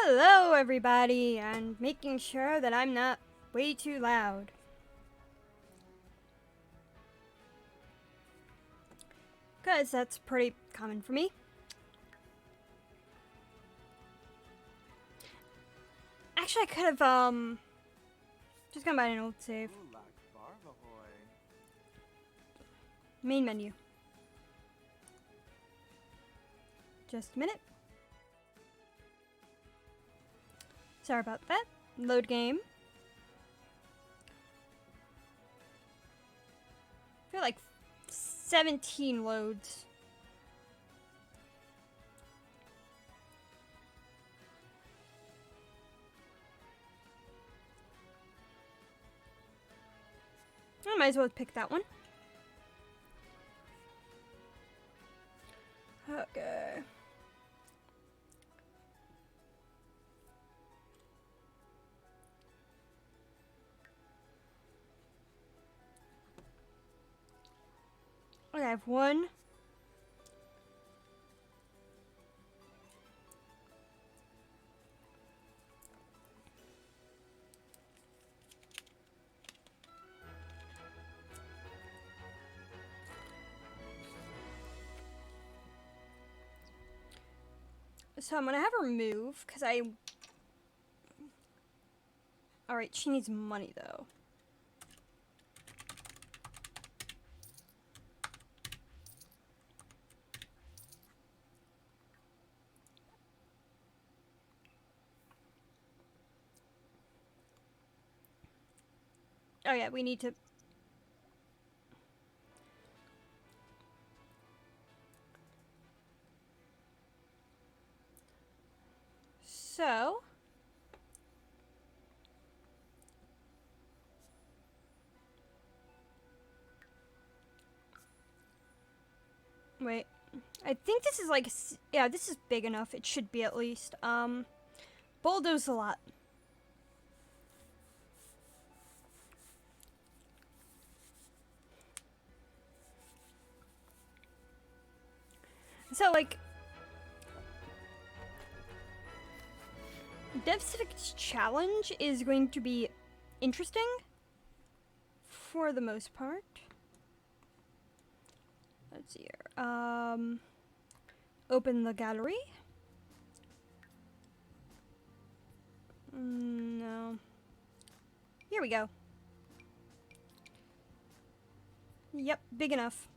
Hello, everybody, and making sure that I'm not way too loud. Because that's pretty common for me. Actually, I could have, just gone by an old save. Main menu. Just a minute. Sorry about that. Load game. I feel like 17 loads. I might as well pick that one. Okay. Okay, I have one. So I'm gonna have her move, because Alright, she needs money, though. Oh yeah, we need to... So... Wait. I think this is like... Yeah, this is big enough. It should be at least. Bulldoze a lot. So, like... Devcific's challenge is going to be interesting. For the most part. Let's see here. Open the gallery. No. Here we go. Yep, big enough.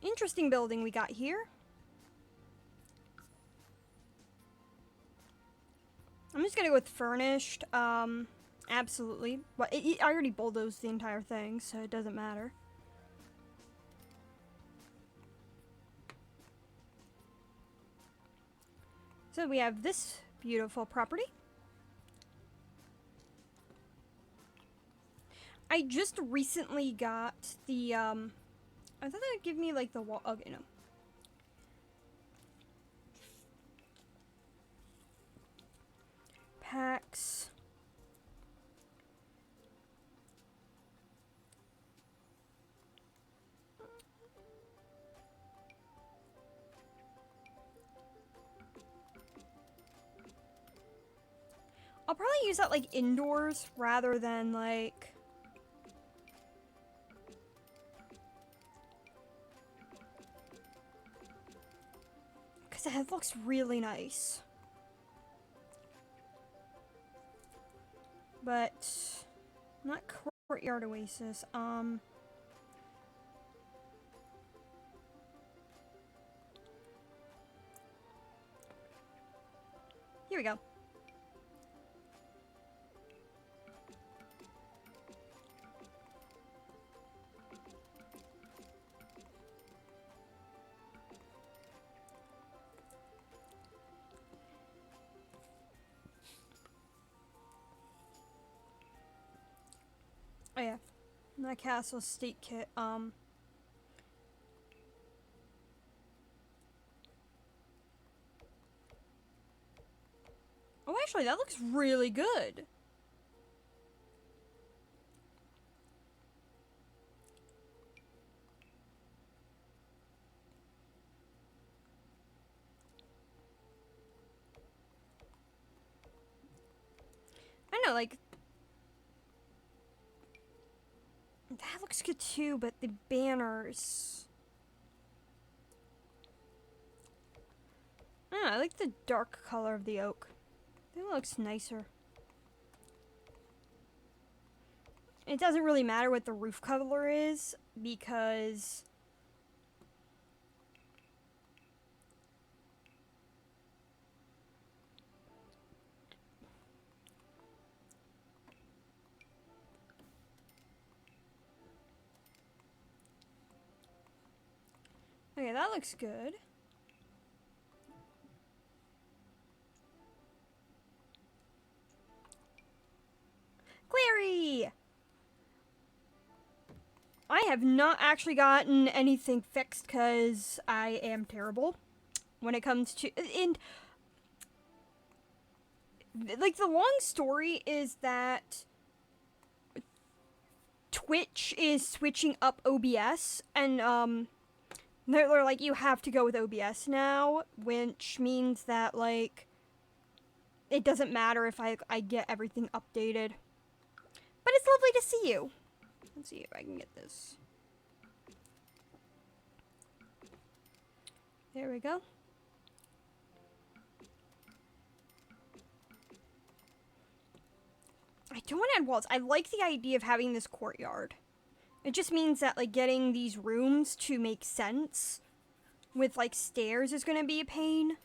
Interesting building we got here. I'm just gonna go with furnished. Absolutely. Well, I already bulldozed the entire thing, so it doesn't matter. So we have this beautiful property. I just recently got the, I thought that would give me, like, the wall. Okay, no. Packs. I'll probably use that, like, indoors rather than, like... Because it looks really nice. But... Not Courtyard Oasis. Here we go. Oh yeah, that castle state kit. Oh, actually, that looks really good. I know, like, that looks good too, but the banners. I don't know, I like the dark color of the oak. I think it looks nicer. It doesn't really matter what the roof color is because okay, that looks good. Clary! I have not actually gotten anything fixed because I am terrible when it comes to... And, like, the long story is that Twitch is switching up OBS, and, they're like, you have to go with OBS now, which means that, like, it doesn't matter if I get everything updated. But it's lovely to see you. Let's see if I can get this. There we go. I don't want to add walls. I like the idea of having this courtyard. It just means that, like, getting these rooms to make sense with, like, stairs is going to be a pain.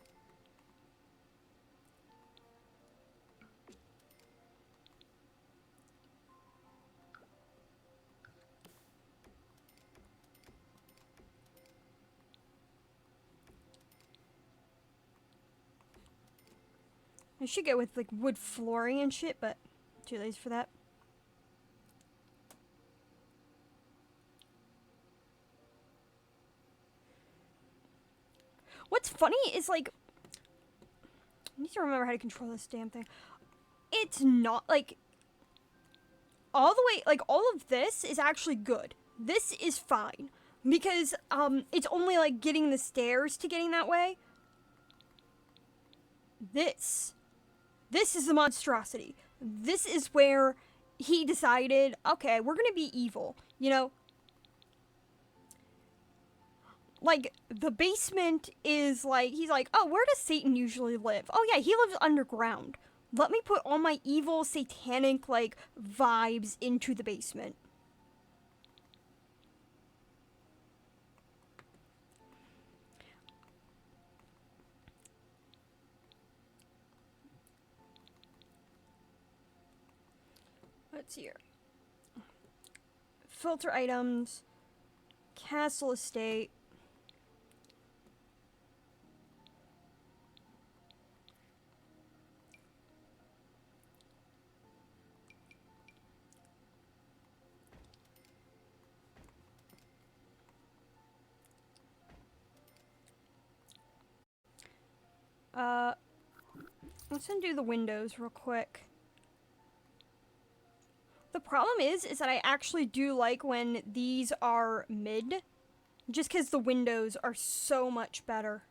I should go with, like, wood flooring and shit, but too late for that. What's funny is, like, I need to remember how to control this damn thing. It's not, like, all the way, like, all of this is actually good. This is fine. Because, it's only, like, getting the stairs to getting that way. This is the monstrosity. This is where he decided, okay, we're gonna be evil, you know? Like, the basement is like, he's like, oh, where does Satan usually live? Oh yeah, he lives underground. Let me put all my evil, satanic, like, vibes into the basement. Let's see here. Filter items. Castle estate. Let's undo the windows real quick. The problem is that I actually do like when these are mid, just because the windows are so much better.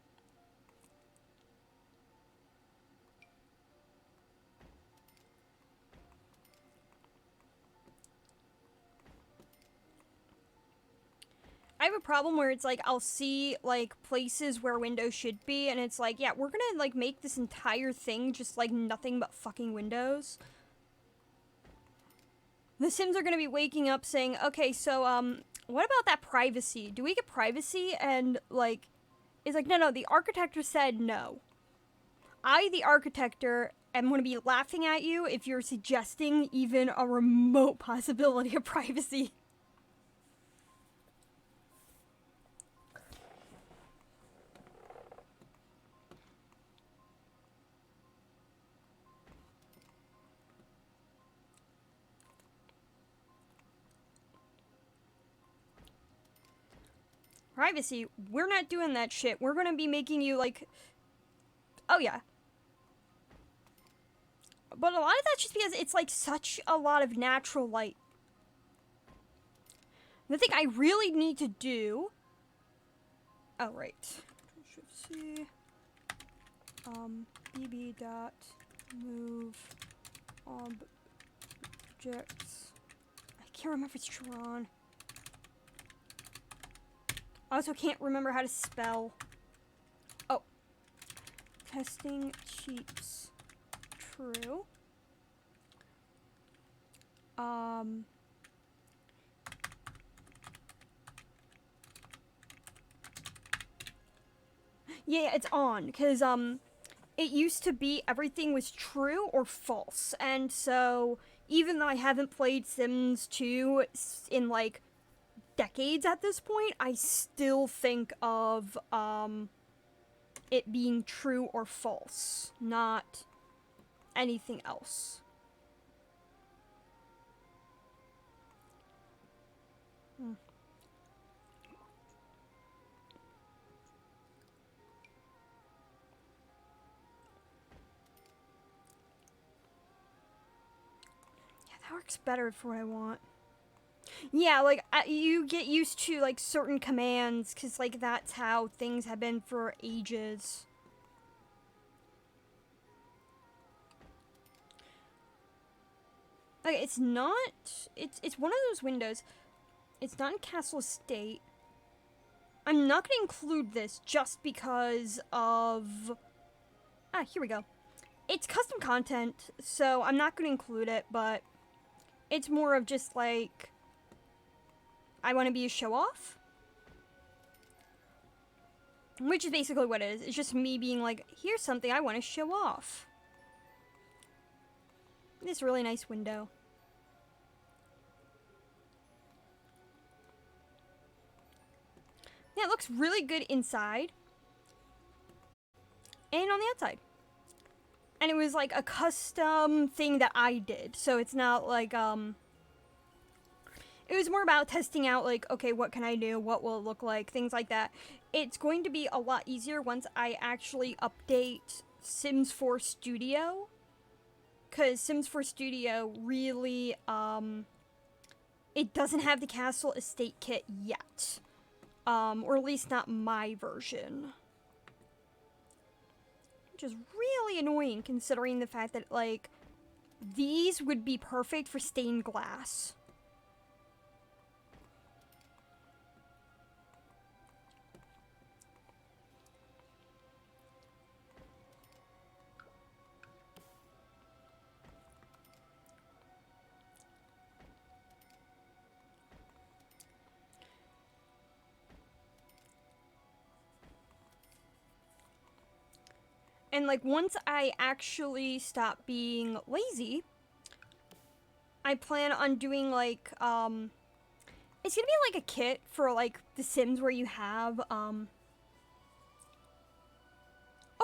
I have a problem where it's like, I'll see, like, places where windows should be, and it's like, yeah, we're gonna, like, make this entire thing just, like, nothing but fucking windows. The Sims are gonna be waking up saying, okay, so, what about that privacy? Do we get privacy? And, like, it's like, no, the architector said no. I, the architector, am gonna be laughing at you if you're suggesting even a remote possibility of privacy. Privacy, we're not doing that shit. We're gonna be making you, like... Oh, yeah. But a lot of that's just because it's, like, such a lot of natural light. The thing I really need to do... Oh, right. Shift-C. bb dot move objects. I can't remember if it's Tron. I also can't remember how to spell. Oh. Testing cheats true. Yeah, it's on, because, it used to be everything was true or false, and so, even though I haven't played Sims 2 in, like, decades at this point, I still think of, it being true or false, not anything else. That works better for what I want. Yeah, like, you get used to, like, certain commands, because, like, that's how things have been for ages. Okay, it's not... It's one of those windows. It's not in Castle Estate. I'm not going to include this just because of... Ah, here we go. It's custom content, so I'm not going to include it, but... It's more of just, like... I want to be a show-off. Which is basically what it is. It's just me being like, here's something I want to show off. This really nice window. Yeah, it looks really good inside. And on the outside. And it was like a custom thing that I did. So it's not like, it was more about testing out, like, okay, what can I do? What will it look like? Things like that. It's going to be a lot easier once I actually update Sims 4 Studio. Because Sims 4 Studio really, it doesn't have the Castle Estate kit yet. Or at least not my version. Which is really annoying considering the fact that, like, these would be perfect for stained glass. And, like, once I actually stop being lazy, I plan on doing, like, it's gonna be, like, a kit for, like, The Sims where you have, oh,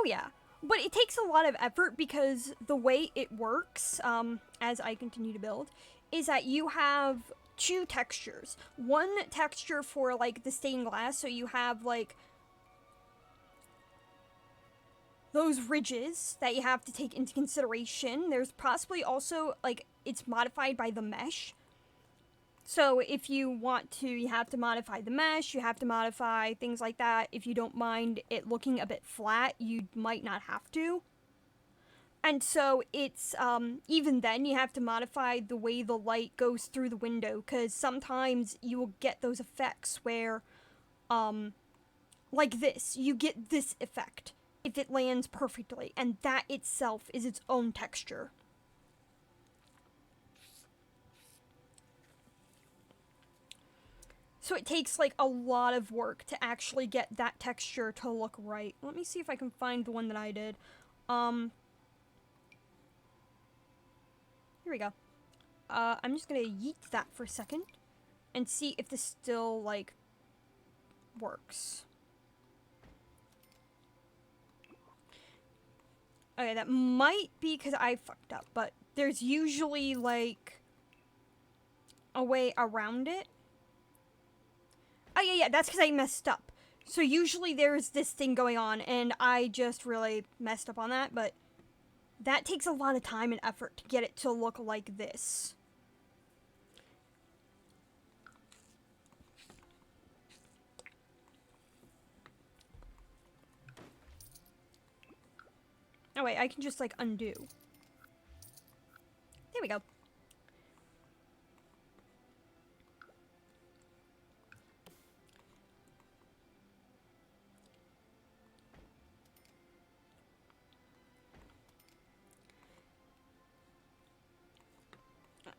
yeah. But it takes a lot of effort because the way it works, as I continue to build, is that you have two textures. One texture for, like, the stained glass, so you have, like, those ridges that you have to take into consideration. There's possibly also, like, it's modified by the mesh. So if you want to, you have to modify the mesh, you have to modify things like that. If you don't mind it looking a bit flat, you might not have to. And so it's, even then, you have to modify the way the light goes through the window, because sometimes you will get those effects where, like this, you get this effect if it lands perfectly, and that itself is its own texture. So it takes, like, a lot of work to actually get that texture to look right. Let me see if I can find the one that I did. Here we go. I'm just gonna yeet that for a second and see if this still, like, works. Okay, that might be because I fucked up, but there's usually, like, a way around it. Oh, yeah, that's because I messed up. So usually there's this thing going on, and I just really messed up on that, but that takes a lot of time and effort to get it to look like this. Oh, wait, I can just, like, undo. There we go.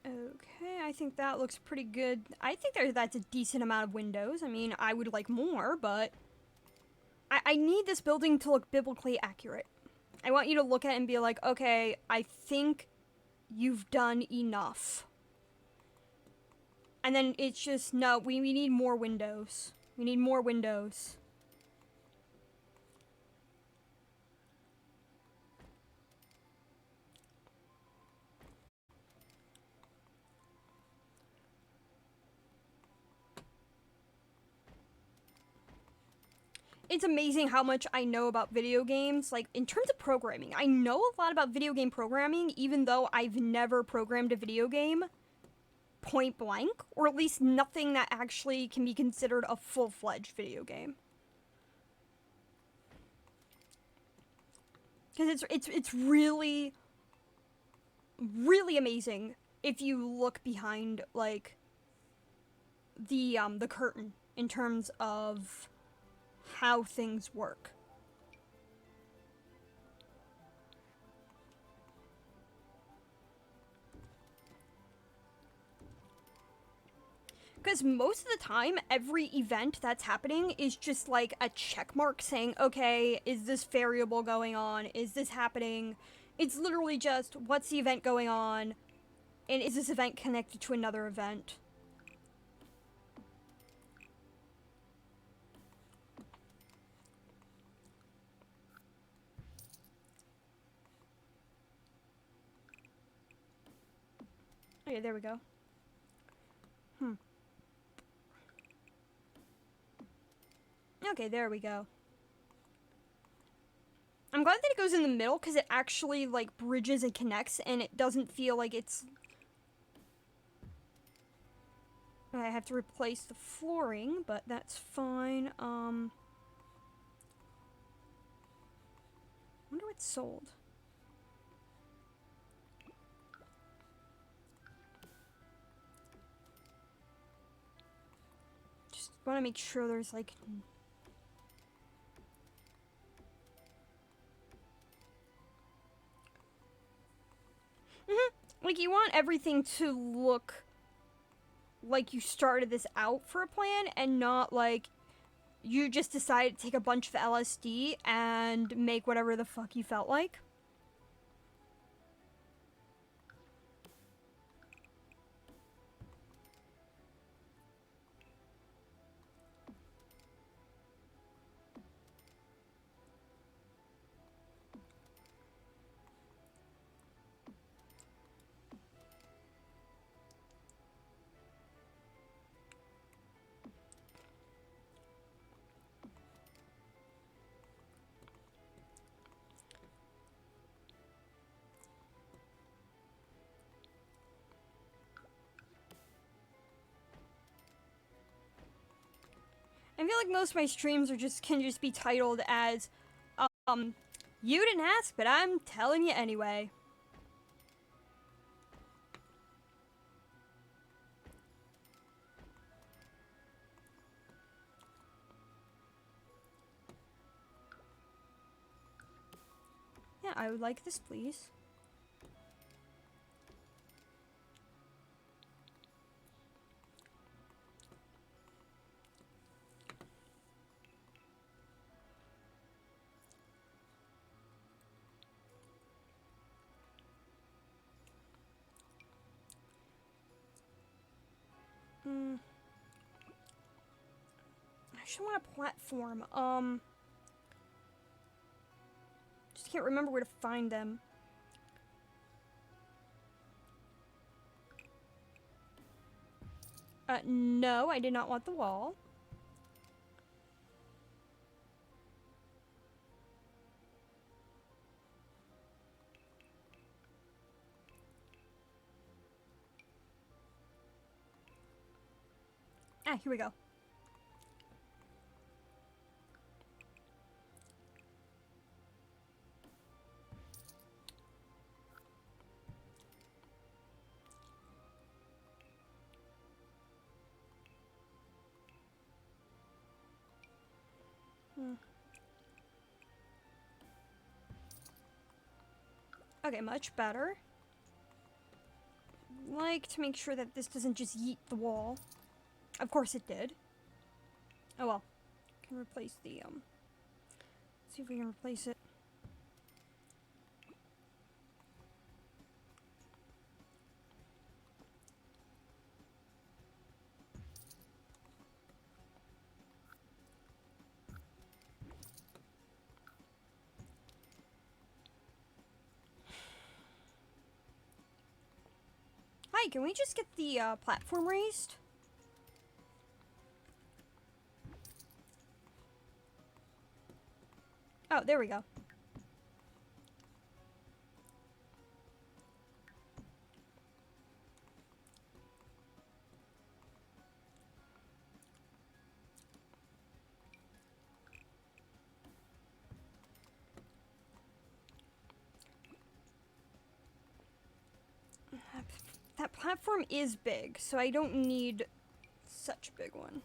Okay, I think that looks pretty good. I think that's a decent amount of windows. I mean, I would like more, but I need this building to look biblically accurate. I want you to look at it and be like, okay, I think you've done enough. And then it's just, no, we need more windows. We need more windows. It's amazing how much I know about video games. Like, in terms of programming, I know a lot about video game programming, even though I've never programmed a video game point blank, or at least nothing that actually can be considered a full-fledged video game. Because it's really, really amazing if you look behind, like, the curtain in terms of how things work. Because most of the time, every event that's happening is just like a check mark saying, okay, is this variable going on? Is this happening? It's literally just, what's the event going on? And is this event connected to another event? Okay, there we go. Okay, there we go. I'm glad that it goes in the middle because it actually, like, bridges and connects and it doesn't feel like it's... I have to replace the flooring, but that's fine. Wonder what's sold. Just want to make sure there's, like... Like, you want everything to look like you started this out for a plan and not like you just decided to take a bunch of LSD and make whatever the fuck you felt like. I feel like most of my streams can just be titled as, you didn't ask, but I'm telling you anyway. Yeah, I would like this, please. I just want a platform. Just can't remember where to find them. No, I did not want the wall. Ah, here we go. Okay, much better. like to make sure that this doesn't just yeet the wall. Of course it did. Oh well. Can replace the, see if we can replace it. Hi, can we just get the platform raised? Oh, there we go. That platform is big, so I don't need such a big one.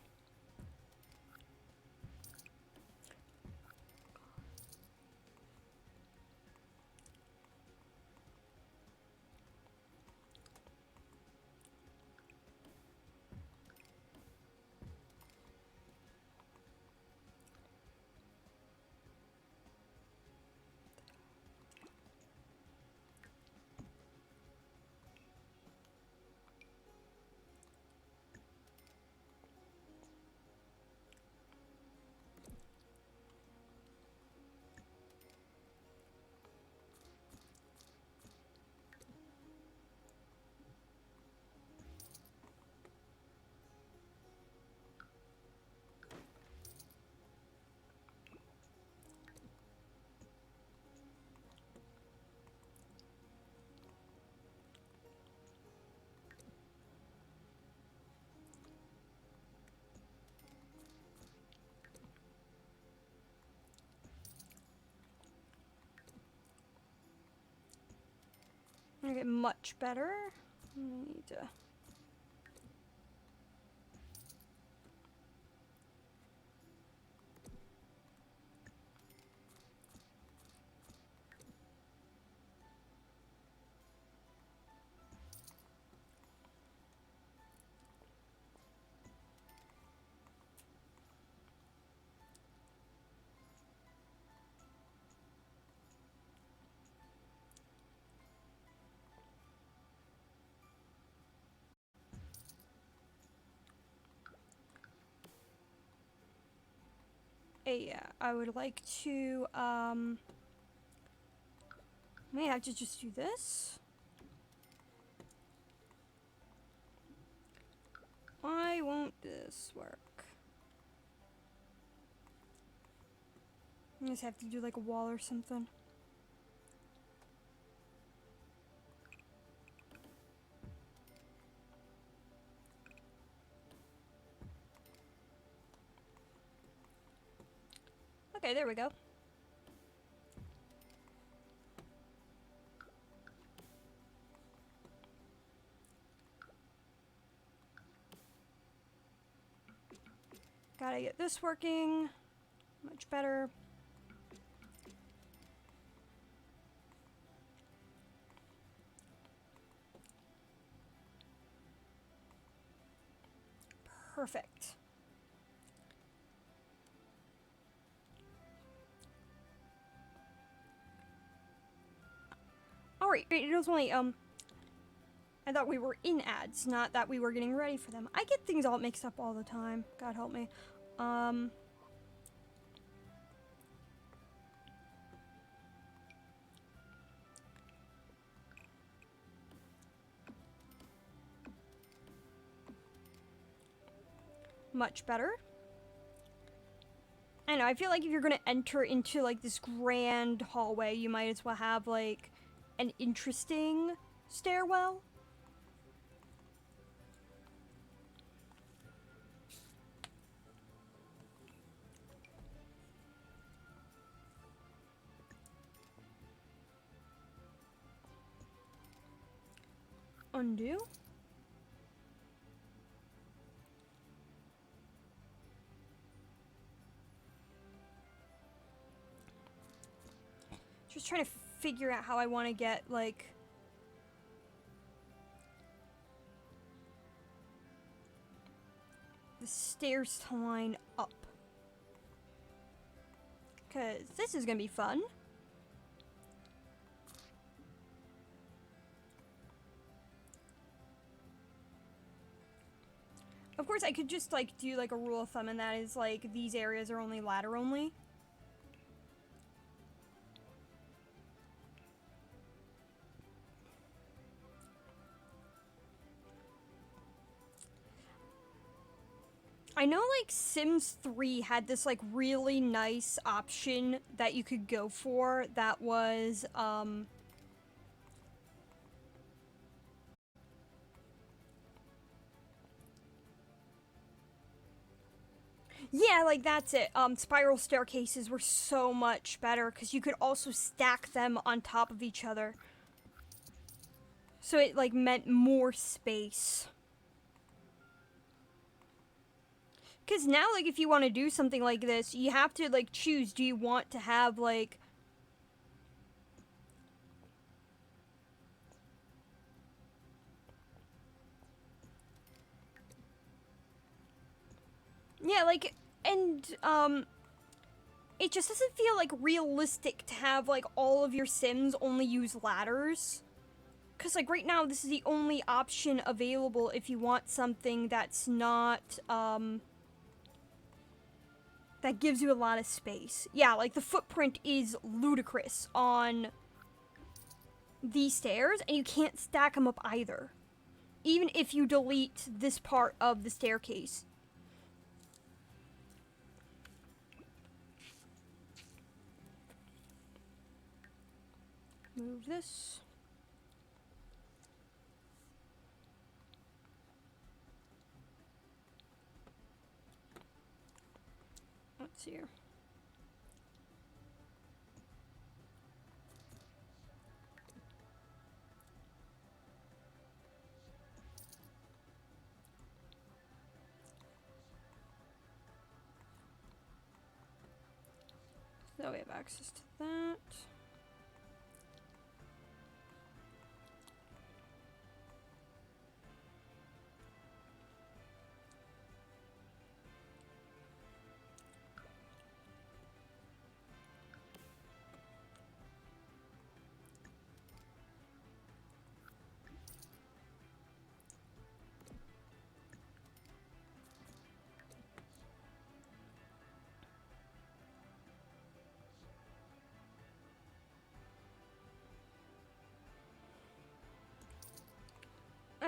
Okay, much better. I need to... Yeah, I would like to, may have to just do this. Why won't this work? I just have to do like a wall or something. Okay, there we go. Gotta get this working. Much better. Perfect. Alright, it was only, I thought we were in ads, not that we were getting ready for them. I get things all mixed up all the time. God help me. Much better. I know, I feel like if you're gonna enter into, like, this grand hallway, you might as well have, like, an interesting stairwell. Undo. Just trying to figure out how I want to get, like... the stairs to line up. Because this is going to be fun. Of course, I could just, like, do, like, a rule of thumb, and that is, like, these areas are only ladder only. I know, like, Sims 3 had this, like, really nice option that you could go for that was, yeah, like, that's it. Spiral staircases were so much better because you could also stack them on top of each other. So it, like, meant more space. Because now, like, if you want to do something like this, you have to, like, choose. Do you want to have, like... Yeah, like, and, it just doesn't feel, like, realistic to have, like, all of your Sims only use ladders. Because, like, right now, this is the only option available if you want something that's not, that gives you a lot of space. Yeah, like, the footprint is ludicrous on these stairs, and you can't stack them up either. Even if you delete this part of the staircase. Move this. Let's see here. So we have access to that.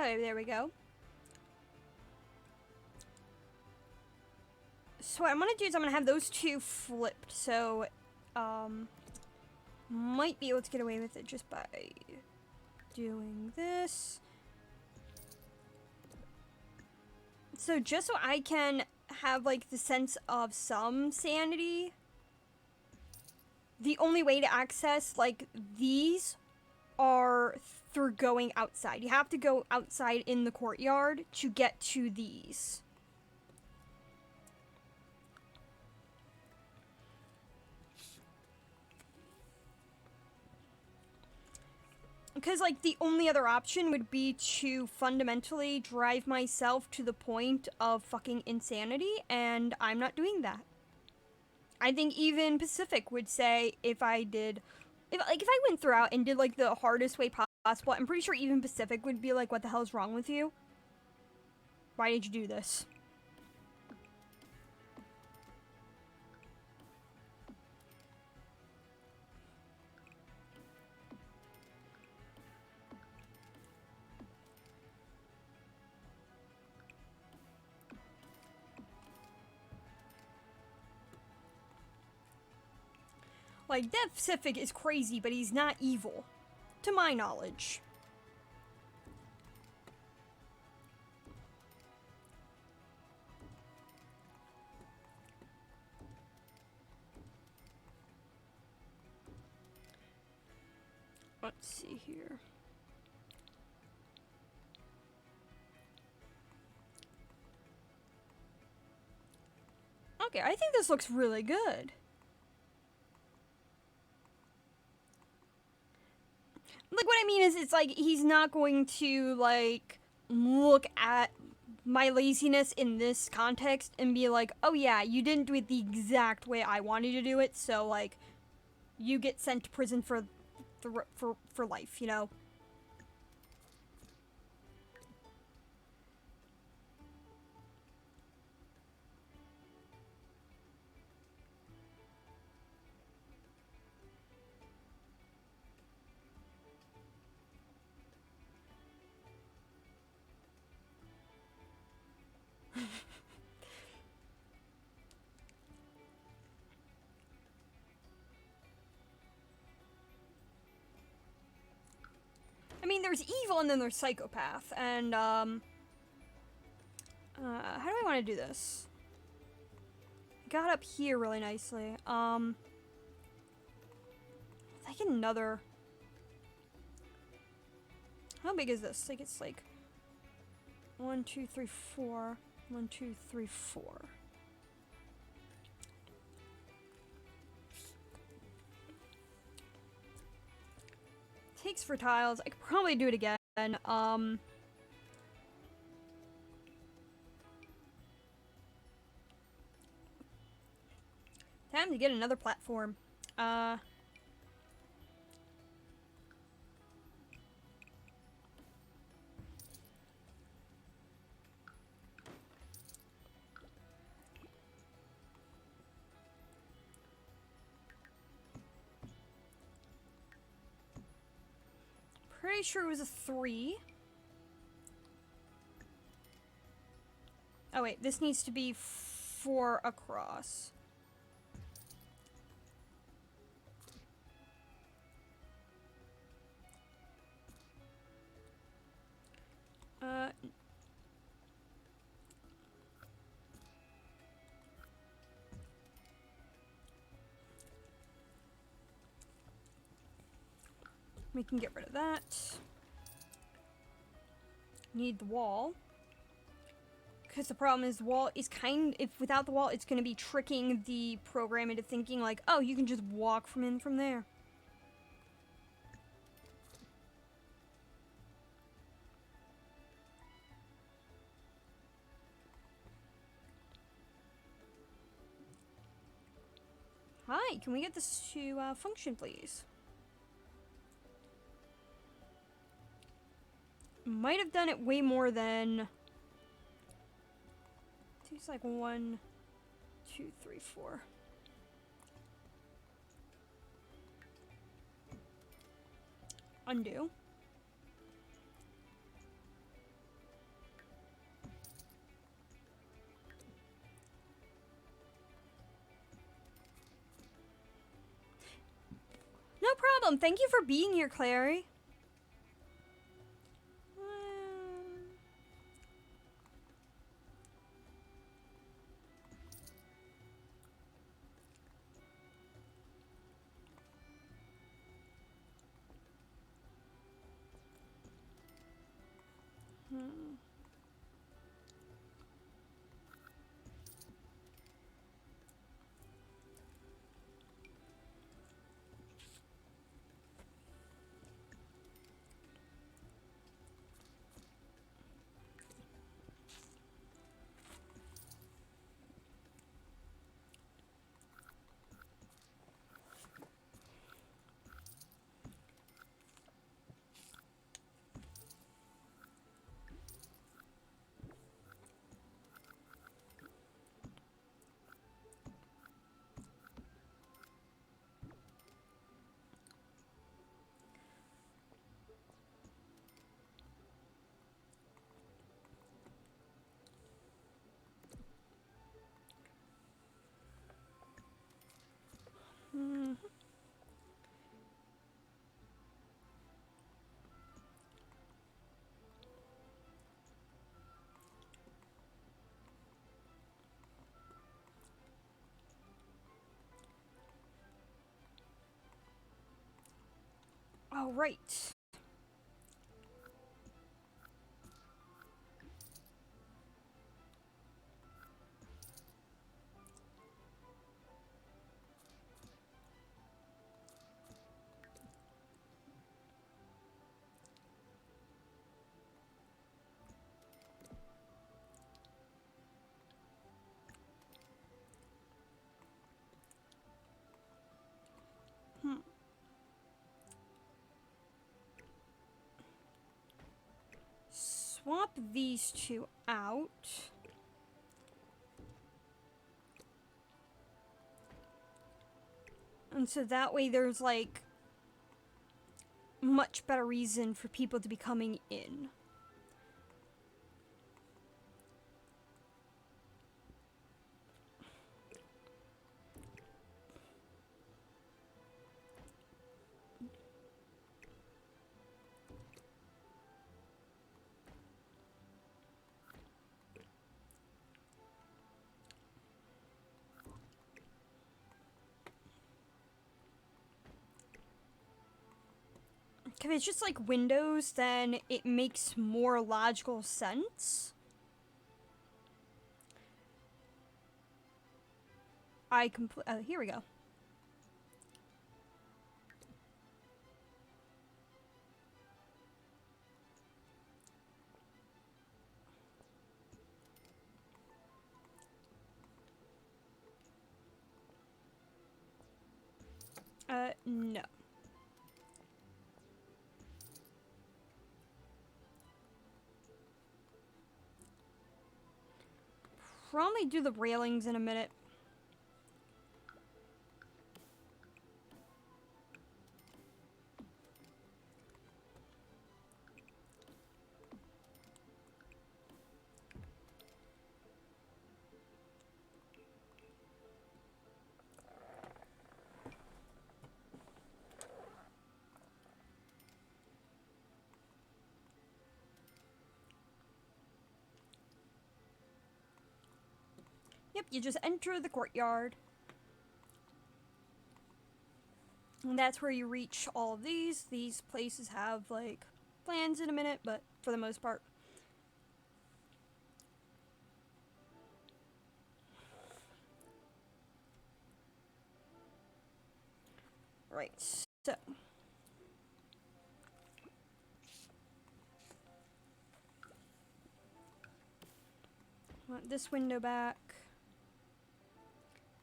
Oh, there we go. So what I'm gonna do is I'm gonna have those two flipped, so, might be able to get away with it just by doing this. So just so I can have, like, the sense of some sanity, the only way to access, like, these are through going outside. You have to go outside in the courtyard to get to these. Because, like, the only other option would be to fundamentally drive myself to the point of fucking insanity, and I'm not doing that. I think even Pacific would say if I did... If I went throughout and did, like, the hardest way possible, I'm pretty sure even Pacific would be like, what the hell is wrong with you? Why did you do this? Like, Devcific is crazy, but he's not evil. To my knowledge. Let's see here. Okay, I think this looks really good. Like, what I mean is, it's like, he's not going to, like, look at my laziness in this context and be like, oh yeah, you didn't do it the exact way I wanted you to do it, so like, you get sent to prison for life, you know? I mean, there's evil and then there's psychopath, and, how do I want to do this? Got up here really nicely. Like another... How big is this? Like, it's like... 1, 2, 3, 4. 1, 2, 3, 4. Takes for tiles. I could probably do it again. Time to get another platform. Pretty sure it was a 3. Oh wait, this needs to be 4 across. We can get rid of that. Need the wall. Because the problem is the wall is if without the wall, it's going to be tricking the program into thinking like, oh, you can just walk from there. Hi, can we get this to function, please? Might have done it way more than... It's like 1, 2, 3, 4. Undo. No problem. Thank you for being here, Clary. Oh, right. swap these two out. And so that way there's like much better reason for people to be coming in. If it's just like windows, then it makes more logical sense. Here we go. No. Probably do the railings in a minute. Yep, you just enter the courtyard. And that's where you reach all of these. These places have, like, plans in a minute, but for the most part. Right, so. Want this window back.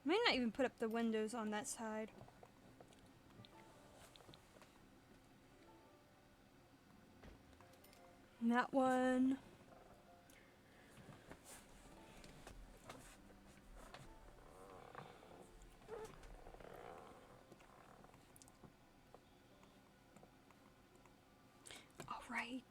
Might not even put up the windows on that side. And that one. All right.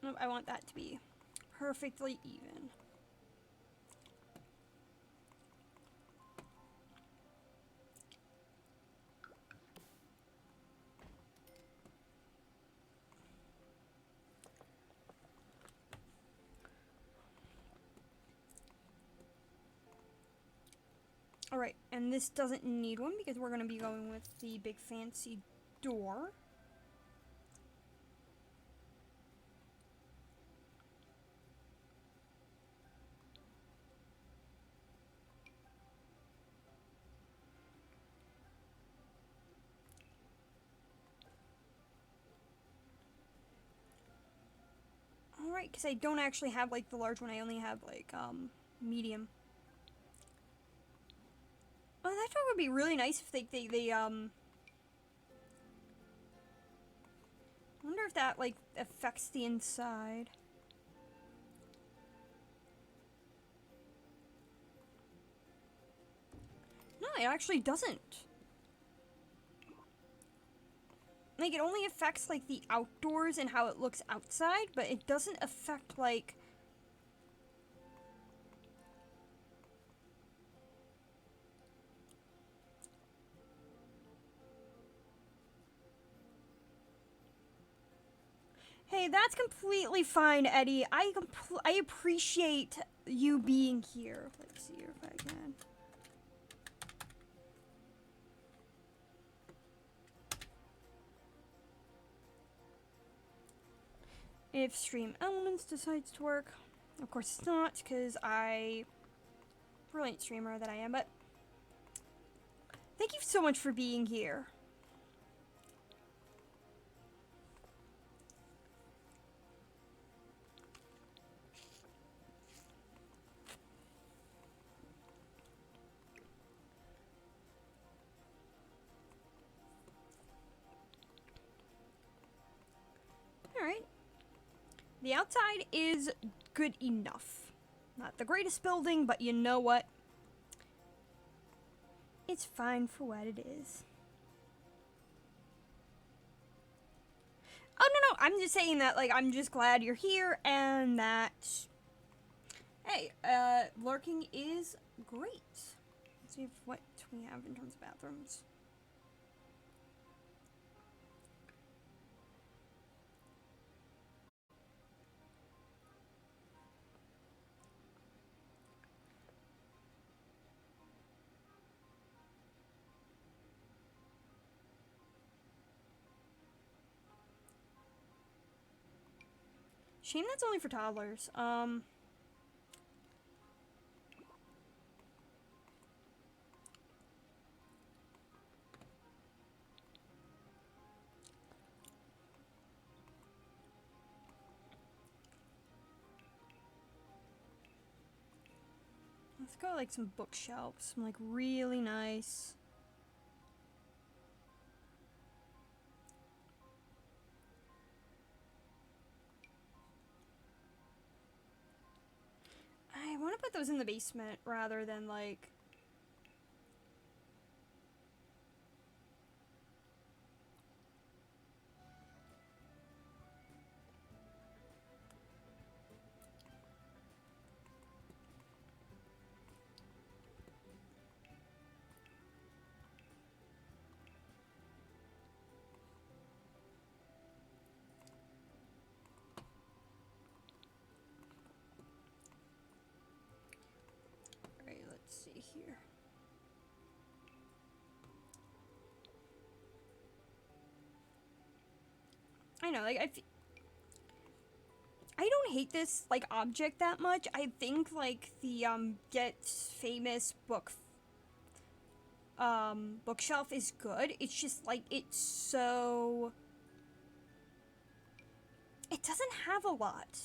Nope, I want that to be perfectly even. Alright, and this doesn't need one because we're going to be going with the big fancy door. Alright, because I don't actually have, like, the large one. I only have, like, medium. Oh, that would be really nice if they I wonder if that, like, affects the inside. No, it actually doesn't. Like, it only affects, like, the outdoors and how it looks outside, but it doesn't affect, like... Hey, that's completely fine, Eddie. I appreciate you being here. Let's see if I can... if Stream Elements decides to work. Of course it's not, because brilliant streamer that I am, but thank you so much for being here. Alright. The outside is good enough. Not the greatest building, but you know what? It's fine for what it is. Oh, no, I'm just saying that, like, I'm just glad you're here, and that... Hey, lurking is great. Let's see what we have in terms of bathrooms. Shame that's only for toddlers. Let's go like some bookshelves, some like really nice. I want to put those in the basement rather than like... Alright, let's see here. I know, like, I don't hate this, like, object that much. I think, like, the, Get Famous bookshelf is good. It's just, like, it's so... It doesn't have a lot.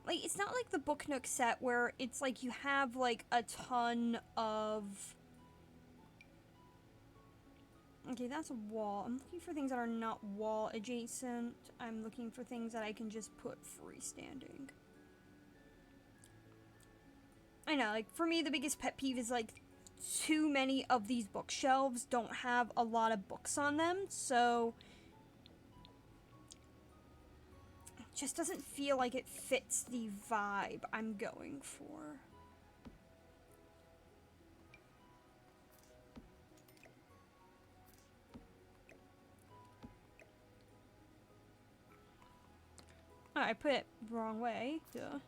Like, it's not like the Book Nook set where it's, like, you have, like, a ton of... Okay, that's a wall. I'm looking for things that are not wall adjacent. I'm looking for things that I can just put freestanding. I know, like, for me, the biggest pet peeve is, like, too many of these bookshelves don't have a lot of books on them, so... It just doesn't feel like it fits the vibe I'm going for. Oh, I put it the wrong way. Duh.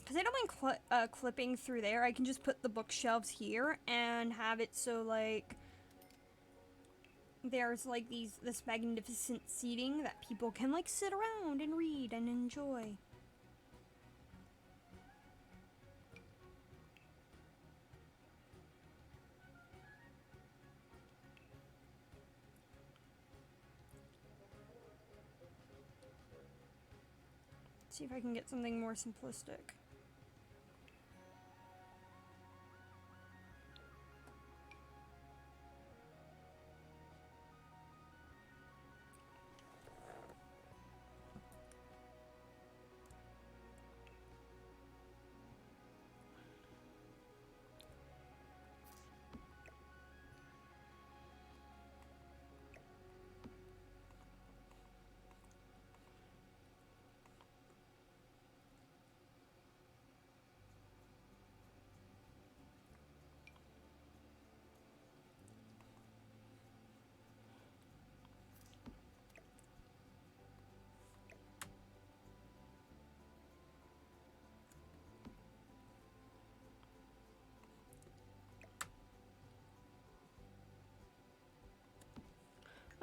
Because I don't mind clipping through there. I can just put the bookshelves here and have it so, like, there's, like, this magnificent seating that people can, like, sit around and read and enjoy. Let's see if I can get something more simplistic.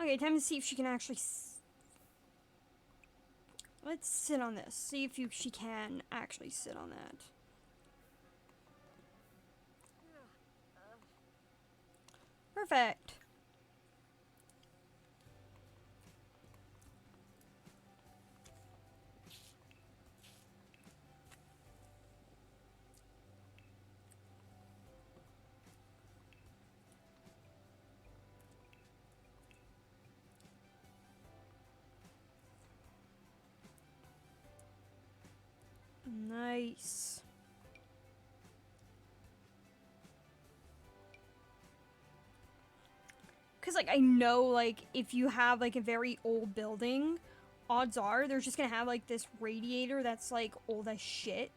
Okay, time to see if she can actually... Let's sit on this. See if she can actually sit on that. Perfect. Nice. Because, like, I know, like, if you have, like, a very old building, odds are they're just gonna have, like, this radiator that's, like, old as shit.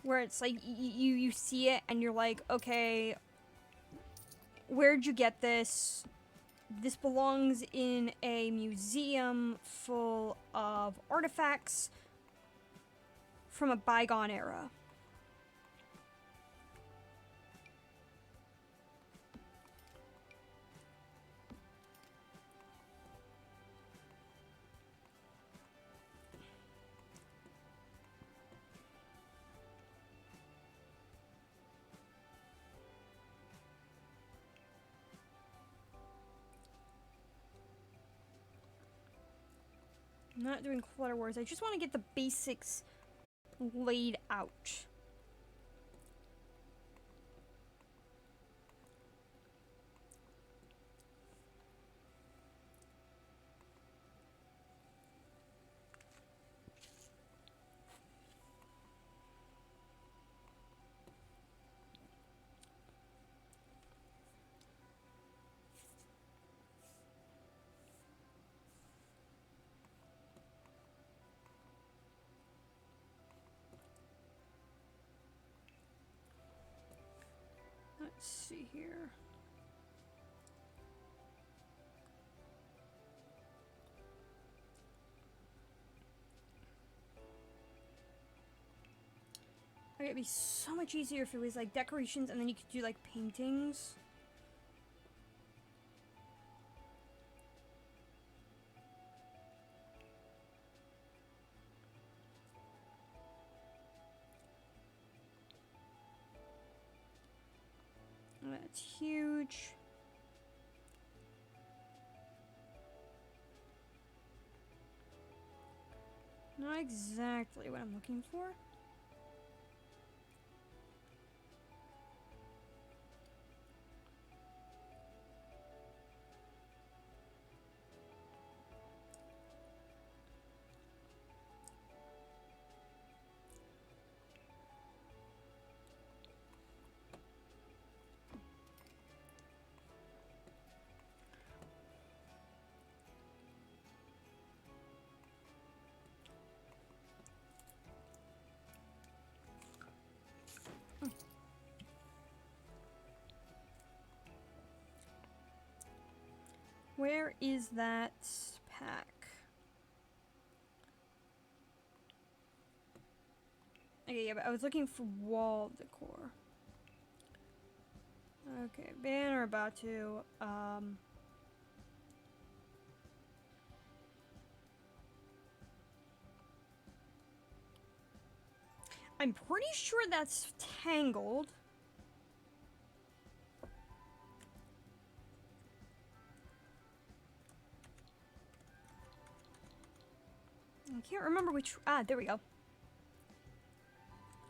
Where it's, like, you see it and you're like, okay, where'd you get this? This belongs in a museum full of artifacts from a bygone era. I'm not doing clutter wars. I just want to get the basics laid out. Let's see here. Okay, it'd be so much easier if it was like decorations and then you could do like paintings. That's huge. Not exactly what I'm looking for. Where is that pack? Okay, yeah, but I was looking for wall decor. Okay, banner about to, I'm pretty sure that's tangled. I can't remember which. Ah, there we go.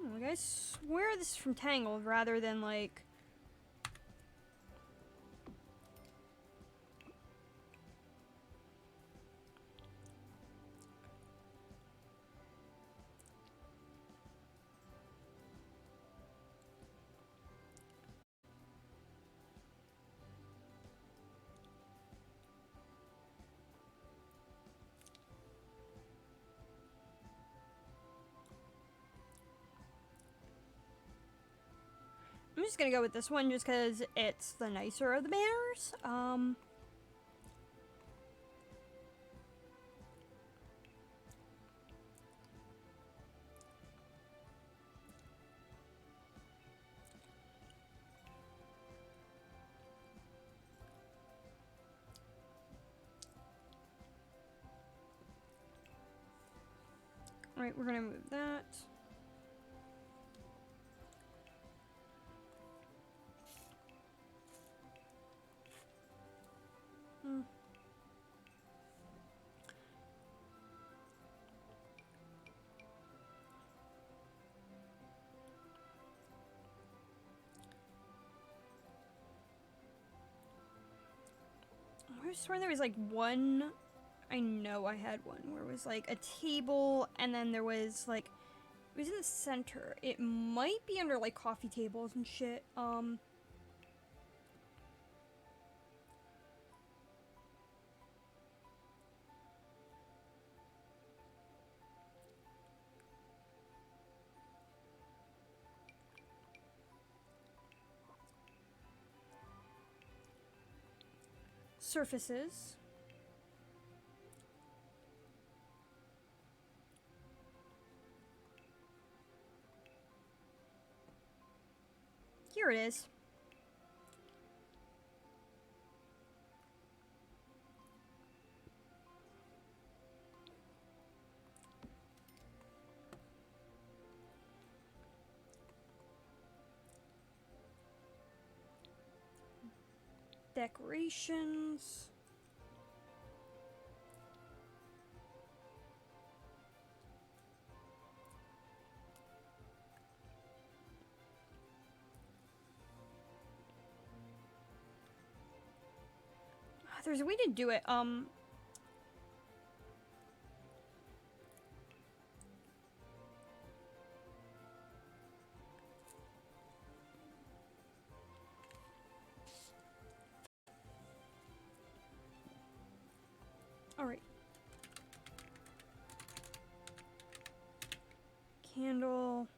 Oh, I swear this is from Tangled rather than like. I'm just gonna go with this one just because it's the nicer of the banners. Alright, we're gonna move that. I swear there was like one. I know I had one where it was like a table, and then there was like, it was in the center. It might be under like coffee tables and shit. Surfaces. Here it is. Decorations. There's a way to do it. All right. Candle.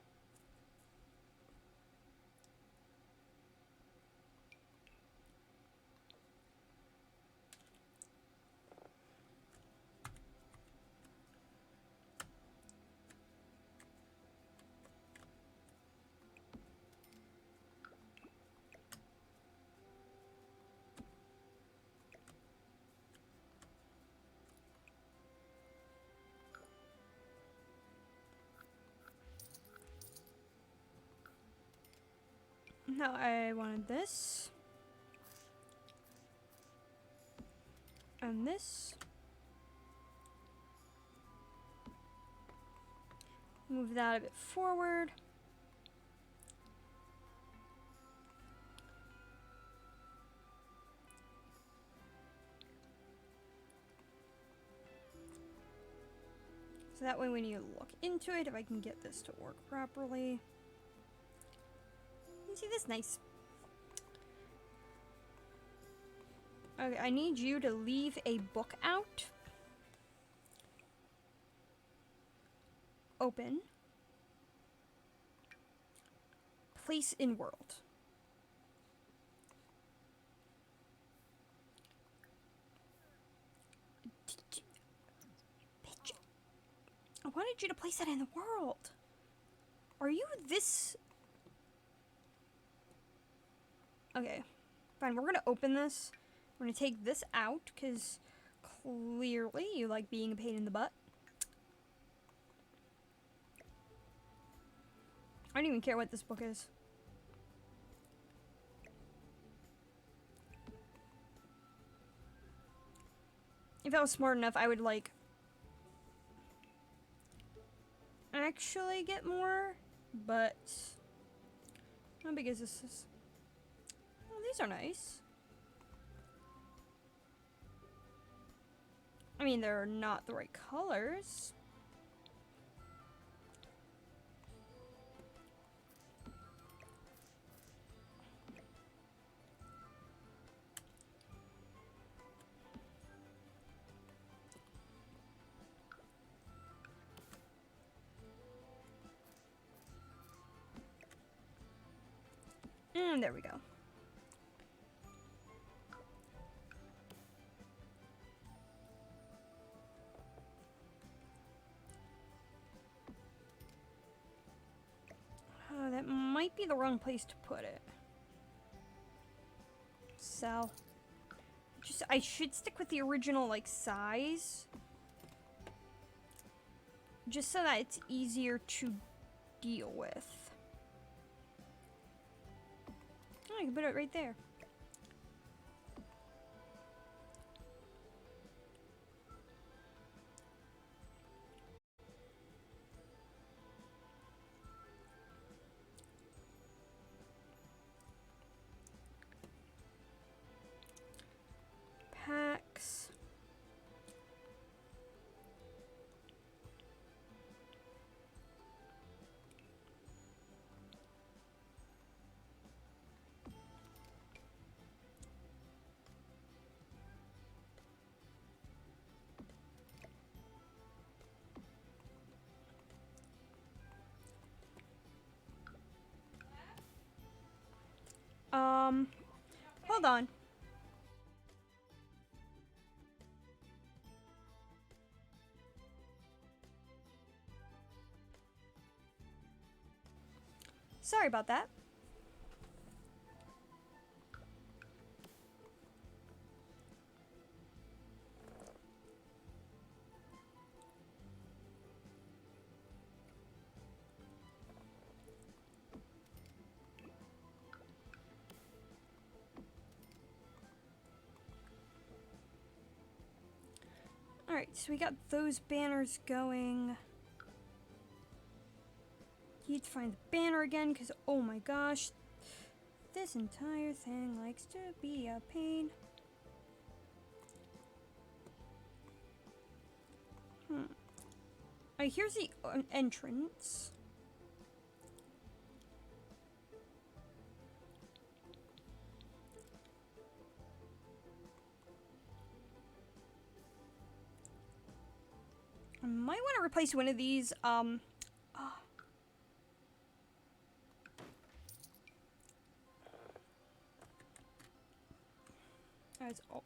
No, I wanted this. And this. Move that a bit forward. So that way when you look into it, if I can get this to work properly. You see this? Nice. Okay, I need you to leave a book out. Open. Place in world. Bitch. I wanted you to place that in the world. Are you this? Okay, fine. We're gonna open this. We're gonna take this out because clearly you like being a pain in the butt. I don't even care what this book is. If I was smart enough, I would like actually get more, but how big is this? Oh, these are nice. I mean, they're not the right colors. And there we go. That might be the wrong place to put it. So, I should stick with the original, like, size. just so that it's easier to deal with. Oh, I can put it right there. Packs. Hold on. Sorry about that. Alright, so we got those banners going. Need to find the banner again, because oh my gosh, this entire thing likes to be a pain. Alright, here's the entrance. I might want to replace one of these, as alt.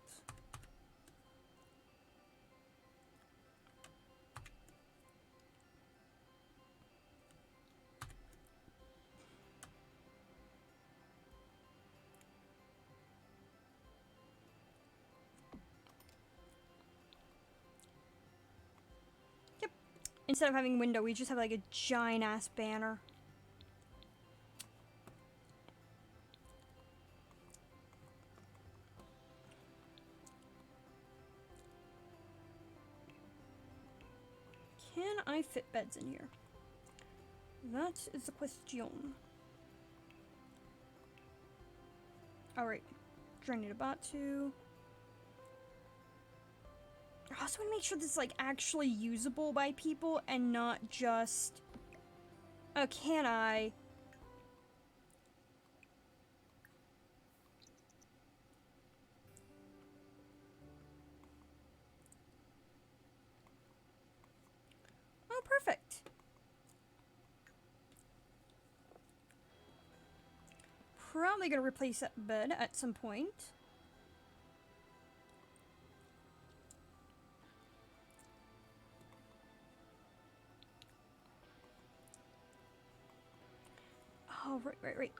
Yep. Instead of having a window, we just have like a giant ass banner. Can I fit beds in here? That is the question. Alright. Drained about to. I also want to make sure this is like actually usable by people and not just. Oh, can I? Oh, perfect. Probably gonna replace that bed at some point. Oh, right.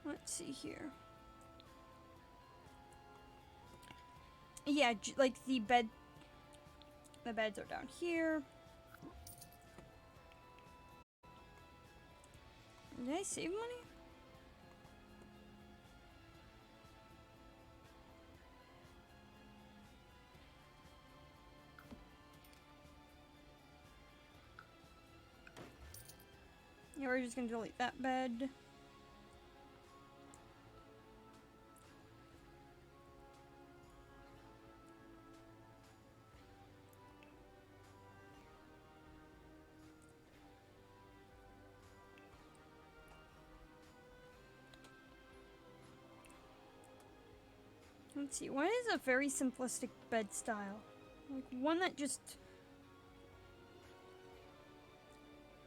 Let's see here. Yeah, like the beds are down here. Did I save money? Yeah, we're just gonna delete that bed. Let's see, what is a very simplistic bed style? Like, one that just...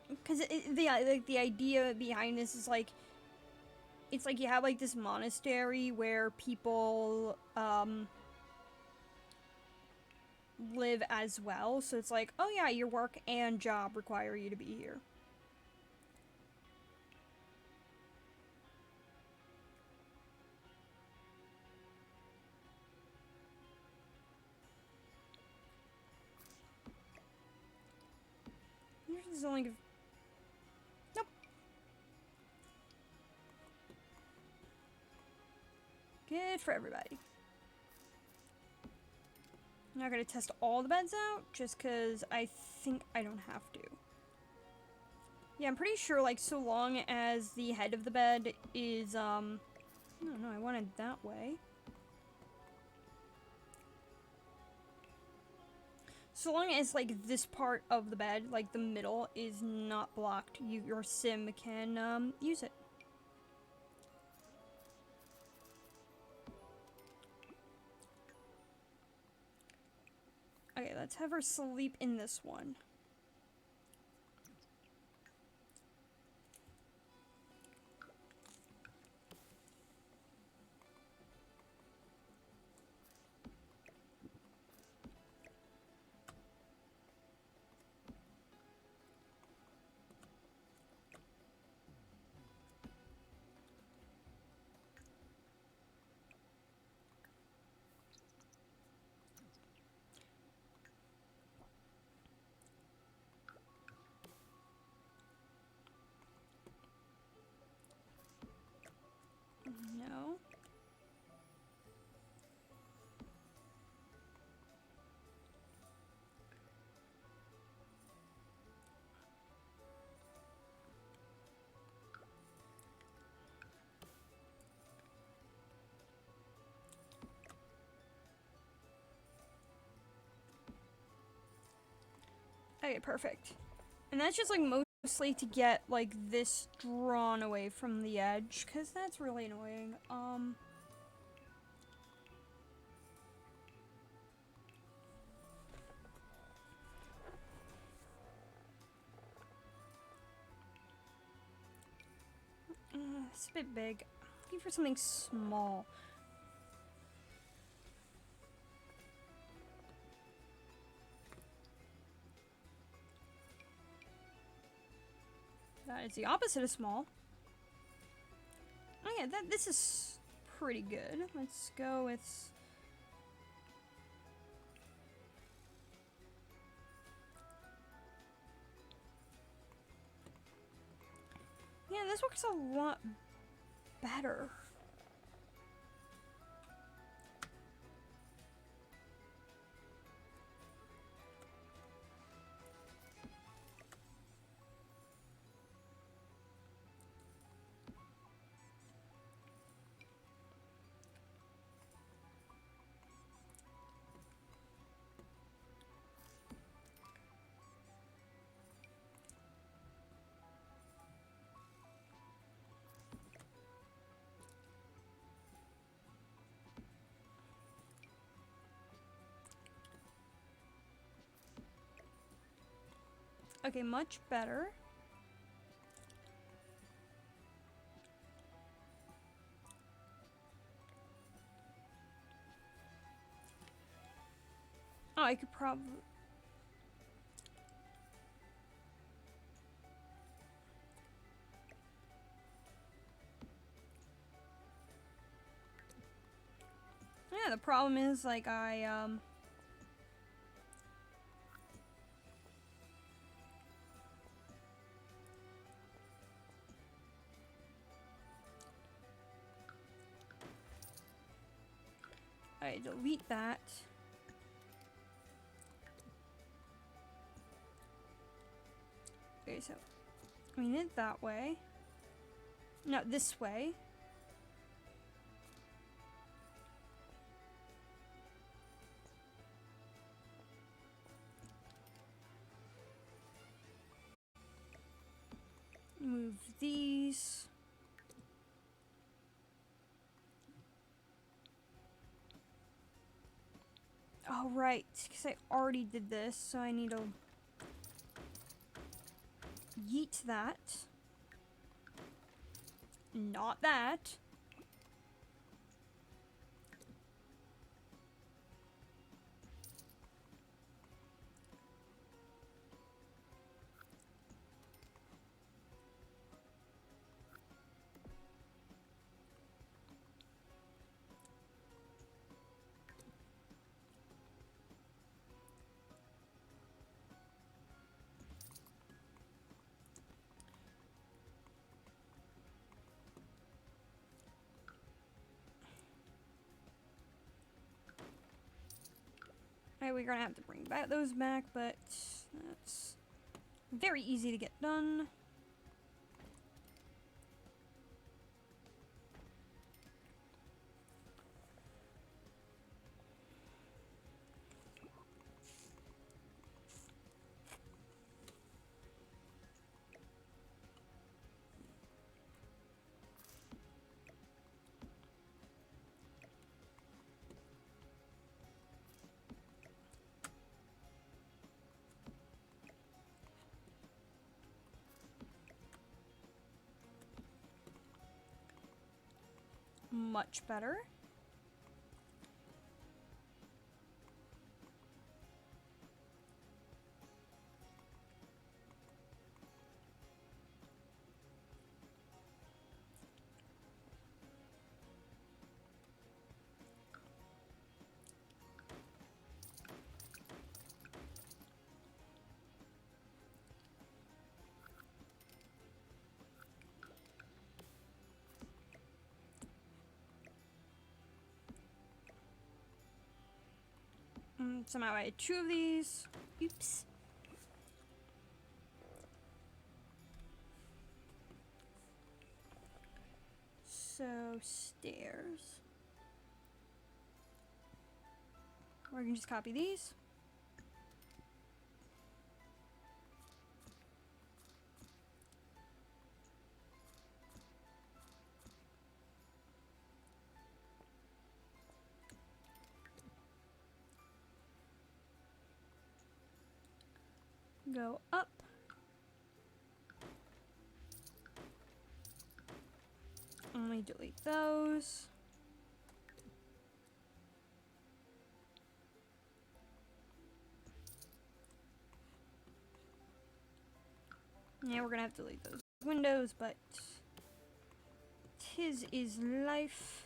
Because the idea behind this is, like... It's like you have, like, this monastery where people, live as well. So it's like, oh yeah, your work and job require you to be here. This is only... Nope. Good for everybody. I'm not gonna test all the beds out, just because I think I don't have to. Yeah, I'm pretty sure, like, so long as the head of the bed is, no, I want it that way. So long as, like, this part of the bed, like, the middle, is not blocked, your sim can, use it. Okay, let's have her sleep in this one. No. Okay, perfect. And that's just, like, mostly to get, like, this drawn away from the edge, because that's really annoying. It's a bit big. I'm looking for something small. That is the opposite of small. Oh yeah, this is pretty good. Let's go with... Yeah, this works a lot better. Okay, much better. Oh, I could probably... Yeah, the problem is, like, I delete that. Okay, so we need it that way. No, this way. Move these. Oh, right, because I already did this, so I need to yeet that. Not that. Alright, we're gonna have to bring those back, but that's very easy to get done. Much better. Somehow I had 2 of these. Oops. So, stairs. Or I can just copy these. Go up. Only delete those. Yeah, we're gonna have to delete those windows, but tis is life.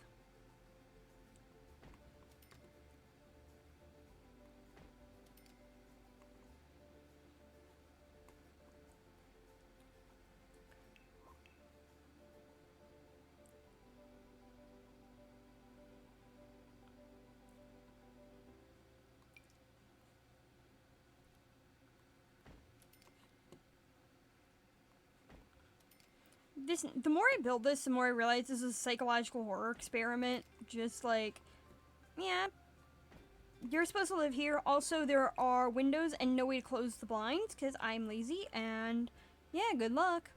The more I build this, the more I realize this is a psychological horror experiment. Just like, yeah, you're supposed to live here. Also, there are windows and no way to close the blinds because I'm lazy, and yeah, good luck.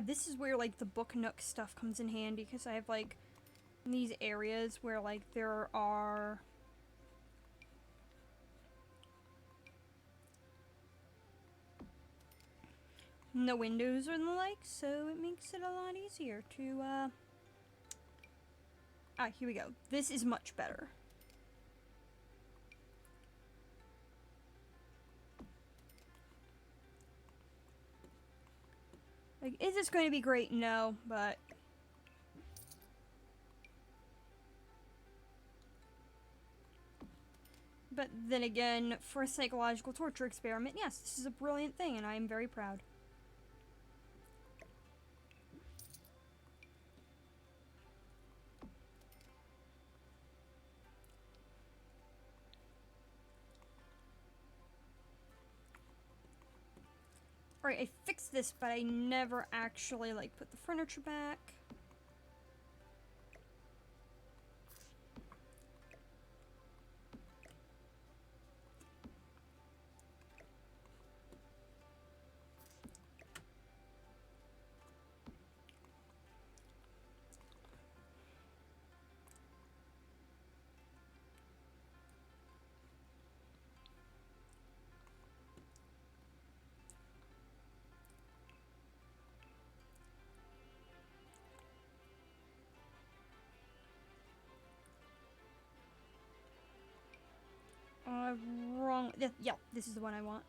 This is where like the book nook stuff comes in handy because I have like these areas where like there are no windows or the like, so it makes it a lot easier to here we go. This is much better. Like, is this going to be great? No, but then again, for a psychological torture experiment, yes, this is a brilliant thing, and I am very proud. Alright, I fixed this, but I never actually, like, put the furniture back. I wrong? Yeah, this is the one I want.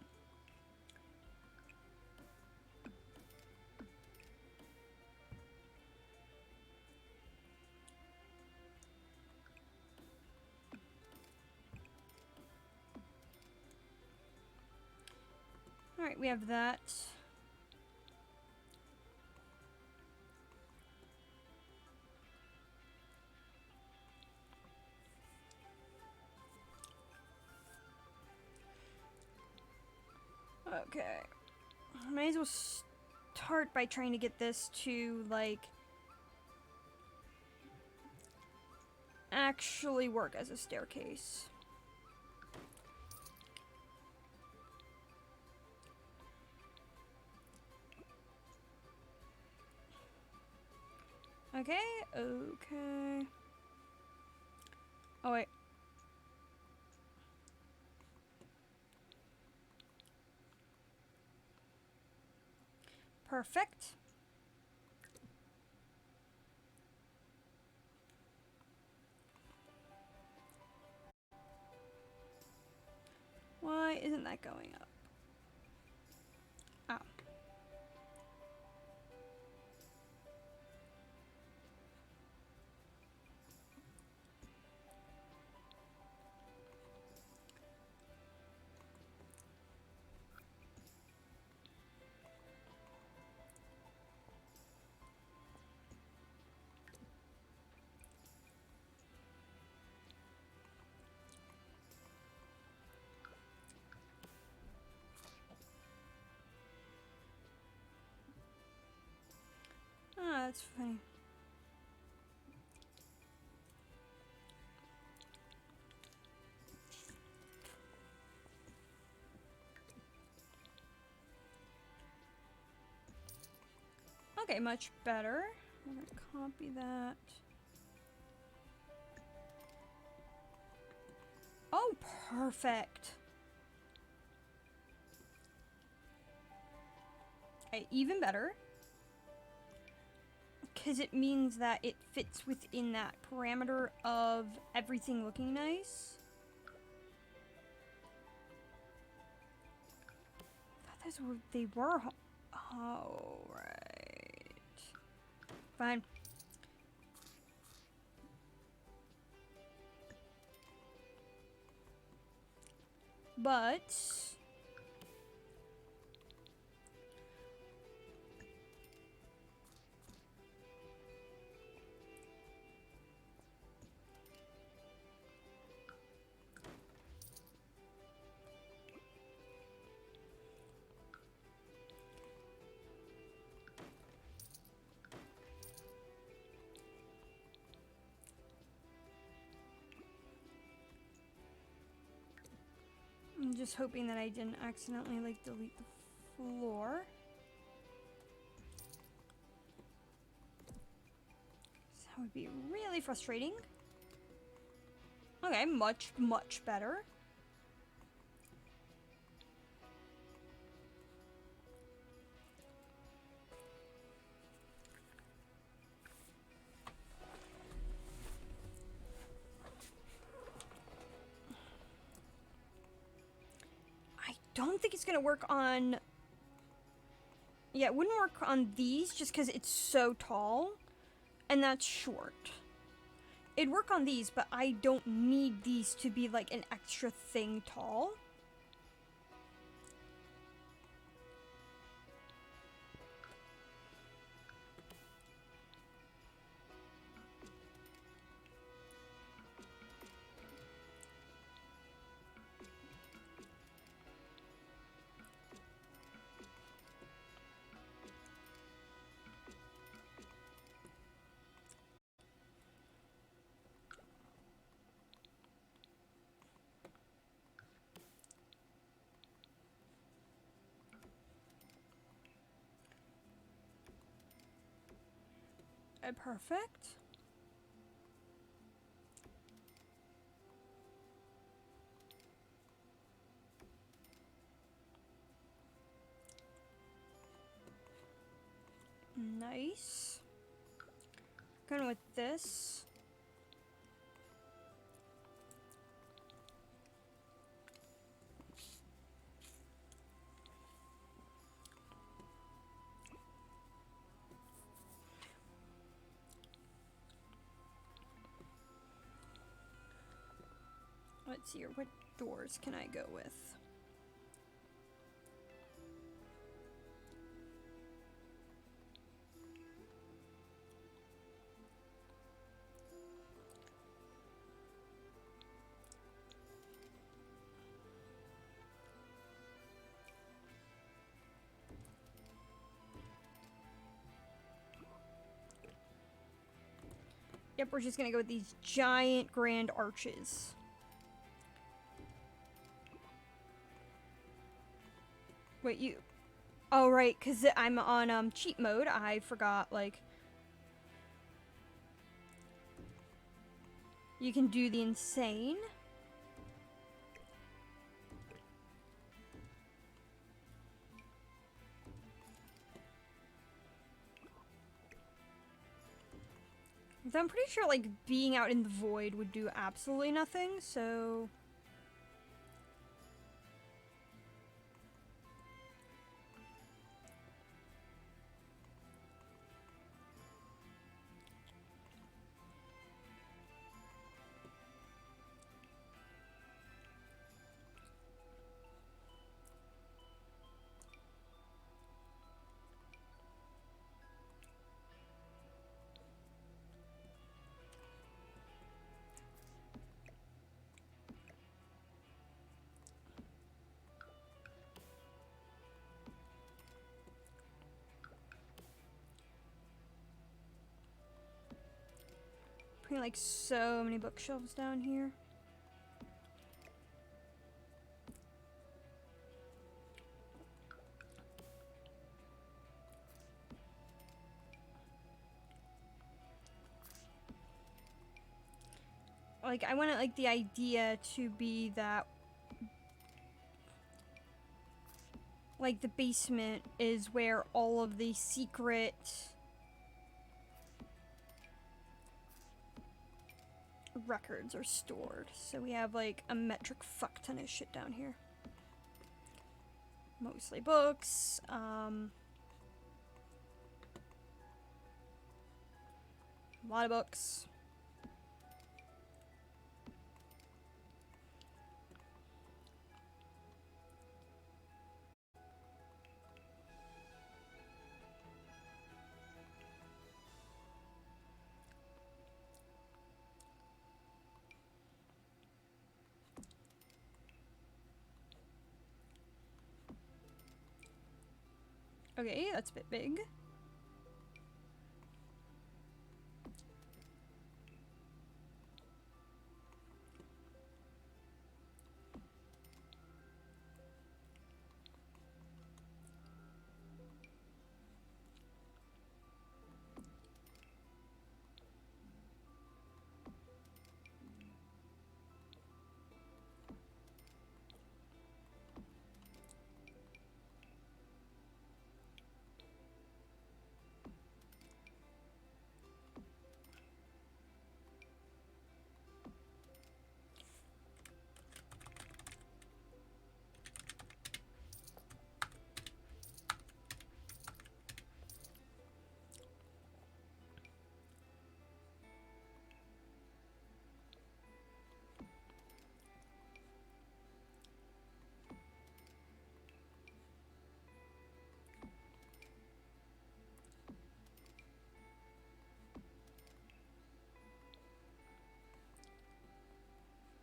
Alright, we have that. Okay. Might as well start by trying to get this to, like, actually work as a staircase. Okay, okay. Oh, wait. Perfect. Why isn't that going up? Oh. Ah, that's funny. Okay, much better. I'm gonna copy that. Oh, perfect. Okay, even better. Because it means that it fits within that parameter of everything looking nice. I thought that's what they were. Alright. Fine. But I'm just hoping that I didn't accidentally, like, delete the floor. That would be really frustrating. Okay, much, much better. I don't think it's gonna work on... Yeah, it wouldn't work on these just because it's so tall. And that's short. It'd work on these, but I don't need these to be like an extra thing tall. Perfect. Nice. Going with this. Let's see here. What doors can I go with? Yep, we're just gonna go with these giant grand arches. Wait, you... Oh, right, because I'm on cheat mode. I forgot, like... You can do the insane. But I'm pretty sure, like, being out in the void would do absolutely nothing, so... Putting, like, so many bookshelves down here. Like, I want, like, the idea to be that, like, the basement is where all of the secret records are stored. So we have, like, a metric fuck ton of shit down here. Mostly books, a lot of books. Okay, that's a bit big.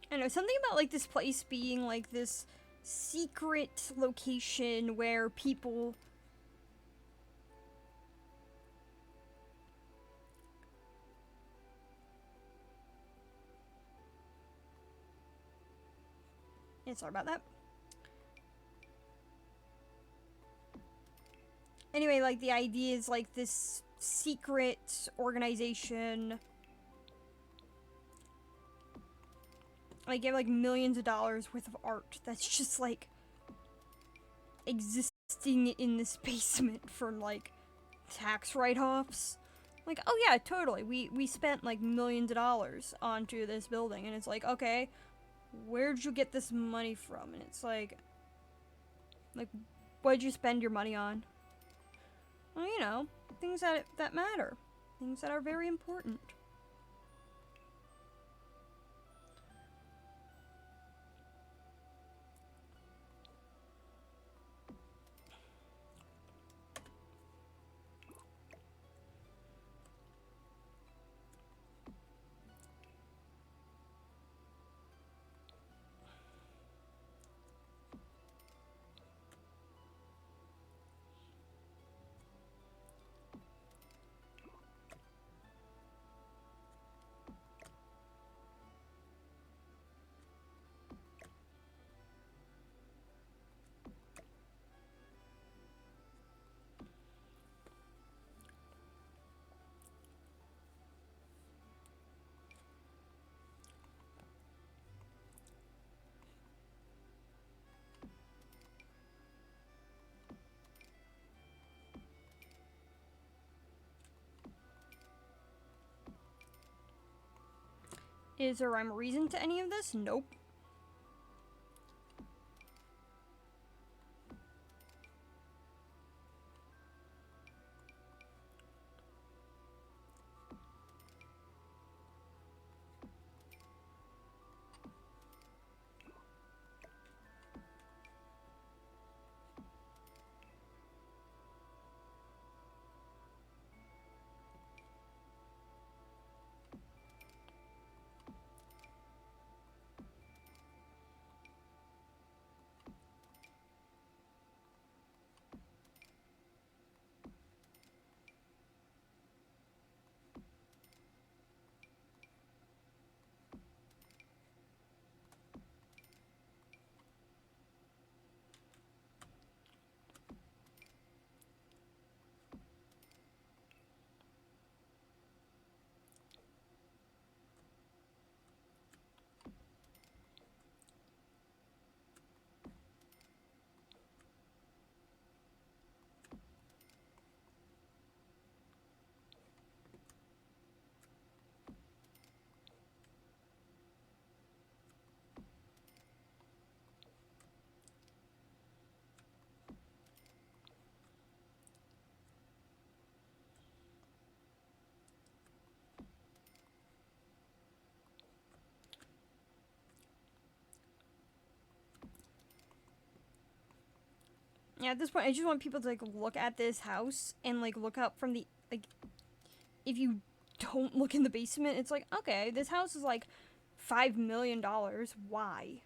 I know, something about, like, this place being, like, this secret location where people... Yeah, sorry about that. Anyway, like, the idea is, like, this secret organization... Like, you have, like, millions of dollars worth of art that's just, like, existing in this basement for, like, tax write-offs. Like, oh yeah, totally, we spent, like, millions of dollars onto this building, and it's like, okay, where'd you get this money from? And it's like, what'd you spend your money on? Well, you know, things that matter. Things that are very important. Is there a rhyme or reason to any of this? Nope. Yeah, at this point, I just want people to, like, look at this house and, like, look up from the, like, if you don't look in the basement, it's like, okay, this house is, like, $5 million. Why?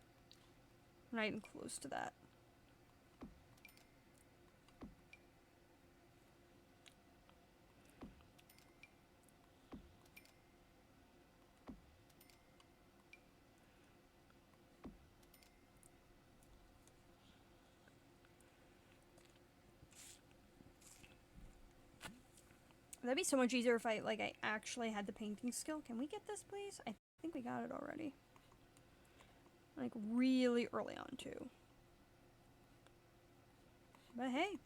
Not even close to that. That'd be so much easier if I actually had the painting skill. Can we get this, please? I think we got it already. Like, really early on, too. But hey.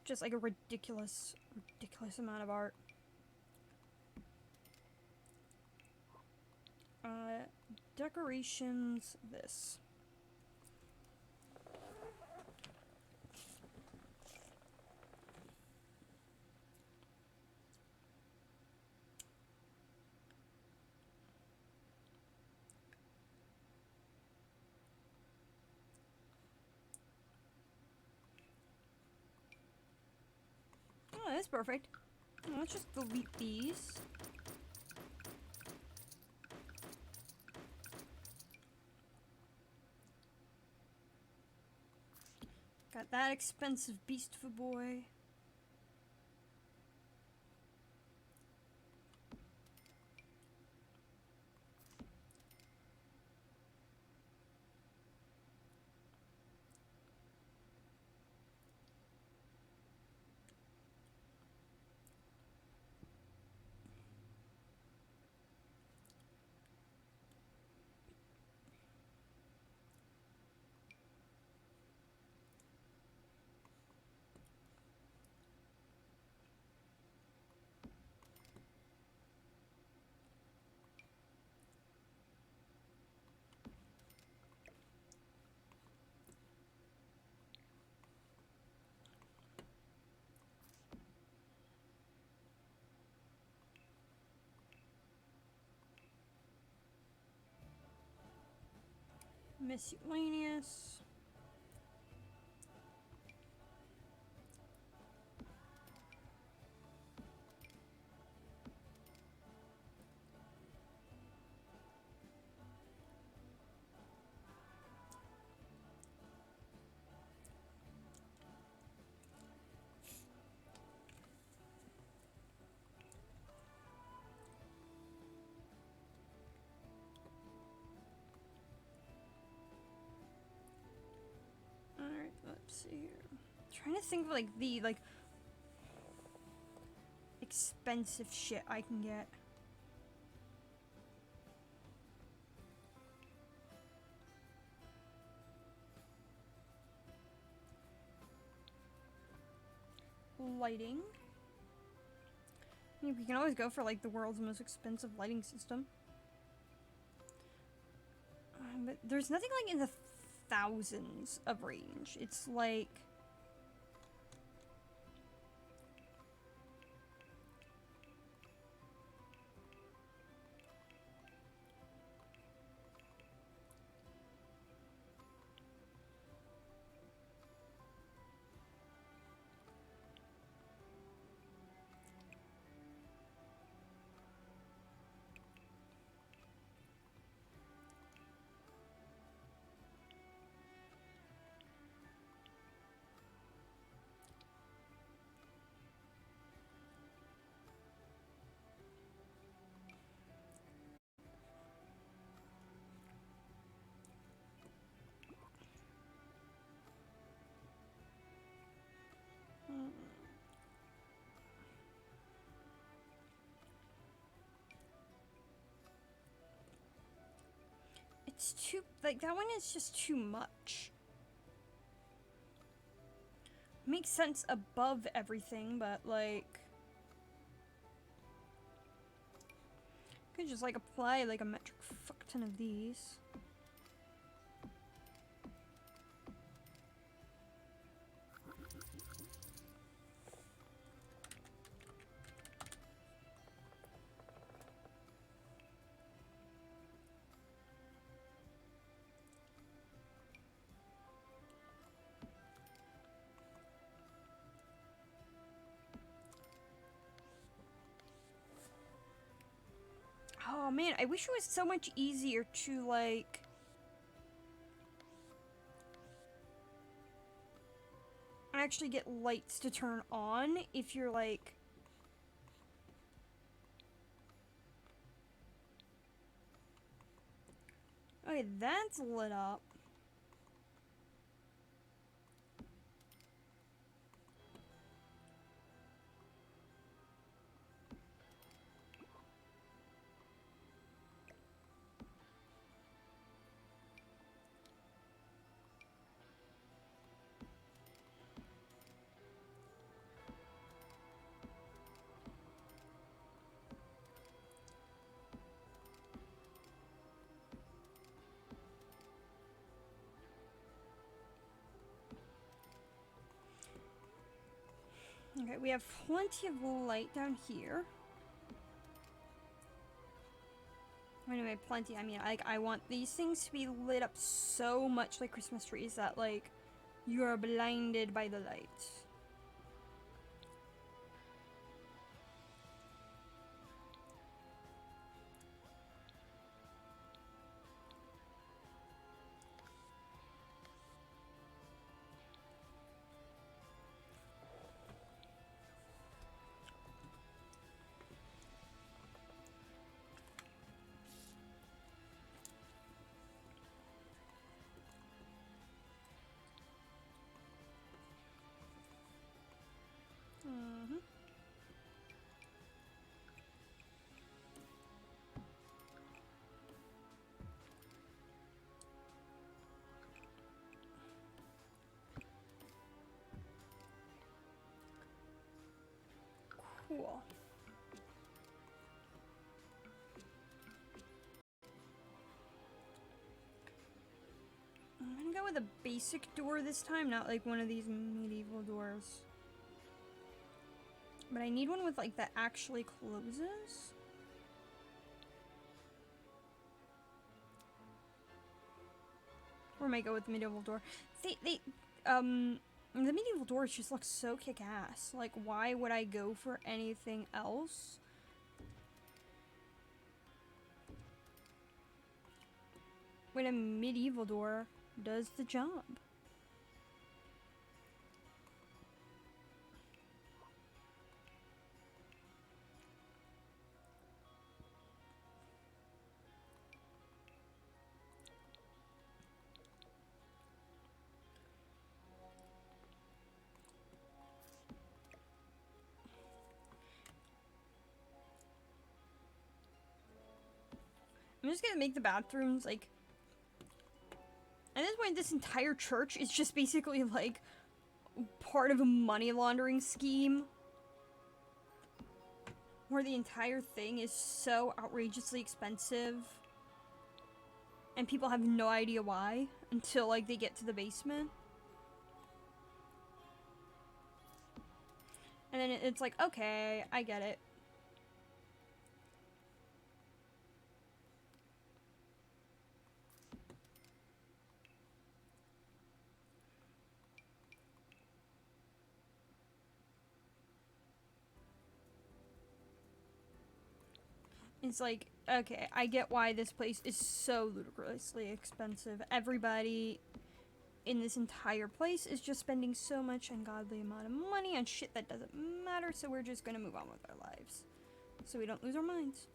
Just like a ridiculous amount of art. Decorations, this. Oh, that's perfect. Let's just delete these. Got that expensive beast of a boy. Miscellaneous. trying to think of like the expensive shit I can get. Lighting. I mean, we can always go for like the world's most expensive lighting system. But there's nothing like in the thousands of range. It's like... It's too, like, that one is just too much. Makes sense above everything, but, like... Could just, like, apply, like, a metric fuck ton of these. Oh man, I wish it was so much easier to like... actually get lights to turn on if you're like... Okay, that's lit up. Okay, we have plenty of light down here. Anyway, plenty. I mean, I want these things to be lit up so much like Christmas trees that, like, you are blinded by the lights. Cool. I'm gonna go with a basic door this time, not like one of these medieval doors. But I need one with like that actually closes. Or might go with the medieval door. The medieval doors just look so kick-ass. Like, why would I go for anything else? When a medieval door does the job. I'm just gonna make the bathrooms, like... At this point, this entire church is just basically, like, part of a money laundering scheme. Where the entire thing is so outrageously expensive. And people have no idea why until, like, they get to the basement. And then it's like, okay, I get it. It's like, okay, I get why this place is so ludicrously expensive. Everybody in this entire place is just spending so much ungodly amount of money on shit that doesn't matter, so we're just gonna move on with our lives. So we don't lose our minds.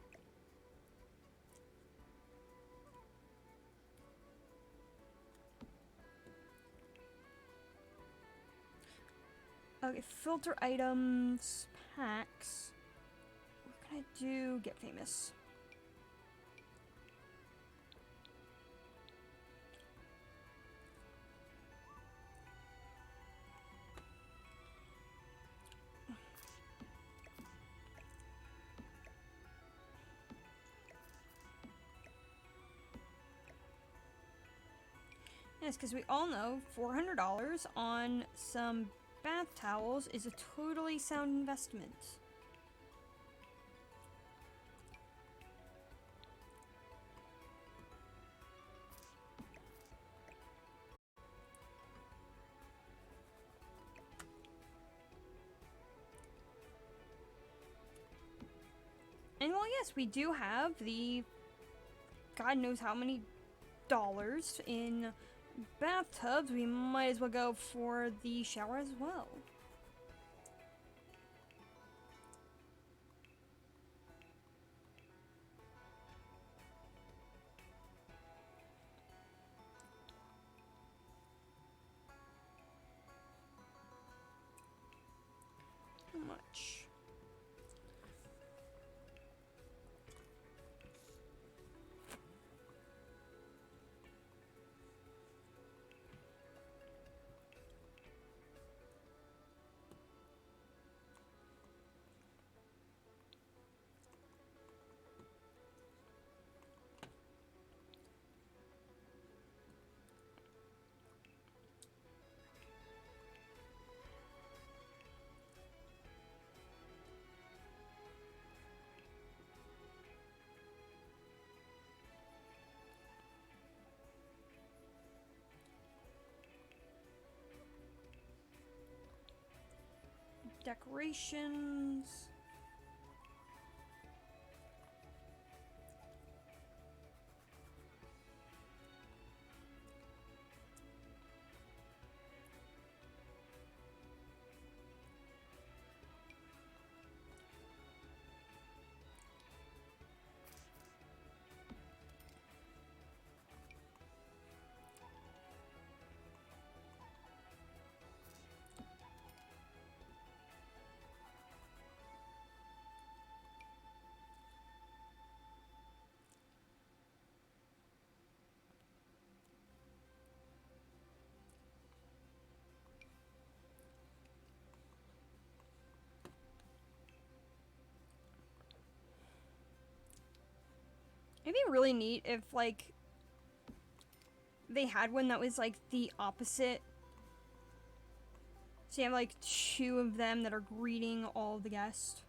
Okay, filter items, packs. What can I do? Get famous. Yes, because we all know $400 on some bath towels is a totally sound investment. And well, yes, we do have the God knows how many dollars in bathtubs. We might as well go for the shower as well. How much? Decorations. It'd be really neat if, like, they had one that was, like, the opposite. So you have, like, two of them that are greeting all the guests.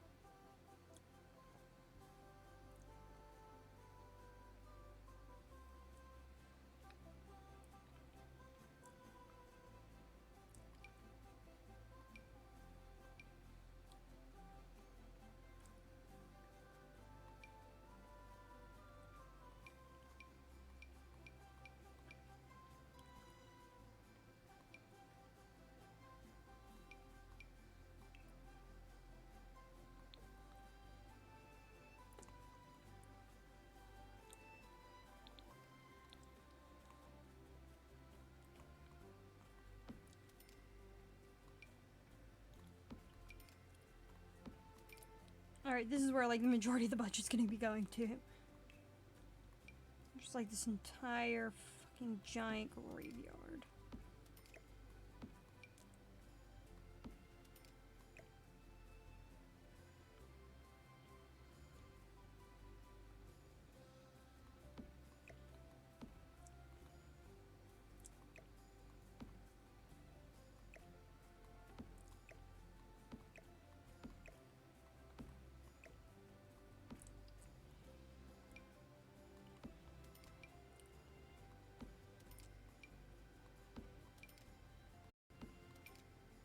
Alright, this is where, like, the majority of the budget's gonna be going to. like this entire fucking giant graveyard.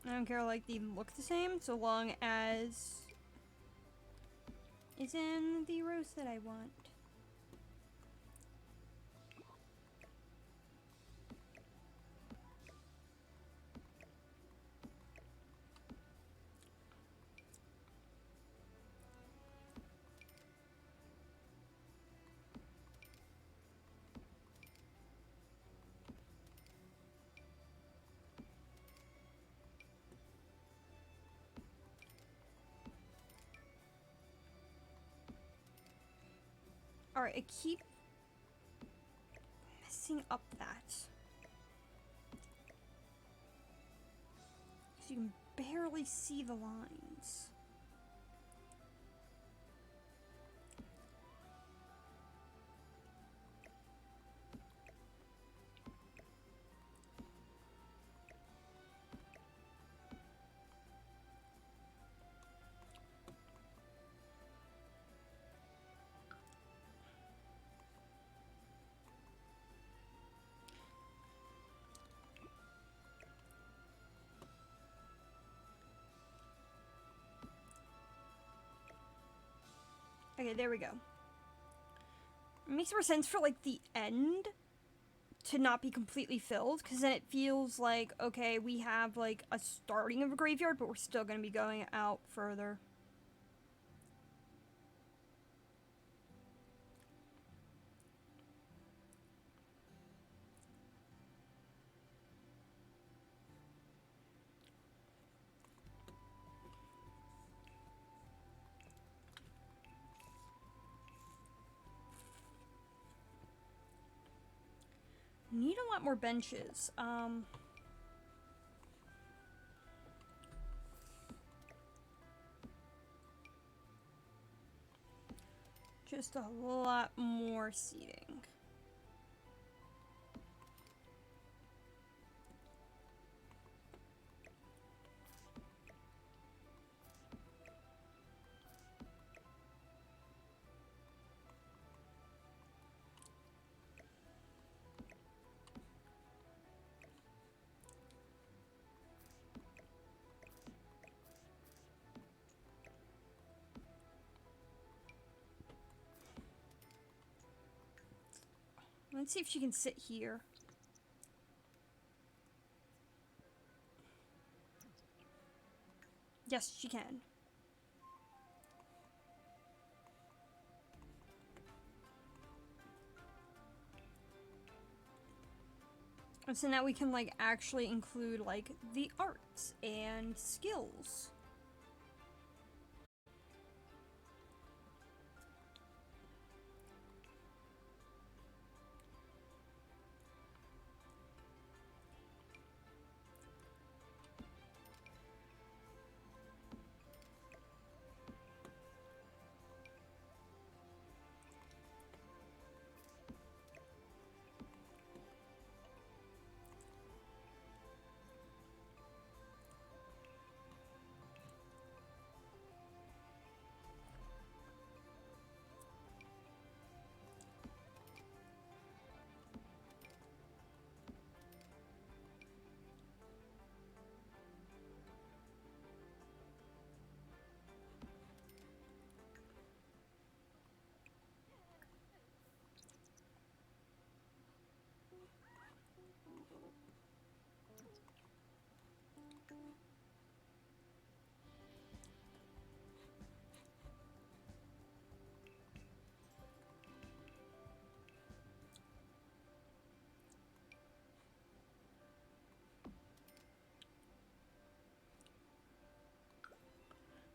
I don't care, like, they look the same, so long as it's in the rows that I want. Alright, I keep messing up that. Because you can barely see the lines. Okay, there we go. It makes more sense for, like, the end to not be completely filled, because then it feels like, okay, we have, like, a starting of a graveyard, but we're still going to be going out further. Need a lot more benches. Just a lot more seating. Let's see if she can sit here. Yes, she can. And so now we can, like, actually include, like, the arts and skills.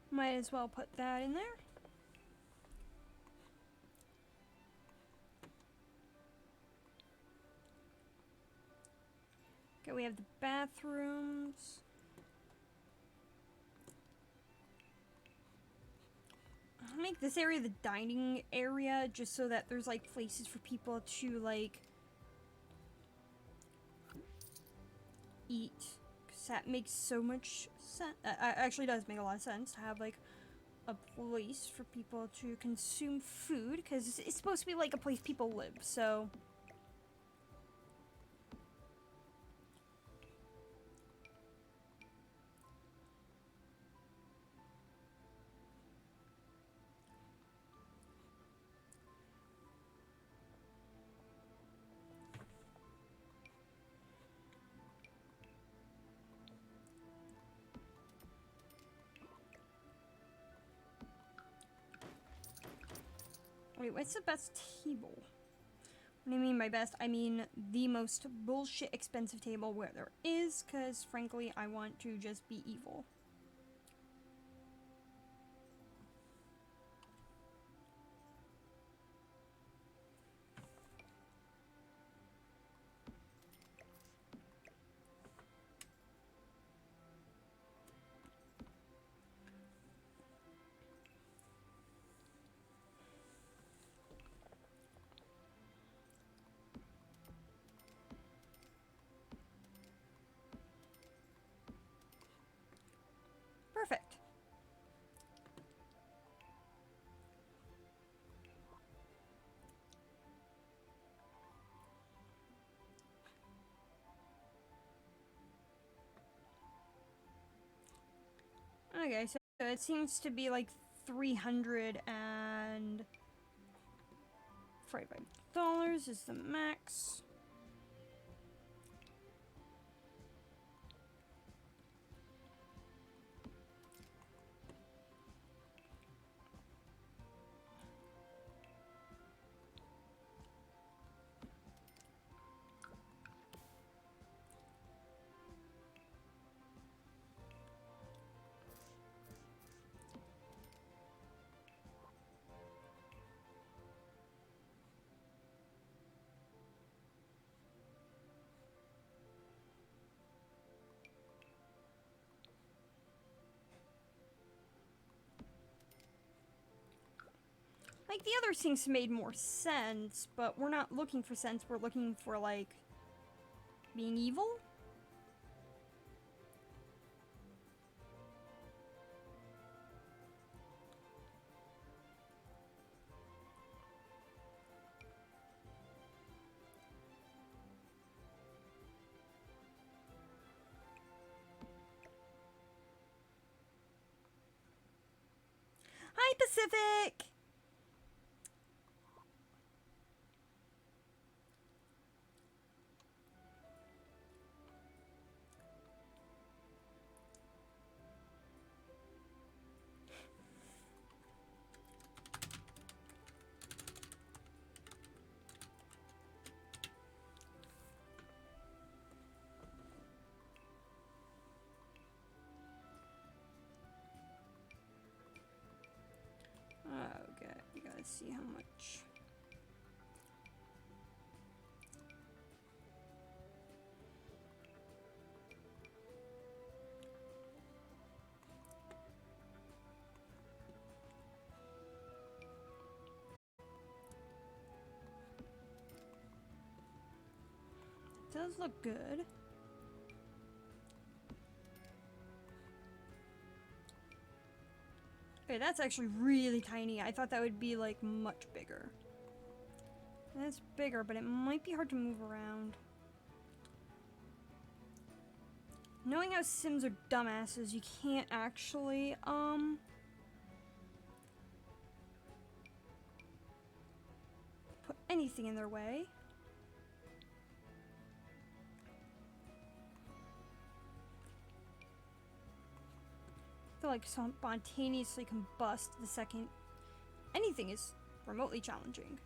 Might as well put that in there. Okay, we have the bathrooms. I'll make this area the dining area just so that there's like places for people to like eat. Because that makes so much sense. Actually does make a lot of sense to have like a place for people to consume food. Because it's supposed to be like a place people live, so... Wait, what's the best table? What do you mean by best? I mean the most bullshit expensive table where there is, because frankly, I want to just be evil. Perfect. Okay, so it seems to be like $345 is the max. Like, the other things made more sense, but we're not looking for sense, we're looking for, like, being evil? Hi, Pacific! Okay, we gotta see how much. Does look good. Okay, that's actually really tiny. I thought that would be like much bigger. That's bigger, but it might be hard to move around. Knowing how Sims are dumbasses, you can't actually, put anything in their way. They'll like spontaneously combust the second anything is remotely challenging.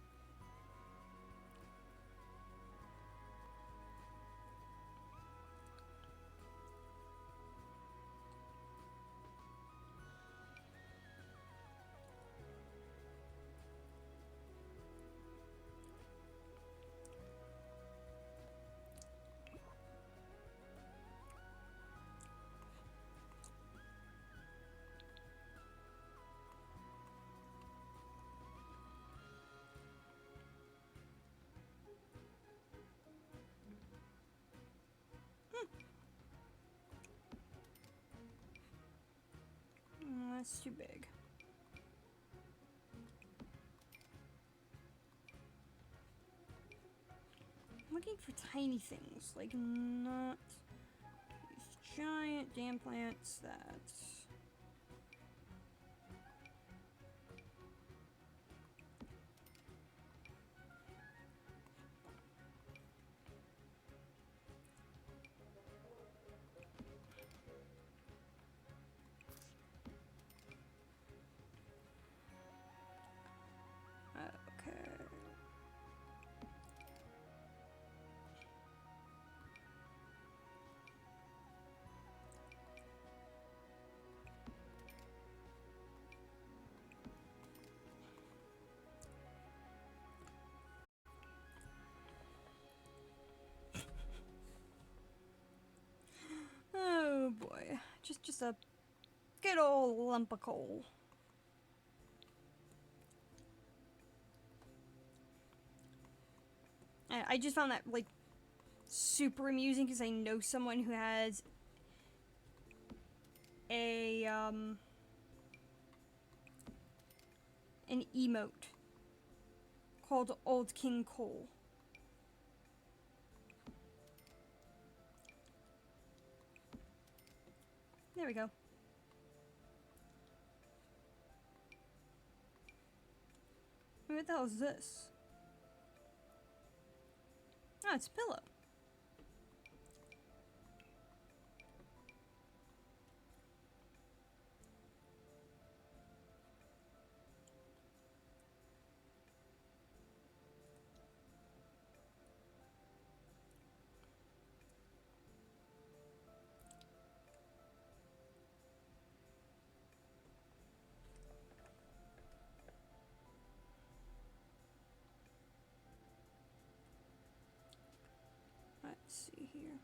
It's too big. I'm looking for tiny things, like not these giant damn plants that... Okay. Oh boy, just a good old lump of coal. I just found that like super amusing because I know someone who has a an emote called Old King Cole. There we go. What the hell is this? Oh, it's a pillow. Let's see here.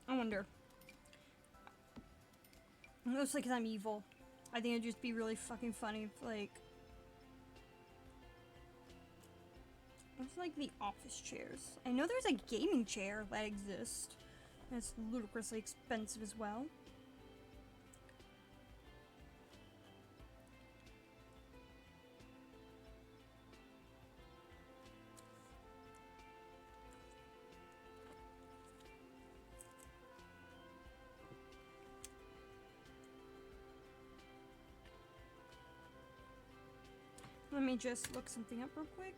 I wonder. Mostly because I'm evil. I think it'd just be really fucking funny if, like... What's, like, the office chairs? I know there's a gaming chair that exists. That's ludicrously expensive as well. Let me just look something up real quick.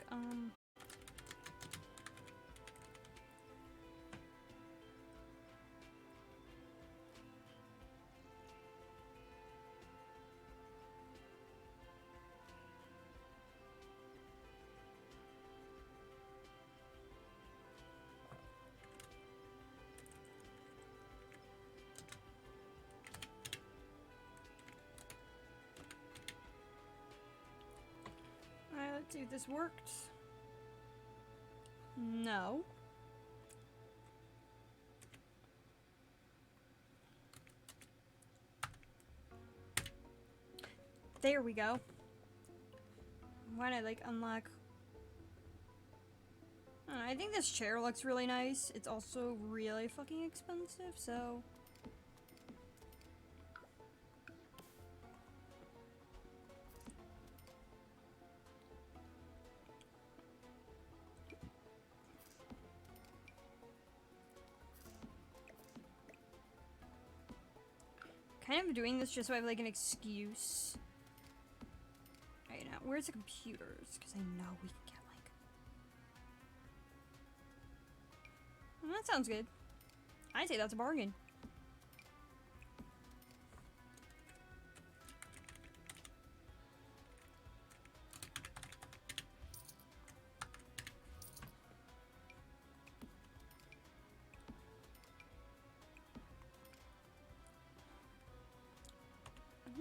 Alright, let's see if this worked. No. There we go. Why did I, like, unlock... I think this chair looks really nice. It's also really fucking expensive, so... kind of doing this just so I have, like, an excuse. Right now, where's the computers? Because I know we can get, like... Well, that sounds good. I'd say that's a bargain.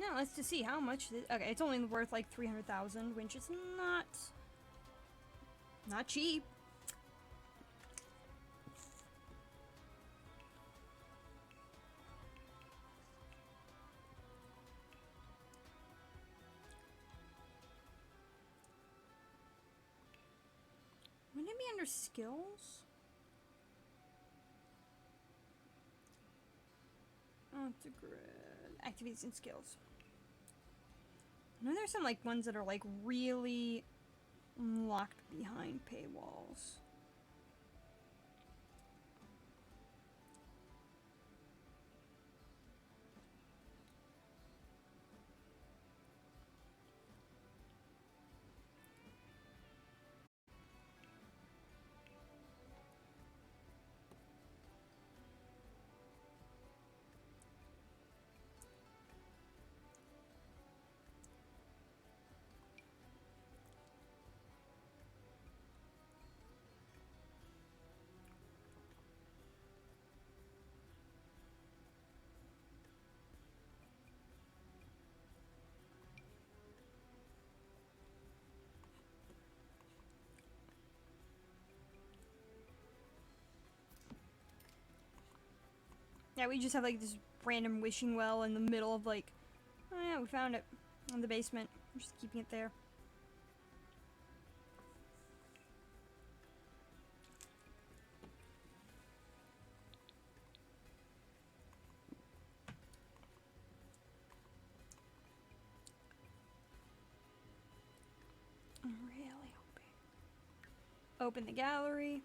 Now let's just see how much this, okay, it's only worth like 300,000, which is not cheap. Wouldn't it be under skills? Oh, it's a grid. Activities and skills. I know there's some like ones that are like really locked behind paywalls. Yeah, we just have like this random wishing well in the middle of like, oh yeah, we found it in the basement. We're just keeping it there. I'm really hoping. Open the gallery.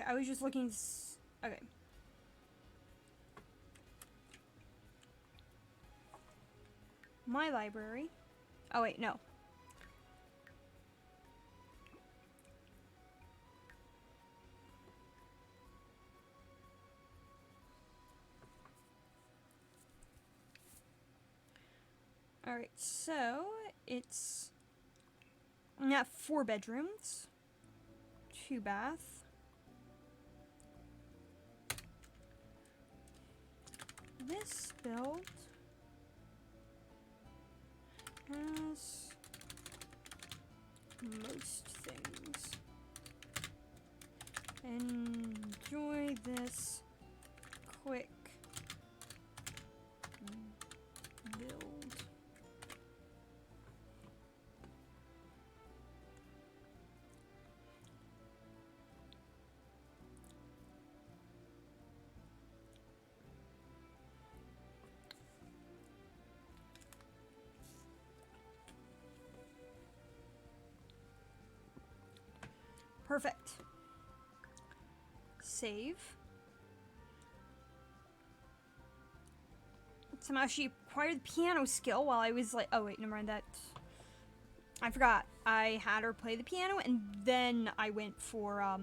I was just looking. Okay. My library. Oh wait, no. Alright, so it's not 4 bedrooms, 2 bath. This build has most things. Enjoy this quick build. Perfect. Save. Somehow she acquired the piano skill while I was like, oh wait, never mind that. I forgot. I had her play the piano and then I went for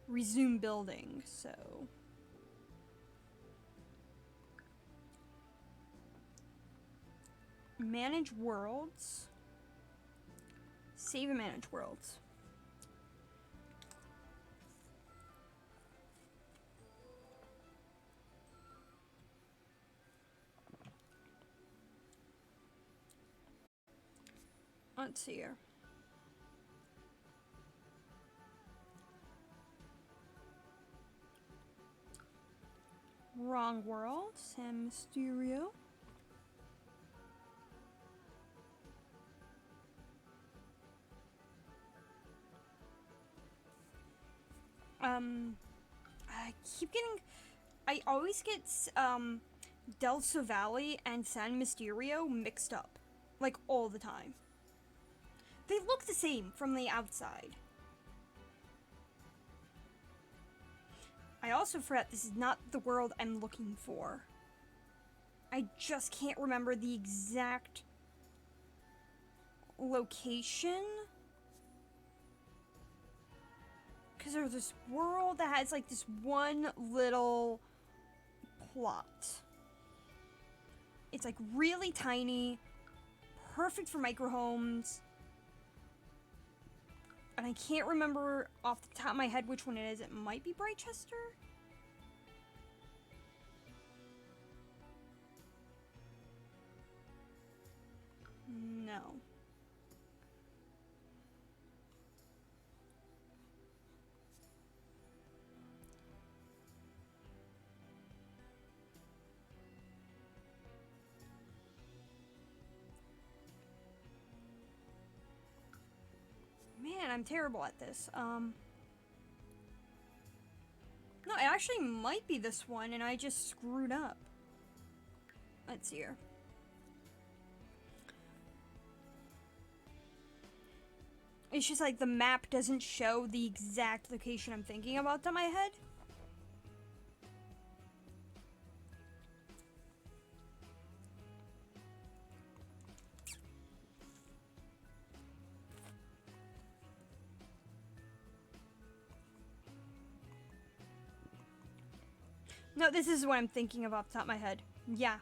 resume building, so. Manage worlds. Save and manage worlds. Let's see here. Wrong world. San Mysterio. I keep getting. I always get Delta Valley and San Mysterio mixed up, like all the time. They look the same from the outside. I also forgot this is not the world I'm looking for. I just can't remember the exact location. Because there's this world that has like this one little plot. It's like really tiny, perfect for micro homes. And I can't remember off the top of my head which one it is. It might be Brightchester? I'm terrible at this. No, it actually might be this one, and I just screwed up. Let's see here. It's just like the map doesn't show the exact location I'm thinking about to my head. No, this is what I'm thinking of off the top of my head. Yeah.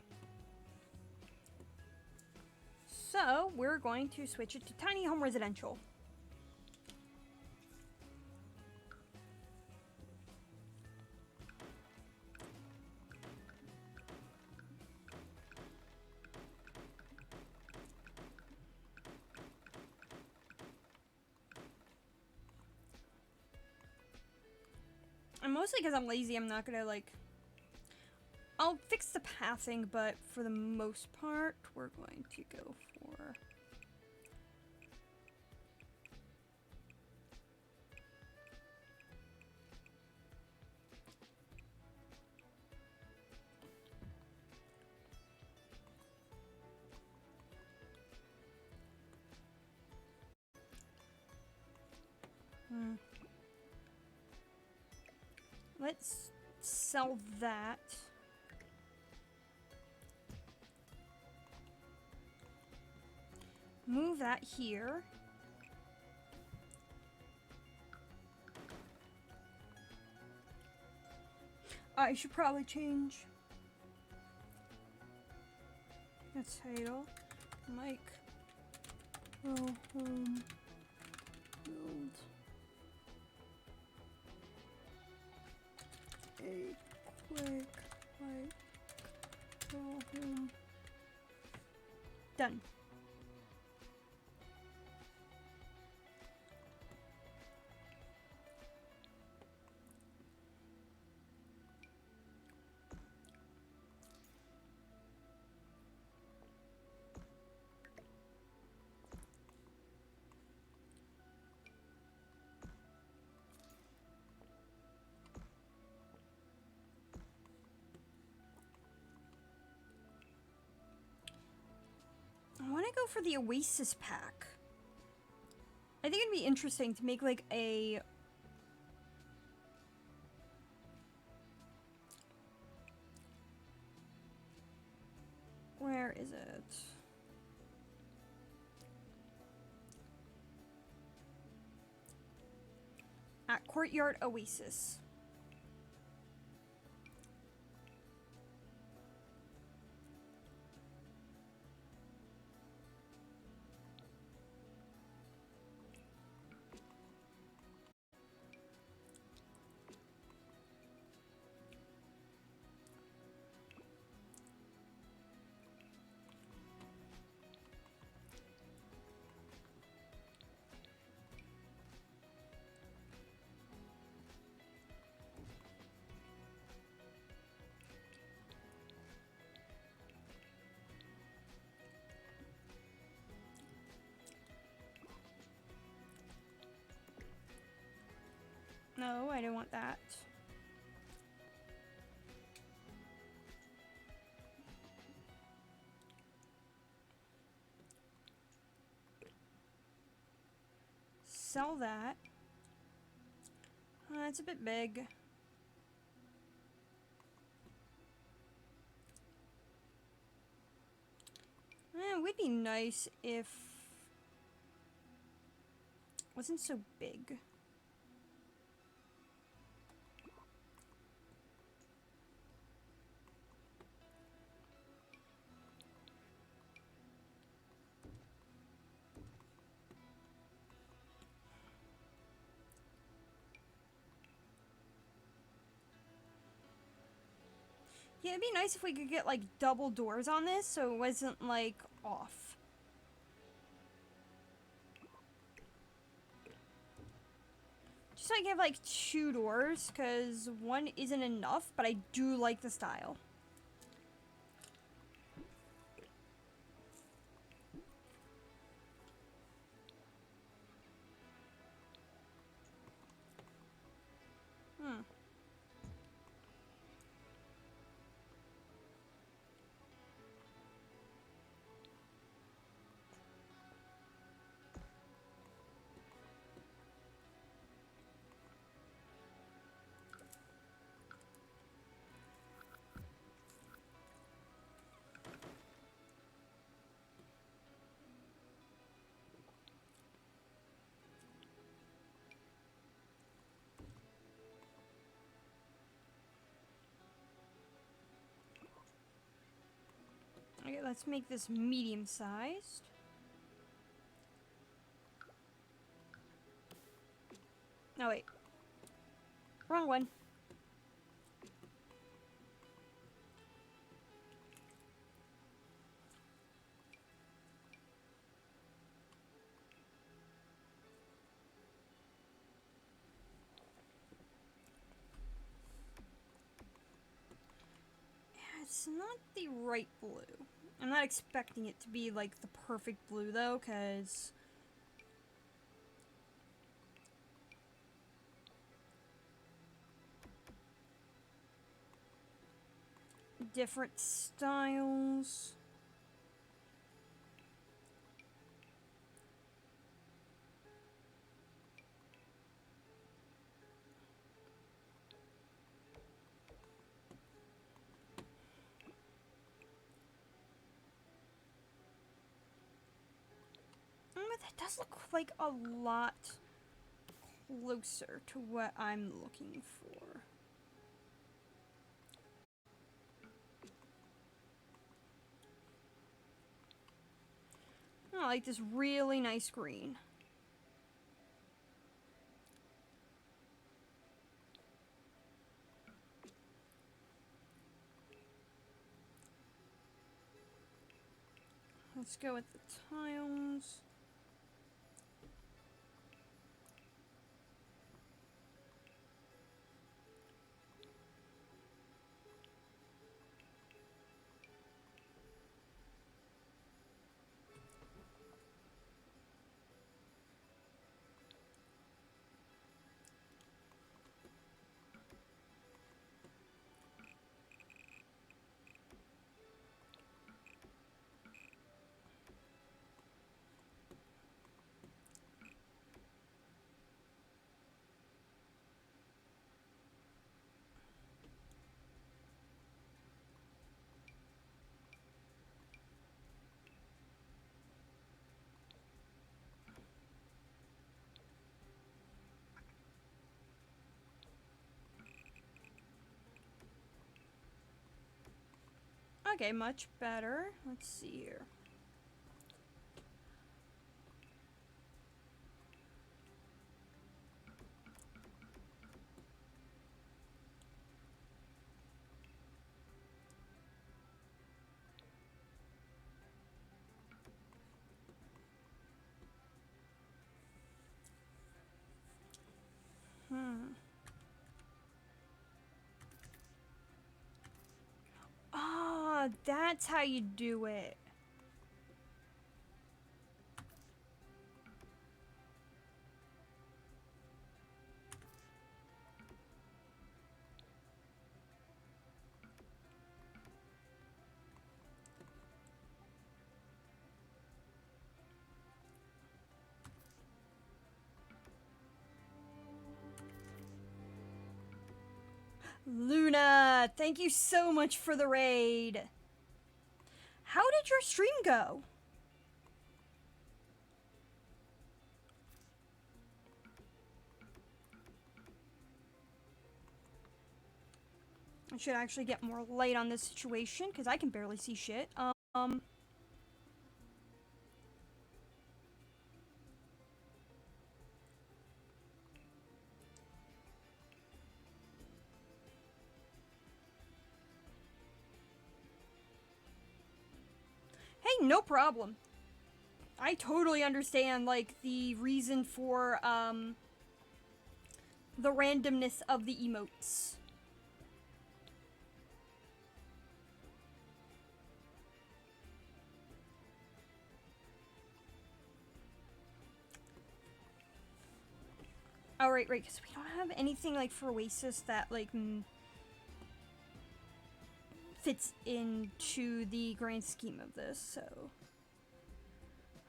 So, we're going to switch it to Tiny Home Residential. And mostly because I'm lazy, I'm not gonna, like... I'll fix the pathing, but for the most part, we're going to go for... Let's sell that. Move that here. I should probably change the title. Mike go home build a quick Mike go home. Done. I want to go for the Oasis pack. I think it'd be interesting to make like a... Where is it? At Courtyard Oasis. No, I don't want that. Sell that. It's a bit big. It would be nice if it wasn't so big. Yeah, it'd be nice if we could get, like, double doors on this so it wasn't, like, off. Just so I can have, like, 2 doors, because 1 isn't enough, but I do like the style. let's make this medium-sized. Oh, wait. Wrong one. It's not the right blue. I'm not expecting it to be like the perfect blue though, because different styles. That does look like a lot closer to what I'm looking for. I like this really nice green. Let's go with the tiles. Okay, much better. Let's see here. Ah, that's how you do it. Luna, thank you so much for the raid. How did your stream go? I should actually get more light on this situation because I can barely see shit. Hey, no problem. I totally understand, like, the reason for, the randomness of the emotes. Oh, right, because we don't have anything, like, for Oasis that, like, fits into the grand scheme of this, so...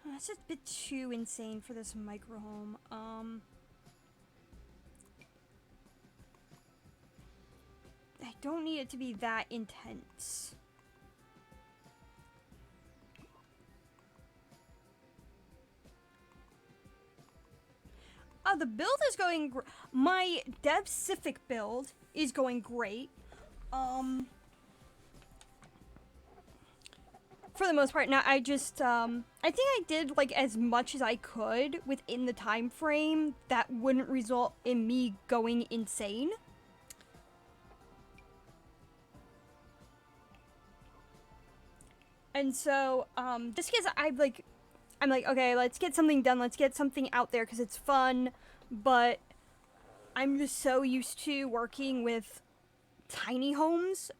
That's just a bit too insane for this micro home. I don't need it to be that intense. The build is going my Devcific build is going great. for the most part. Now I just I think I did like as much as I could within the time frame that wouldn't result in me going insane. And so just because I'm like, okay, let's get something done, let's get something out there because it's fun, but I'm just so used to working with tiny homes.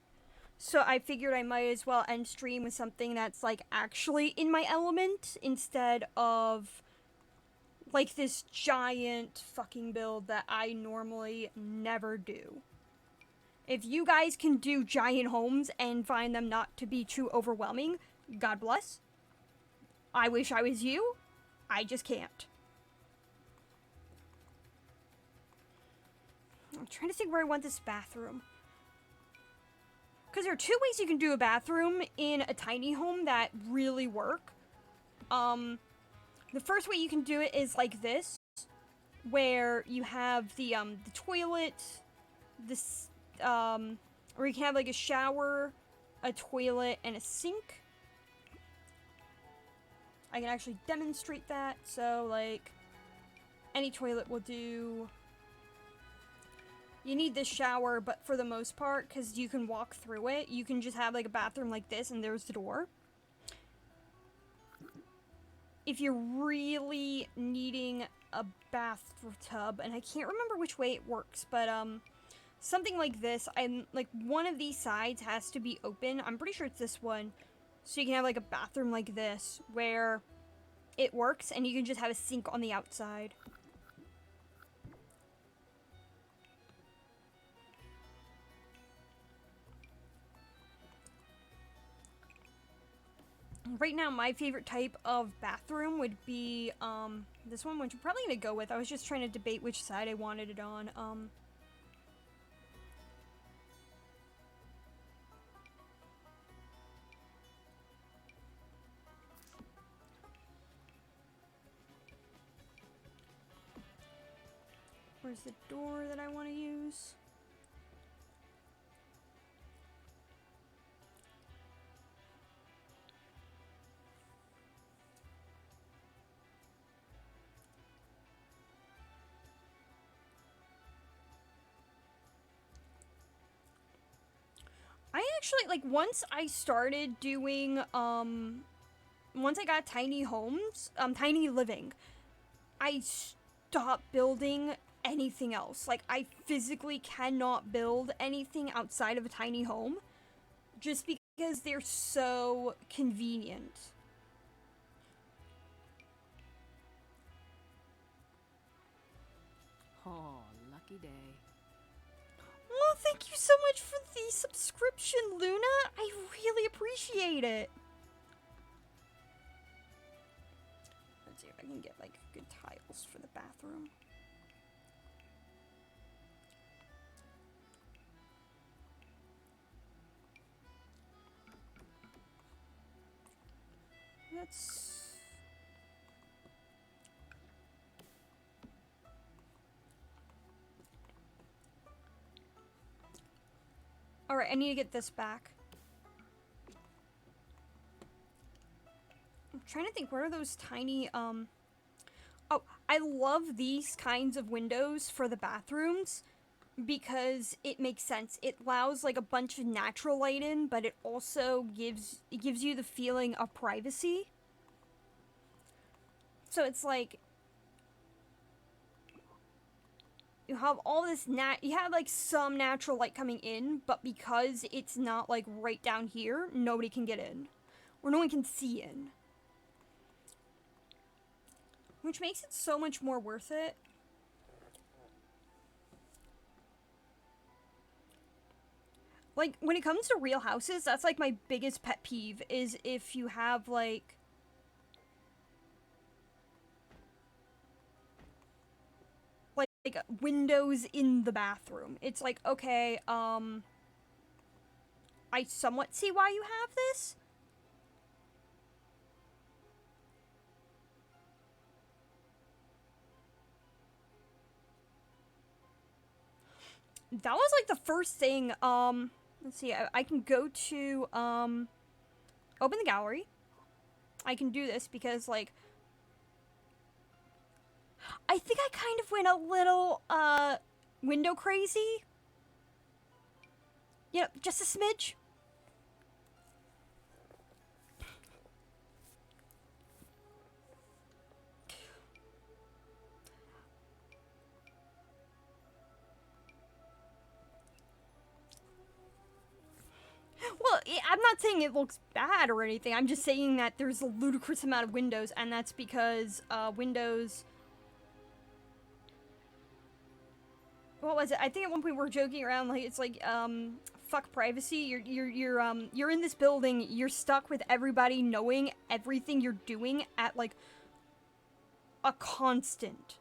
So I figured I might as well end stream with something that's like actually in my element instead of like this giant fucking build that I normally never do. If you guys can do giant homes and find them not to be too overwhelming, God bless. I wish I was you. I just can't. I'm trying to think where I want this bathroom. Because there are two ways you can do a bathroom in a tiny home that really work. The first way you can do it is like this, where you have the toilet, this, or you can have like a shower, a toilet, and a sink. I can actually demonstrate that. So like, any toilet will do. You need this shower, but for the most part, because you can walk through it, you can just have like a bathroom like this, and there's the door. If you're really needing a bathtub, and I can't remember which way it works, but something like this, I'm like one of these sides has to be open. I'm pretty sure it's this one, so you can have like a bathroom like this where it works, and you can just have a sink on the outside. Right now, my favorite type of bathroom would be, this one, which I'm probably gonna go with. I was just trying to debate which side I wanted it on. Where's the door that I want to use? I actually, like, once I started doing, once I got tiny homes, tiny living, I stopped building anything else. Like, I physically cannot build anything outside of a tiny home just because they're so convenient. Oh, lucky day. Oh, thank you so much for the subscription, Luna. I really appreciate it. Let's see if I can get, like, good tiles for the bathroom. That's... Alright, I need to get this back. I'm trying to think, where are those tiny, Oh, I love these kinds of windows for the bathrooms because it makes sense. It allows, like, a bunch of natural light in, but it also gives you the feeling of privacy. So it's like, you have all this you have like some natural light coming in, but because it's not like right down here, nobody can get in. Or no one can see in. Which makes it so much more worth it. Like, when it comes to real houses, that's like my biggest pet peeve, is if you have like windows in the bathroom. It's like, okay, I somewhat see why you have this. That was like the first thing, let's see, I can go to, Open the gallery. I can do this because, like, I think I kind of went a little, window crazy. You know, just a smidge. Well, I'm not saying it looks bad or anything. I'm just saying that there's a ludicrous amount of windows, and that's because, Windows... What was it? I think at one point we were joking around, like, it's like, fuck privacy. You're in this building, you're stuck with everybody knowing everything you're doing at, like, a constant.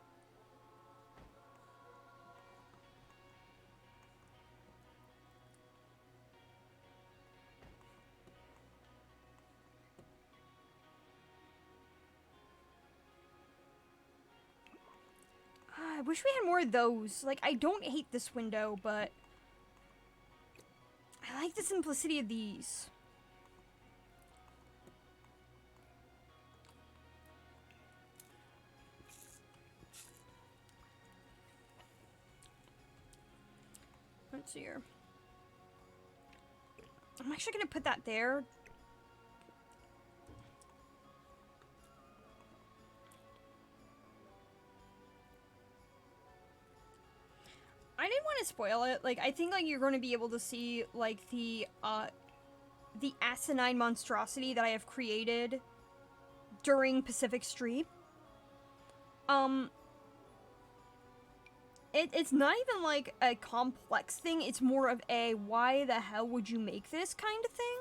I wish we had more of those. Like, I don't hate this window, but I like the simplicity of these. Let's see here. I'm actually gonna put that there. I didn't want to spoil it. Like, I think, like, you're going to be able to see, like, the asinine monstrosity that I have created during Pacific Stream. It's not even, like, a complex thing. It's more of a, why the hell would you make this kind of thing?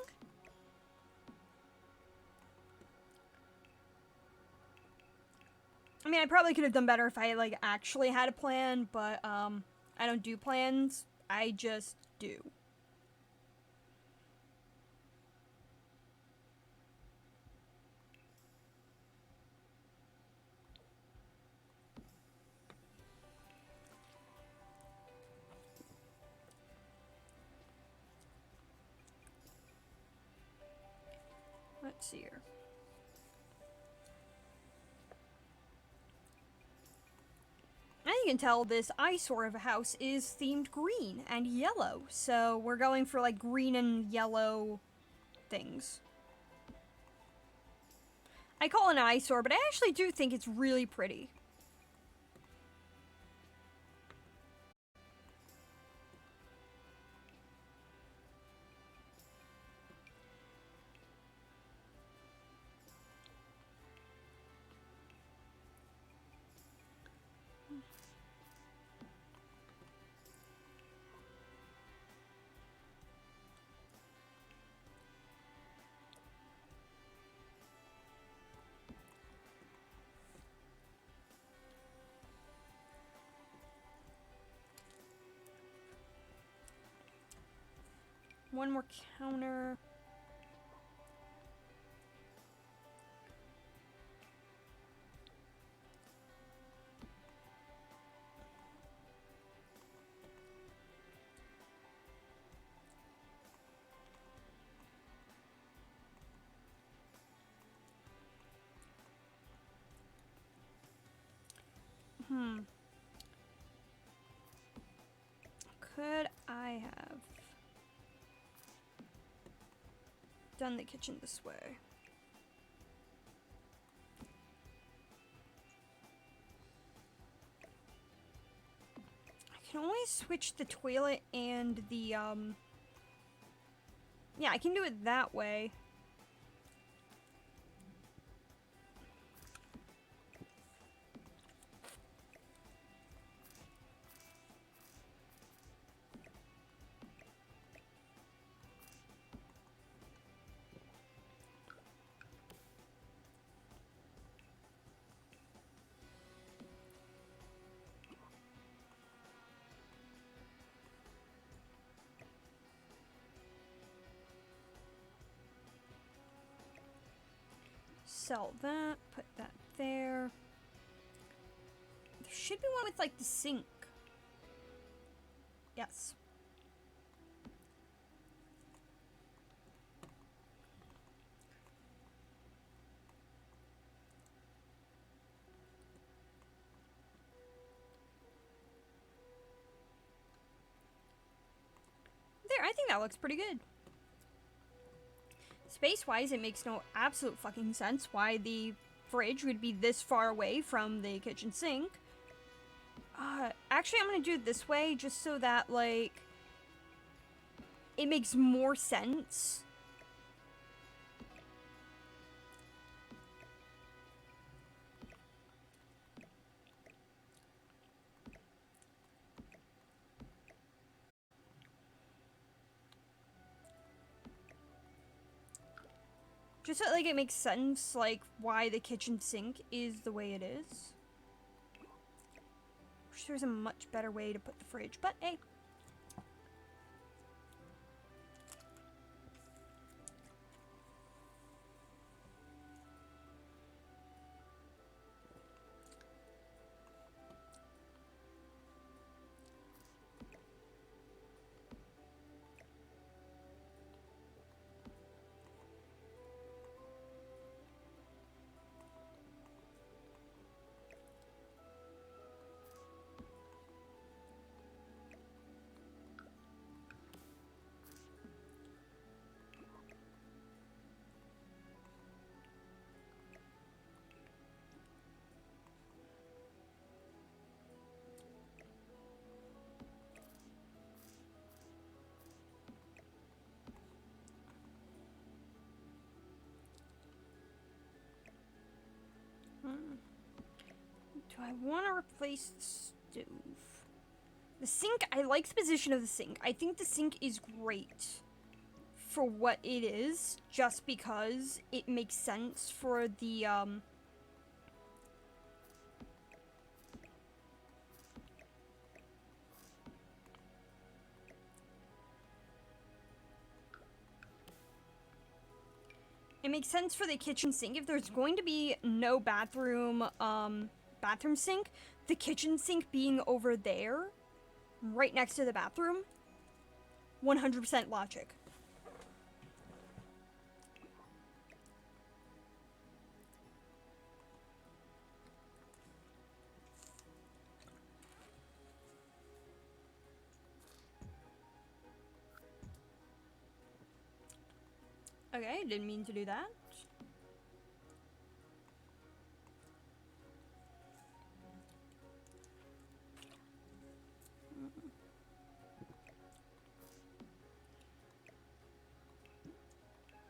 I mean, I probably could have done better if I, like, actually had a plan, but, I don't do plans. I just do. Let's see here. As you can tell, this eyesore of a house is themed green and yellow. So we're going for, like, green and yellow things. I call it an eyesore, but I actually do think it's really pretty. One more counter. Could I have done the kitchen this way? I can only switch the toilet and the, yeah, I can do it that way. Sell that, put that there. There should be one with, like, the sink. Yes. there. I think that looks pretty good. Space-wise, it makes no absolute fucking sense why the fridge would be this far away from the kitchen sink. Actually, I'm gonna do it this way just so that, like, it makes more sense. Just so, like, it makes sense, like, why the kitchen sink is the way it is. Wish there was a much better way to put the fridge, but hey. Do I want to replace the stove? The sink, I like the position of the sink. I think the sink is great for what it is, just because it makes sense for the, it makes sense for the kitchen sink. If there's going to be no bathroom sink, the kitchen sink being over there, right next to the bathroom, 100% logic. Okay, didn't mean to do that.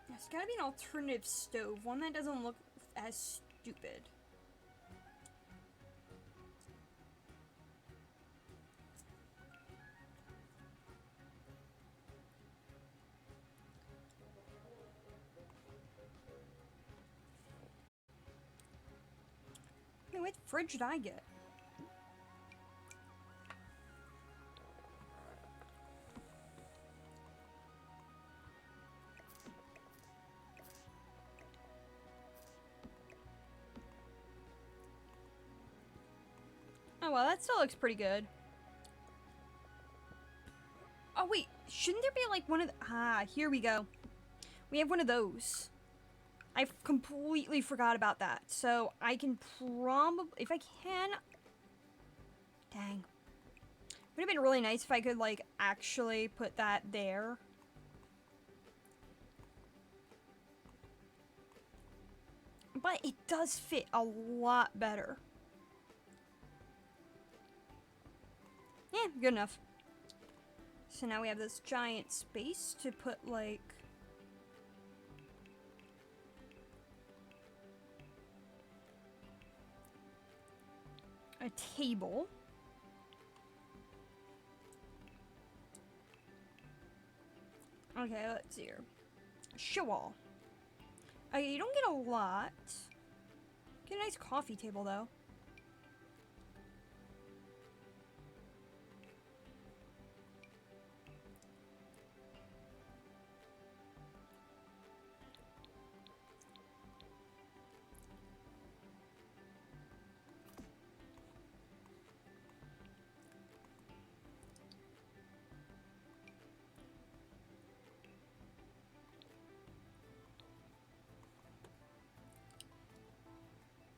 There's gotta be an alternative stove, one that doesn't look as stupid. Wait, what fridge did I get? Oh well, that still looks pretty good. Oh wait, shouldn't there be like one of the... Ah, here we go. We have one of those. I completely forgot about that. So I can probably... If I can... Dang. Would have been really nice if I could like actually put that there. But it does fit a lot better. Yeah, good enough. So now we have this giant space to put, like... a table. Okay, let's see here. Show all. Okay, you don't get a lot. Get a nice coffee table, though.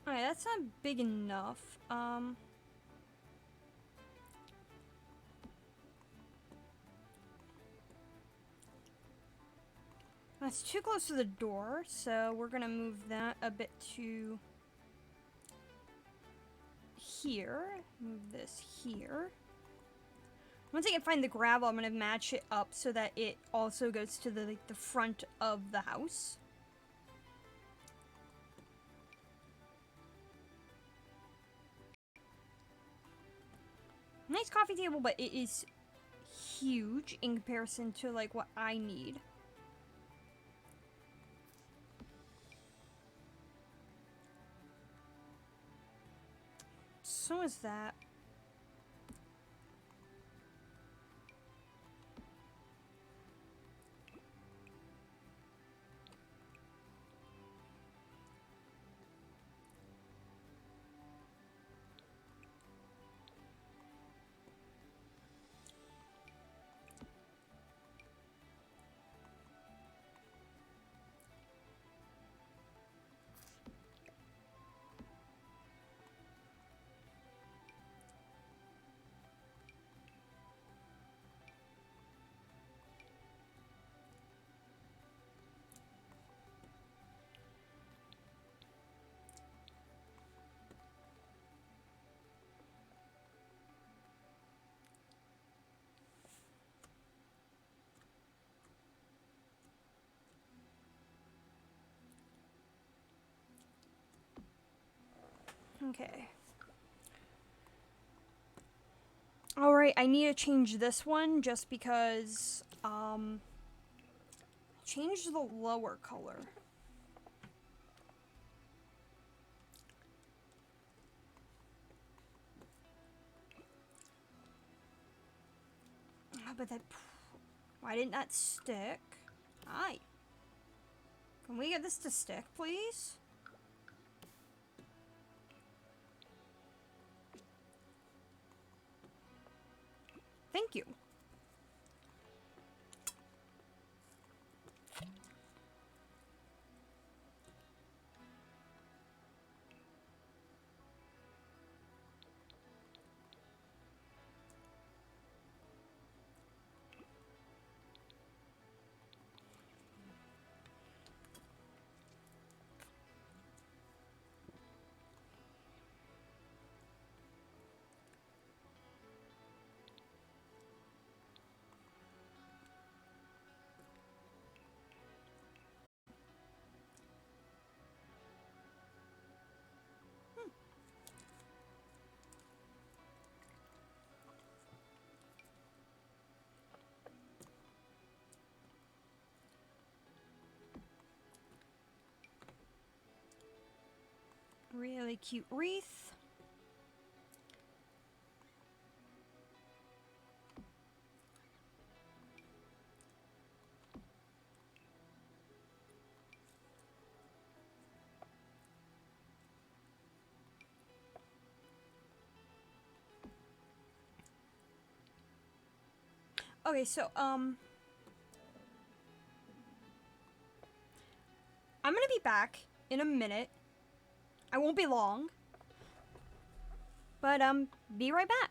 Alright, that's not big enough. That's too close to the door, so we're gonna move that a bit to here. Move this here. Once I can find the gravel, I'm gonna match it up so that it also goes to the the front of the house. Nice coffee table, but it is huge in comparison to like what I need. So is that. Okay. Alright, I need to change this one just because, change the lower color. Oh, but that, why didn't that stick? Hi. Can we get this to stick, please? Thank you. Really cute wreath. Okay, so, I'm gonna be back in a minute. I won't be long. But, be right back.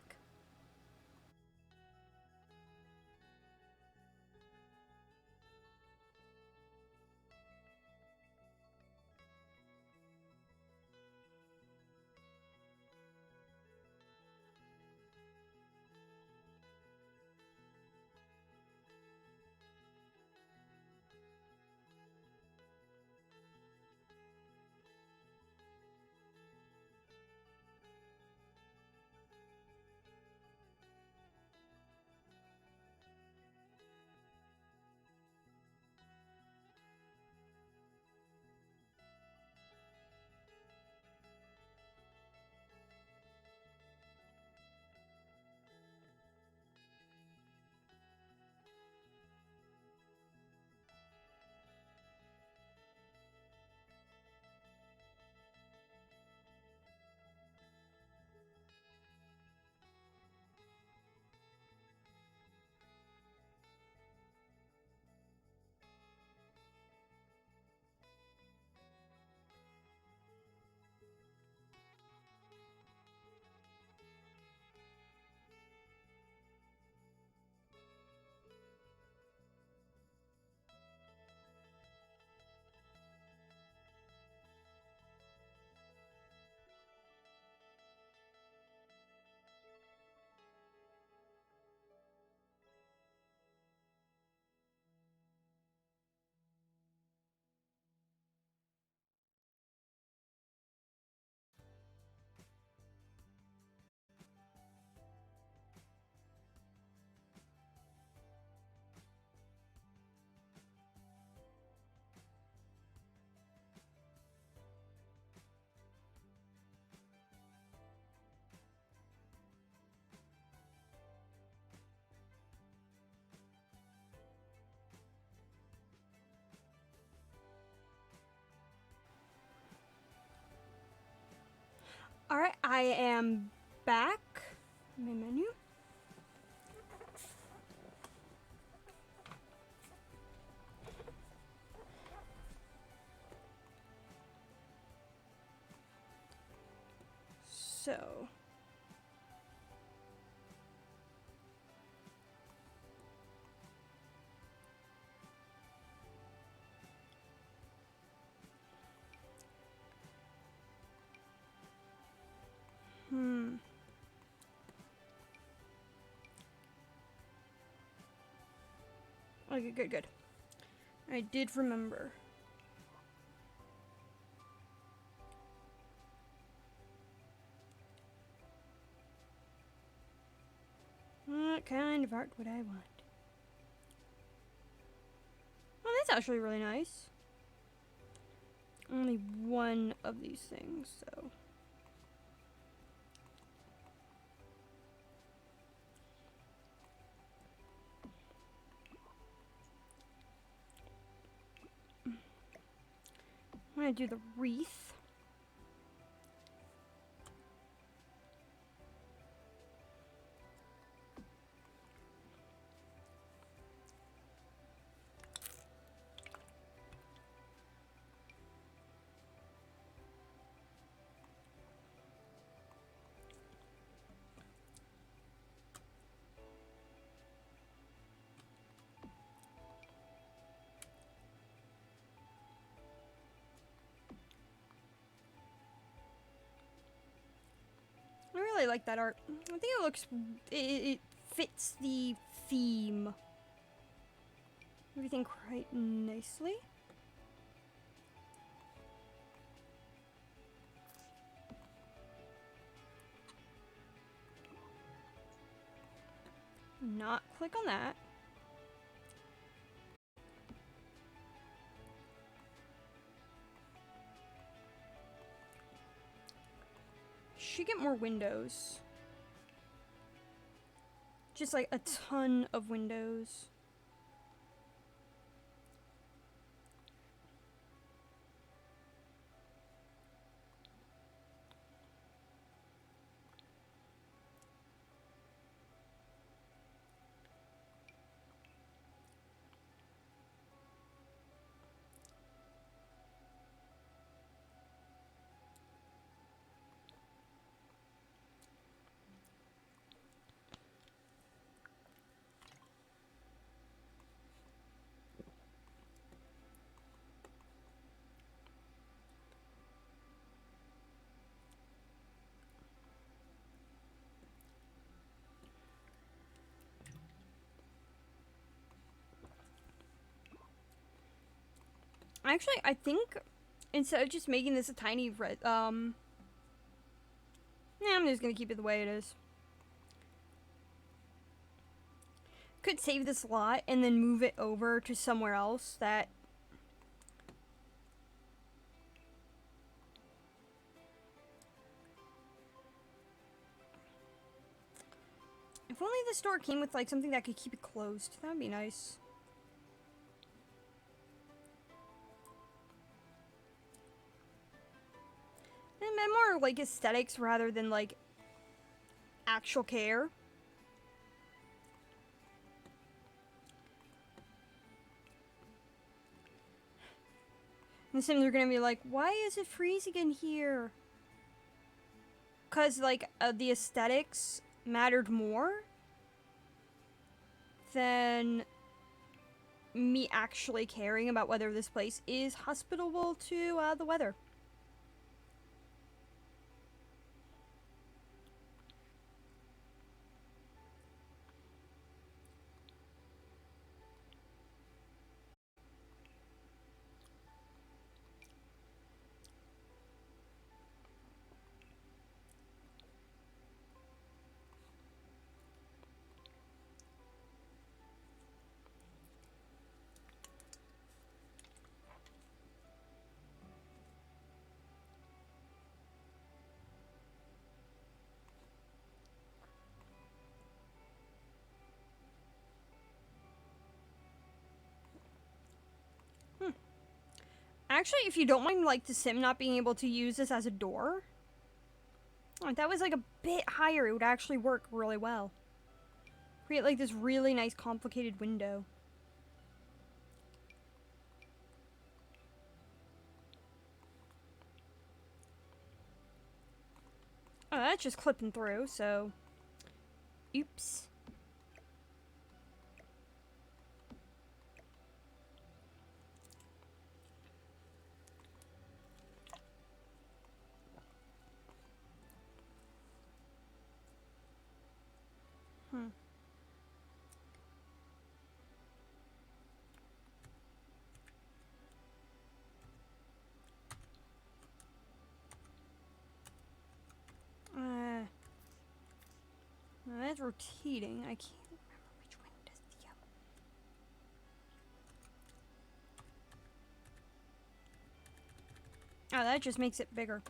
I am back. My menu. So. Okay, good. I did remember. What kind of art would I want? Oh, that's actually really nice. Only one of these things, so. I'm gonna do the wreath. I really like that art. I think it looks, it fits the theme. Everything quite nicely. Not click on that. Should get more windows. Just like a ton of windows. Actually, I think instead of just making this a tiny red, I'm just gonna keep it the way it is. Could save this lot and then move it over to somewhere else that. If only the store came with like something that could keep it closed, that would be nice. And more like aesthetics rather than like actual care. And some they're gonna be like, why is it freezing in here? Cause like the aesthetics mattered more than me actually caring about whether this place is hospitable to the weather. Actually, if you don't mind, like, the sim not being able to use this as a door, Oh, if that was like a bit higher, it would actually work really well. Create like this really nice complicated window. Oh, that's just clipping through, so... Oops. Now that's rotating. I can't remember which one does the yellow. Oh, that just makes it bigger.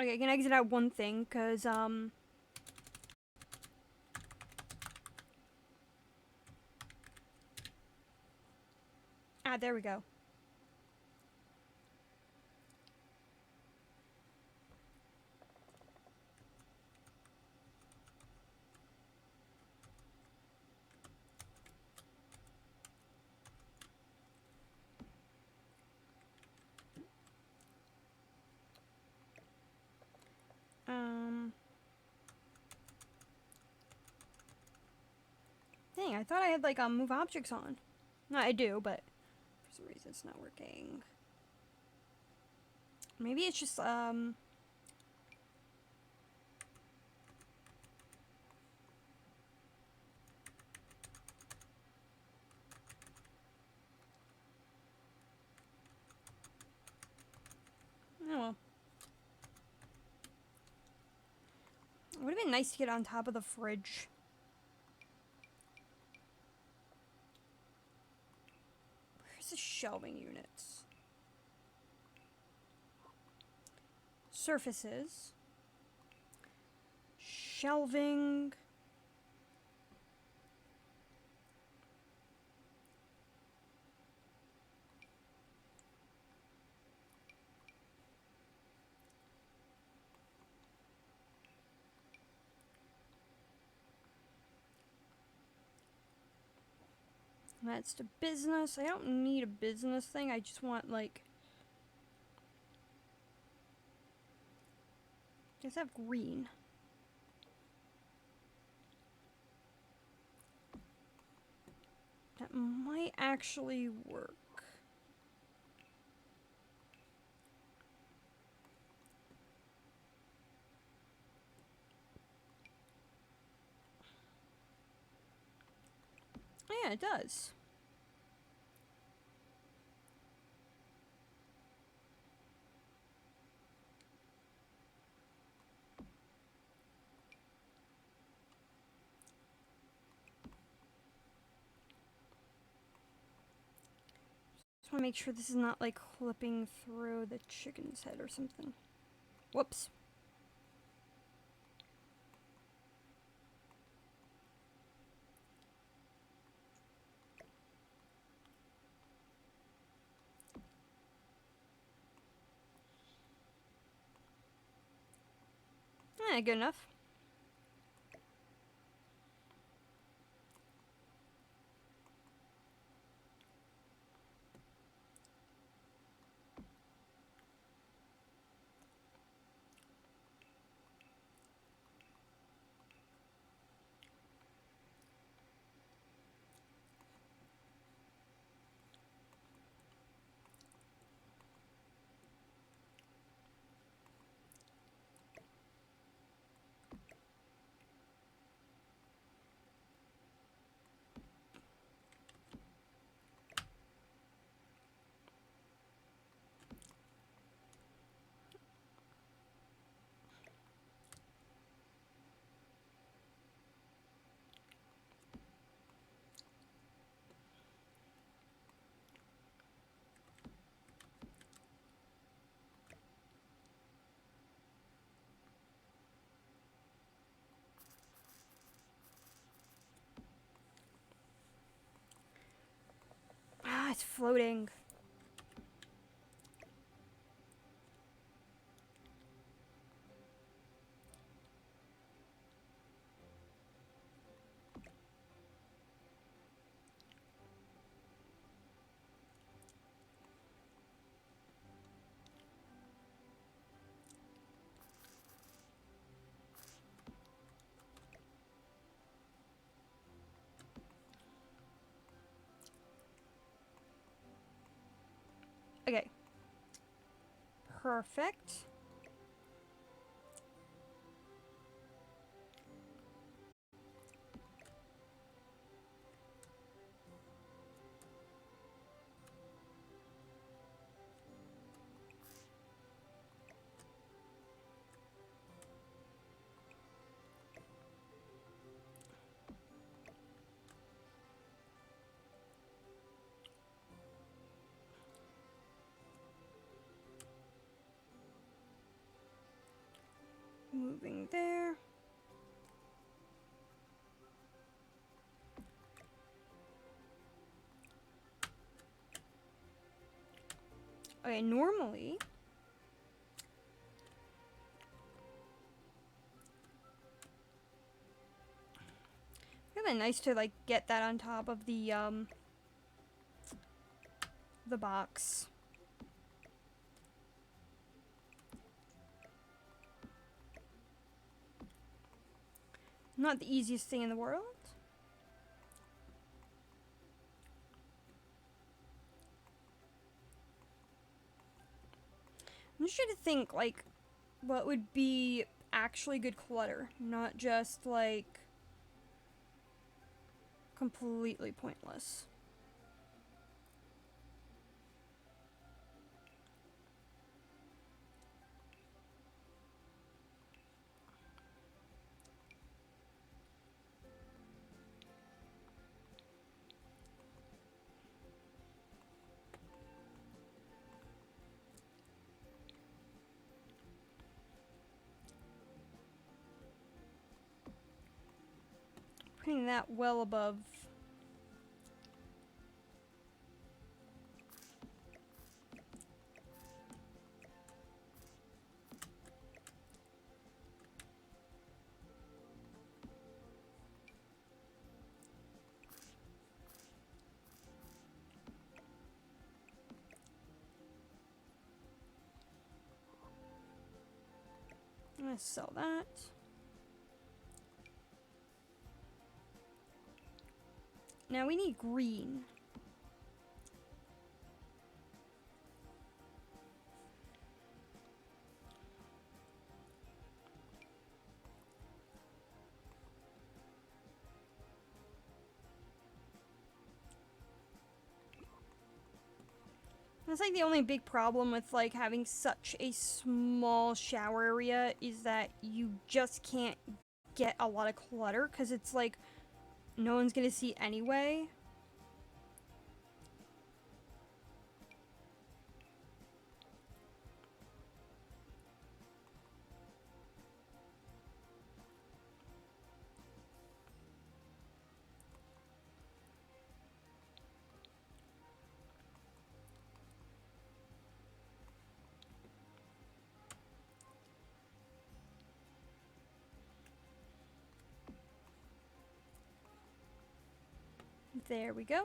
Okay, I can exit out one thing, because, Ah, there we go. Dang, I thought I had, like, move objects on. No, I do, but for some reason it's not working. Maybe it's just, Oh well. It would have been nice to get on top of the fridge. Where's the shelving units? Surfaces. Shelving. That's the business. I don't need a business thing. I just want, like... Guess I have green. That might actually work. Oh, yeah, it does. Just want to make sure this is not, like, clipping through the chicken's head or something. Whoops. Eh, good enough. floating. Okay. Perfect. Moving there. Okay, normally really nice to like get that on top of the box. Not the easiest thing in the world. I'm just trying to think like what would be actually good clutter, not just like completely pointless. Putting that well above. I'm gonna sell that. Now we need green. That's like the only big problem with like having such a small shower area is that you just can't get a lot of clutter because it's like no one's gonna see anyway. There we go.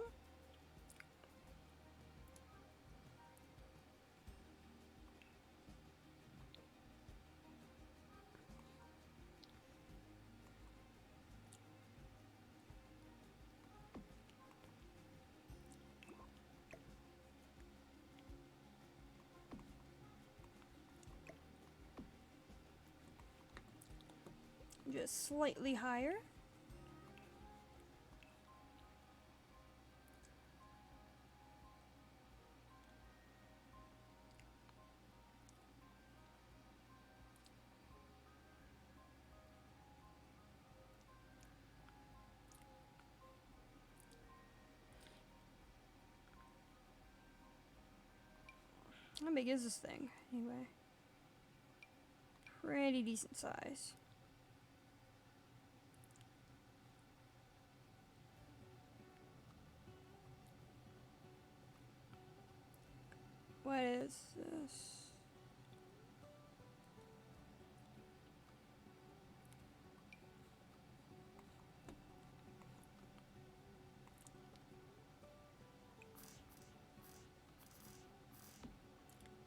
Just slightly higher. How big is this thing, anyway? Pretty decent size. What is this?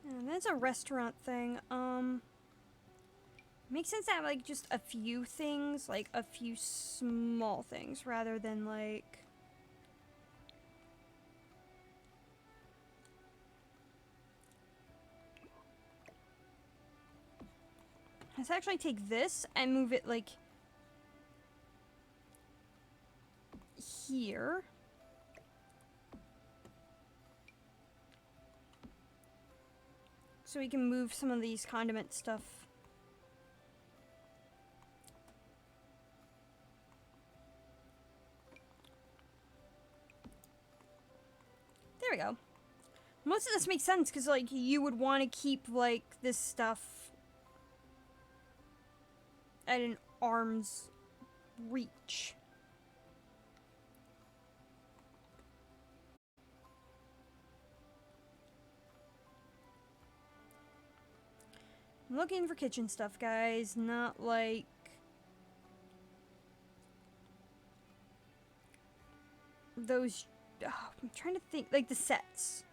Yeah, that's a restaurant thing. Makes sense to have like just a few things, like a few small things, rather than like. Let's actually take this and move it like here. So we can move some of these condiment stuff. There we go. Most of this makes sense because like you would want to keep like this stuff at an arm's reach. I'm looking for kitchen stuff, guys, not like those. Oh, I'm trying to think, like the sets.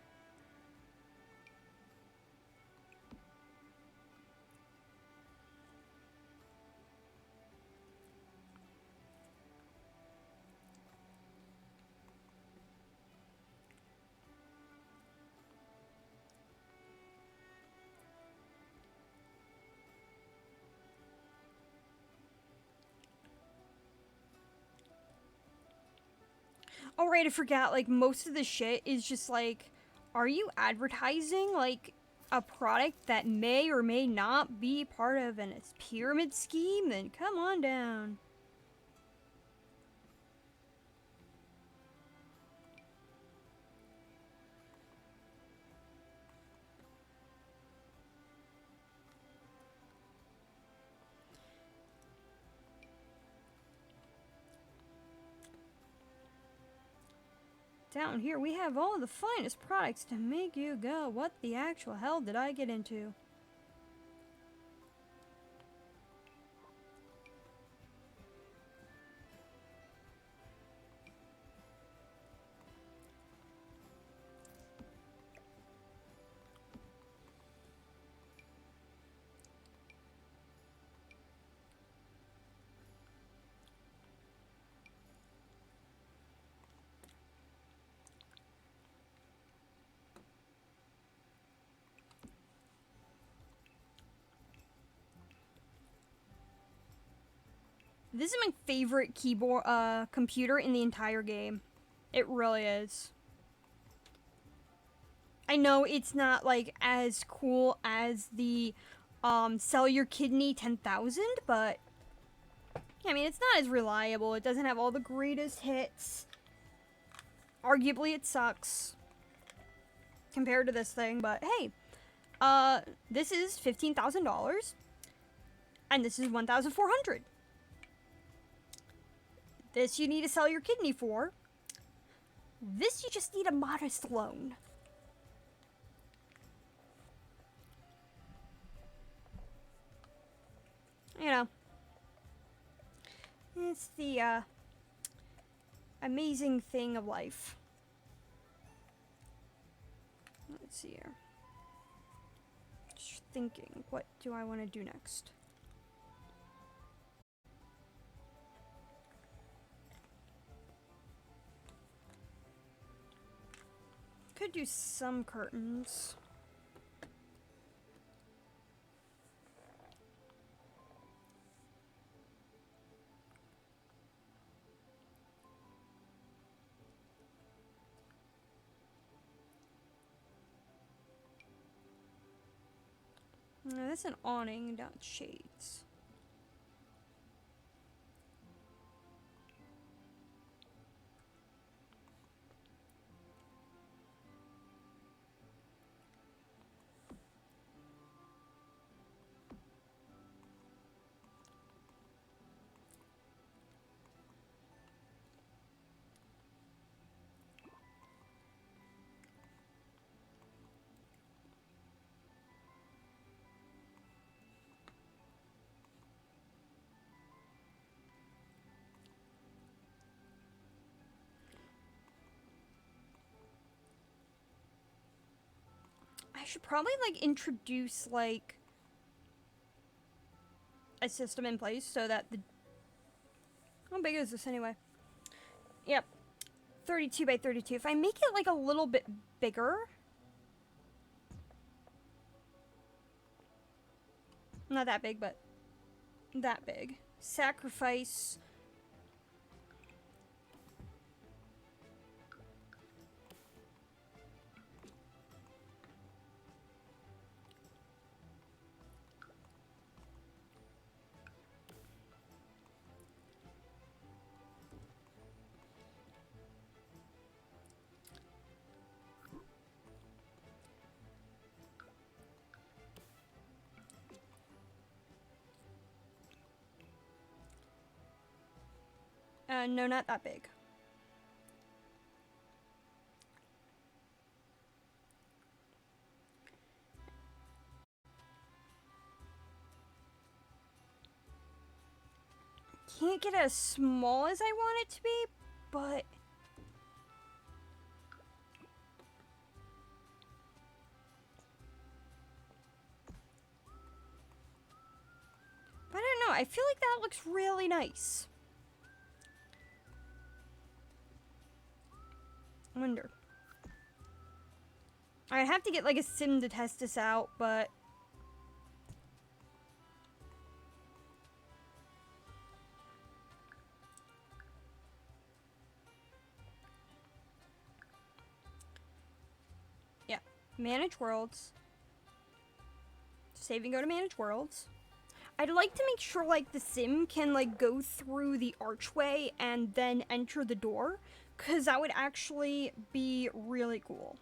Oh, right, I forgot, like, most of the shit is just, like, are you advertising, like, a product that may or may not be part of a pyramid scheme? Then come on down. Down here, we have all the finest products to make you go, what the actual hell did I get into? This is my favorite keyboard, computer in the entire game. It really is. I know it's not, like, as cool as the, Sell Your Kidney 10,000, but, I mean, it's not as reliable. It doesn't have all the greatest hits. Arguably, it sucks compared to this thing, but hey, this is $15,000, and this is $1,400. This you need to sell your kidney for. This you just need a modest loan. You know, it's the amazing thing of life. Let's see here. Just thinking, what do I want to do next? Could do some curtains. No, that's an awning, not shades. I should probably, like, introduce, like, a system in place so that the... How big is this anyway? Yep. 32 by 32. If I make it, like, a little bit bigger... Not that big, but that big. Sacrifice... no, not that big. Can't get as small as I want it to be, but... But I don't know, I feel like that looks really nice. I wonder. I'd have to get like a sim to test this out, but... Yeah, manage worlds. Save and go to manage worlds. I'd like to make sure like the sim can like go through the archway and then enter the door, because that would actually be really cool.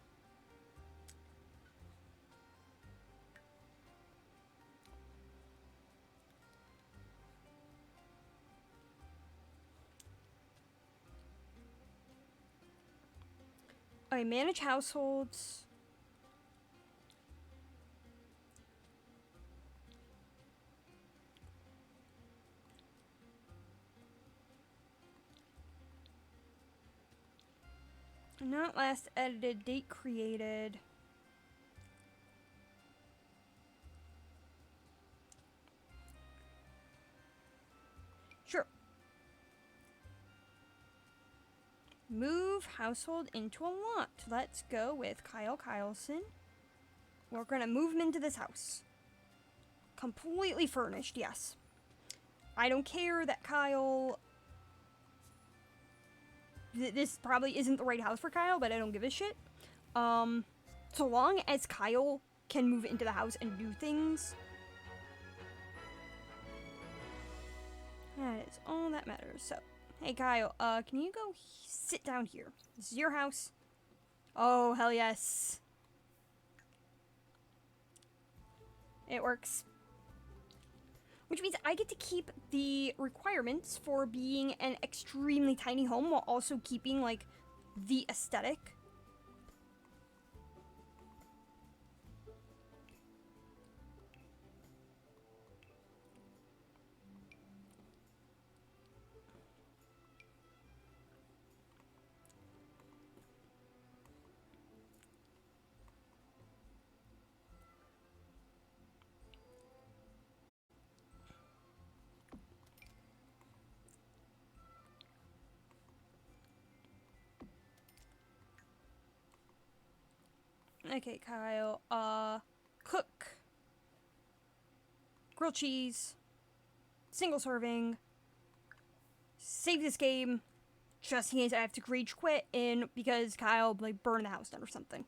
Okay, manage households. Not last edited, date created. Sure. Move household into a lot. Let's go with Kyle Kyleson. We're gonna move him into this house. Completely furnished, yes. I don't care that Kyle... This probably isn't the right house for Kyle, but I don't give a shit. So long as Kyle can move into the house and do things, that is all that matters. So, hey Kyle, can you go sit down here? This is your house. Oh, hell yes. It works. Which means I get to keep the requirements for being an extremely tiny home while also keeping, like, the aesthetic. Okay, Kyle, cook. Grilled cheese. Single serving. Save this game. Just in case I have to rage quit in because Kyle, like, burned the house down or something.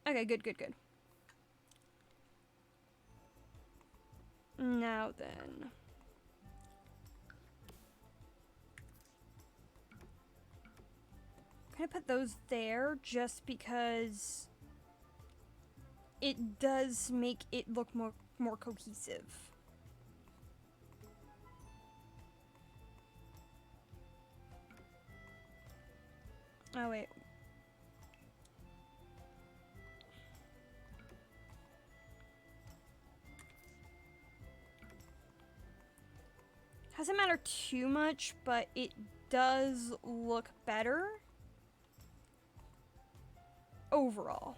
Okay, good, good, good. Now then. I'm gonna put those there just because it does make it look more cohesive. Oh wait. Doesn't matter too much, but it does look better overall.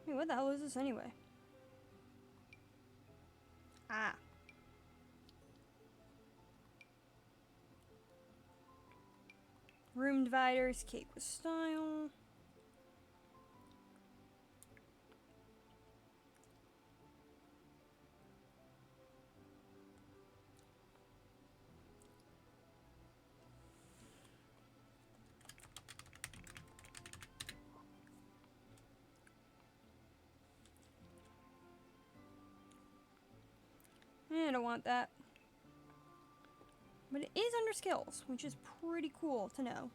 Wait, what the hell is this anyway? Ah. Room dividers, cake with style. I don't want that. But it is under skills, which is pretty cool to know.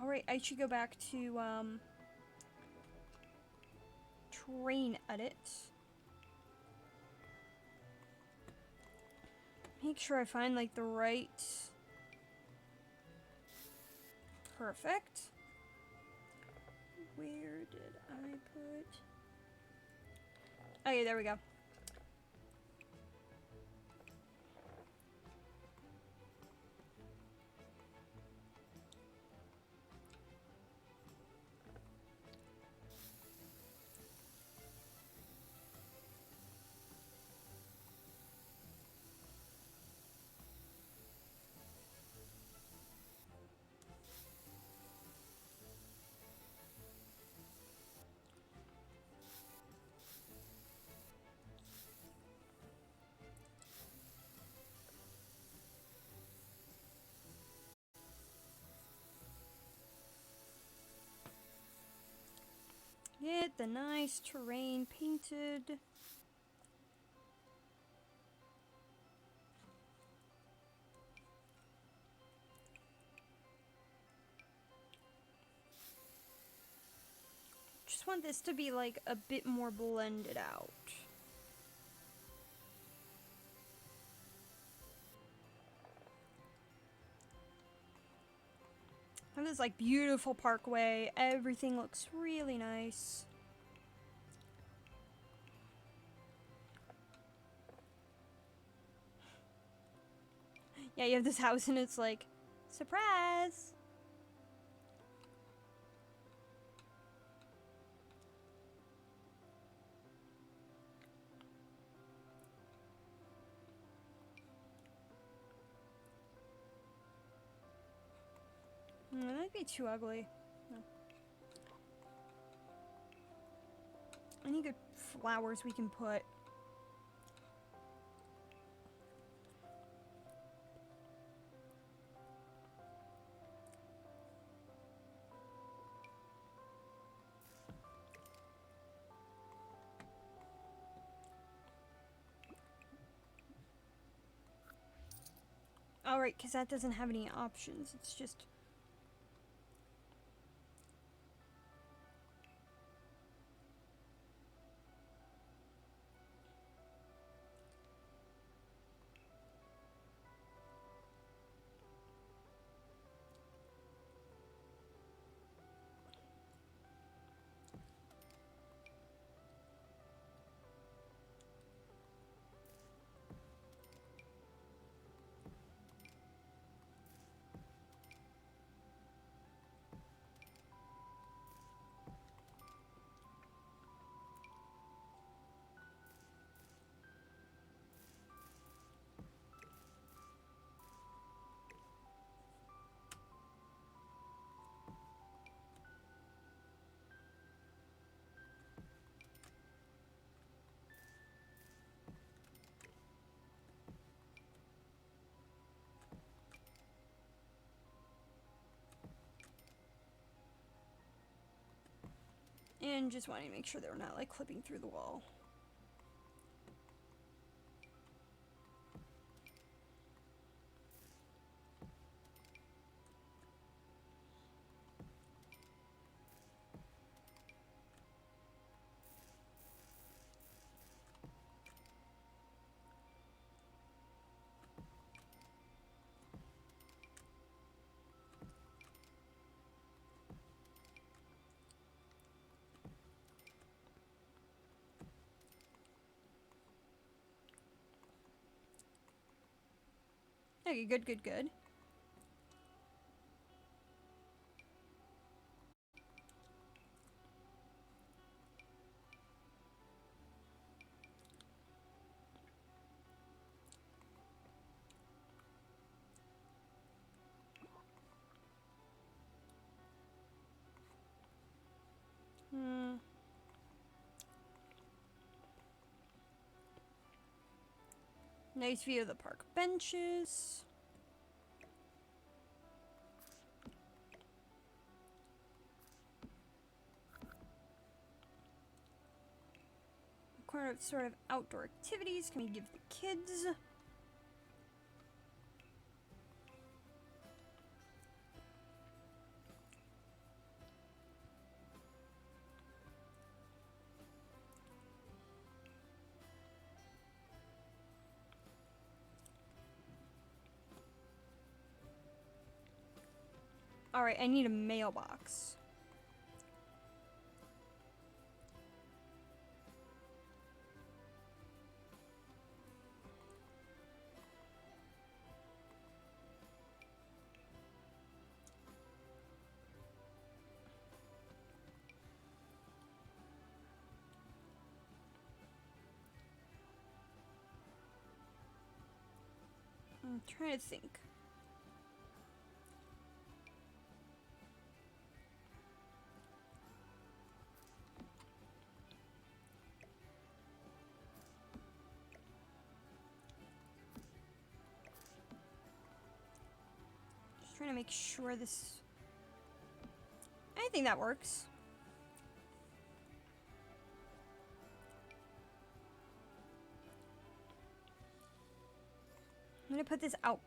Alright, I should go back to, train edit. Make sure I find, like, the right... Perfect. Where did I put... Okay, there we go. Get the nice terrain painted. Just want this to be like a bit more blended out. Have this like beautiful parkway. Everything looks really nice. Yeah, you have this house and it's like, surprise! That'd be too ugly. No. Any good flowers we can put? Alright, because that doesn't have any options. It's just... And just wanting to make sure they're not like clipping through the wall. Okay, good, good, good. Nice view of the park benches. What sort of outdoor activities can we give the kids? Alright, I need a mailbox. I'm trying to think. Just trying to make sure this... I think that works. I'm gonna put this out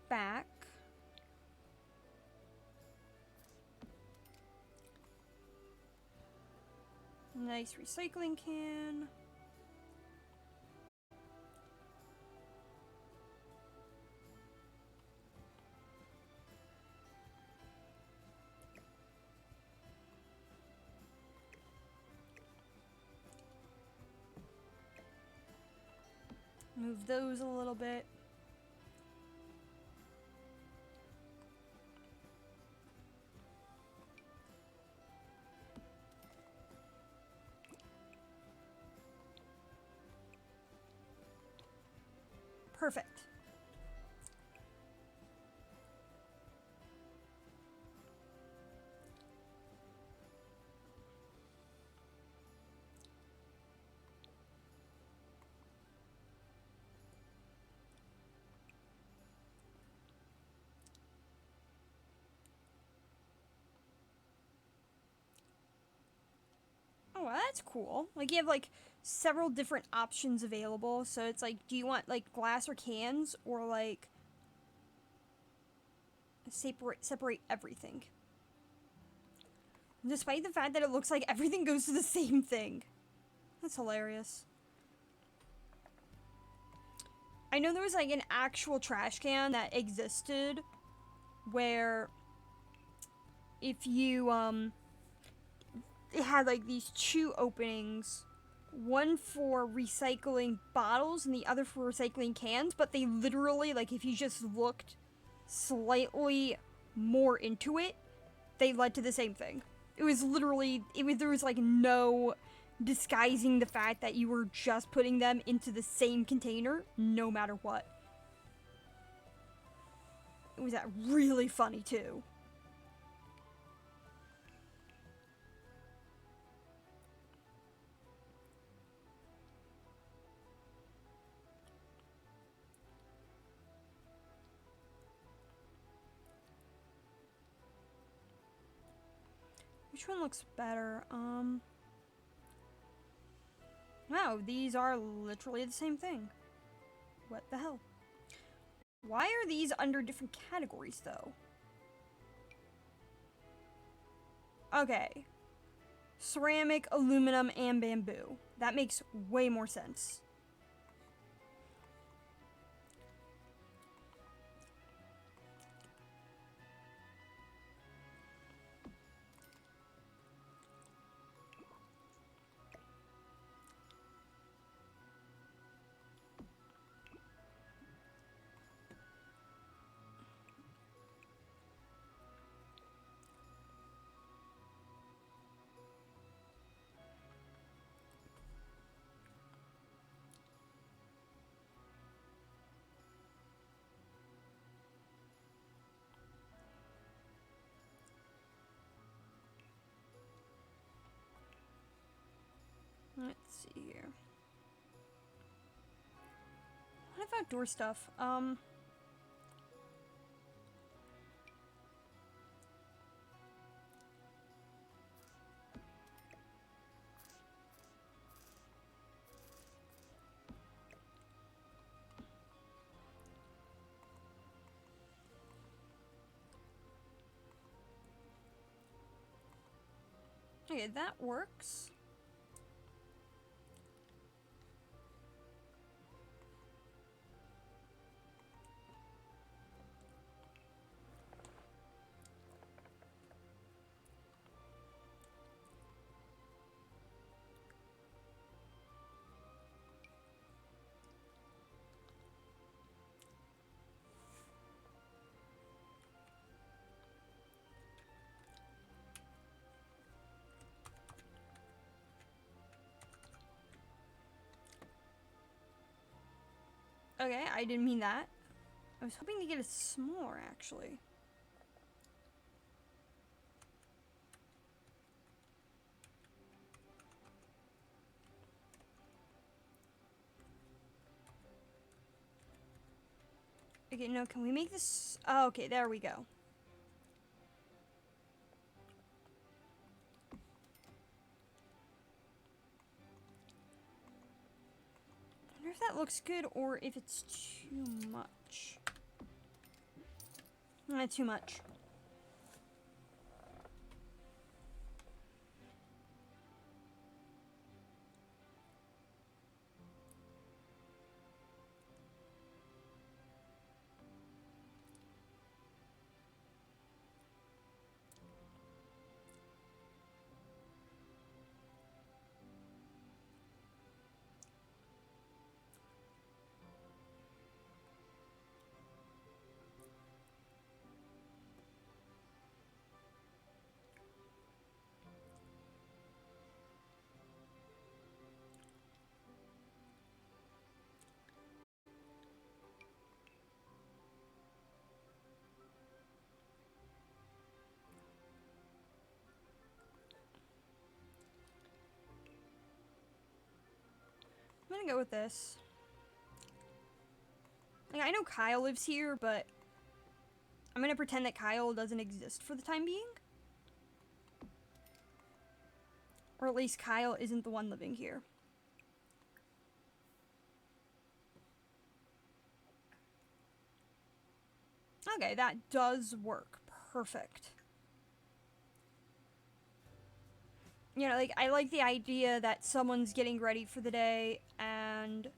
back. Nice recycling can. Move those a little bit. Perfect. Oh, well, that's cool. Like, you have, like, several different options available. So it's like, do you want, like, glass or cans? Or, like, separate everything? Despite the fact that it looks like everything goes to the same thing. That's hilarious. I know there was, like, an actual trash can that existed where if you, it had, like, these two openings. One for recycling bottles and the other for recycling cans, but they literally, like, if you just looked slightly more into it, they led to the same thing. It was literally, there was, like, no disguising the fact that you were just putting them into the same container, no matter what. It was really funny, too. Which one looks better? Wow, these are literally the same thing. What the hell? Why are these under different categories, though? Okay. Ceramic, aluminum, and bamboo. That makes way more sense. Let's see here. What about outdoor stuff? Okay, that works. Okay, I didn't mean that. I was hoping to get a smaller, actually. Okay, no, can we make this? Oh, okay, there we go. I wonder if that looks good or if it's too much. Not too much. I'm gonna go with this. Like, I know Kyle lives here, but I'm gonna pretend that Kyle doesn't exist for the time being. Or at least Kyle isn't the one living here. Okay, that does work. Perfect. You know, like, I like the idea that someone's getting ready for the day and...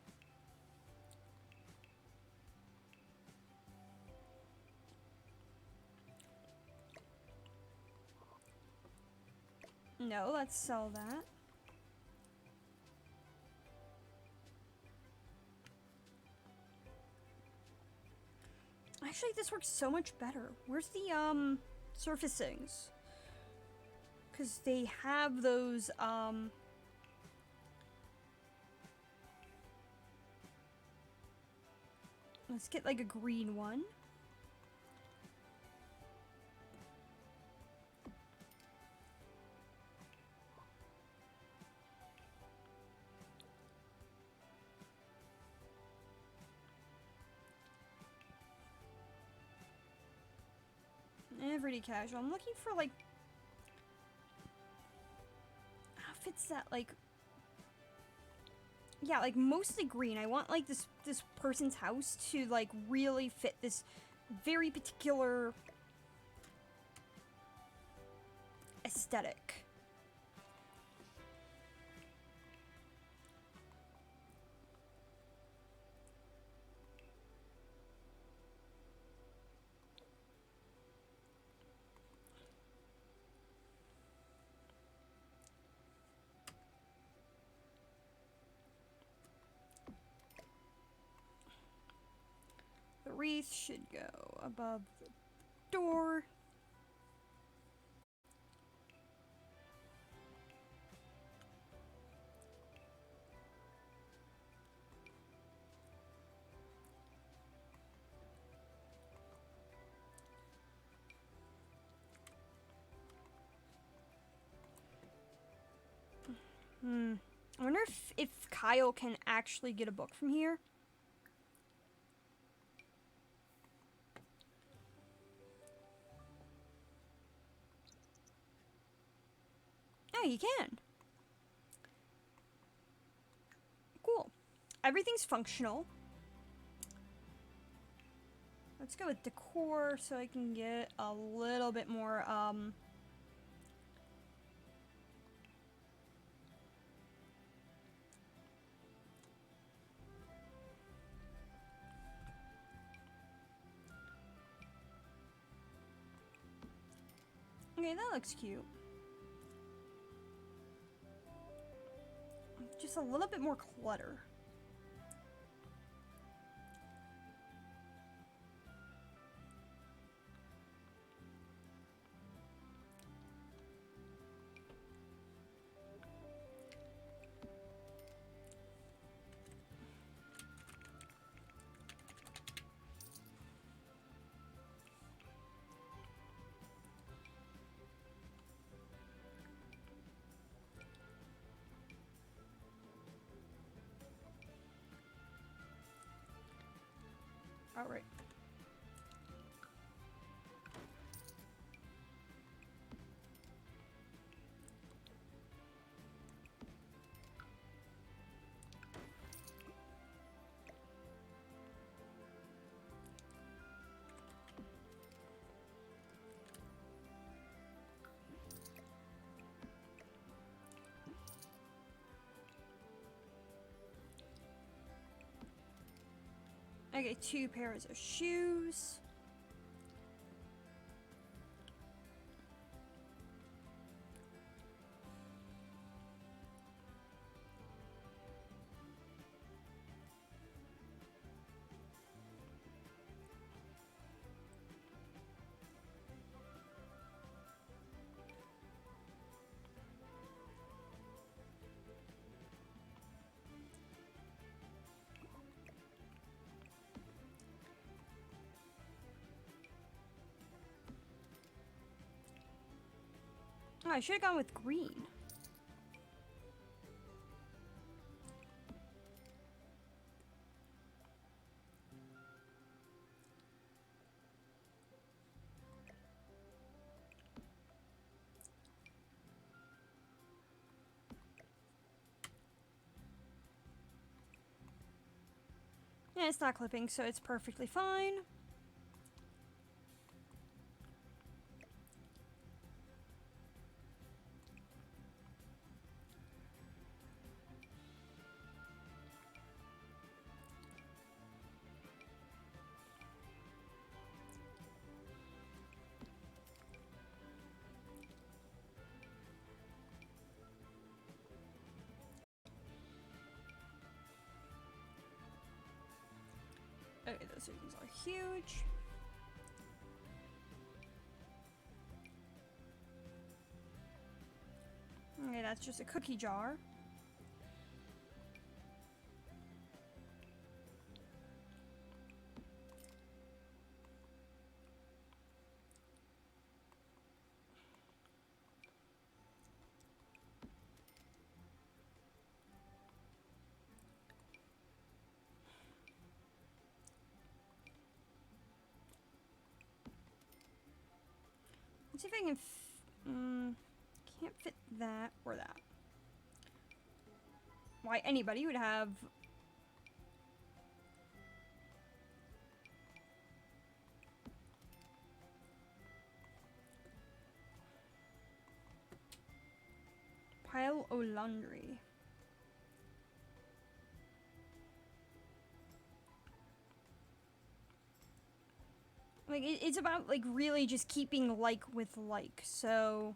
No, let's sell that. Actually, this works so much better. Where's the, surfacings? Because they have those, let's get, like, a green one. Everyday casual. I'm looking for, like, outfits that, like, yeah, like mostly green. I want like this person's house to like really fit this very particular aesthetic. The wreath should go above the door. I wonder if Kyle can actually get a book from here. Oh, he can. Cool. Everything's functional. Let's go with decor so I can get a little bit more, okay, that looks cute. Just a little bit more clutter. All right. Okay, 2 pairs of shoes. Oh, I should have gone with green. Yeah, it's not clipping, so it's perfectly fine. Okay, those things are huge. Okay, that's just a cookie jar. Let's see if I can. Can't fit that or that. why anybody would have pile o' laundry. Like, it's about, like, really just keeping like with like, so...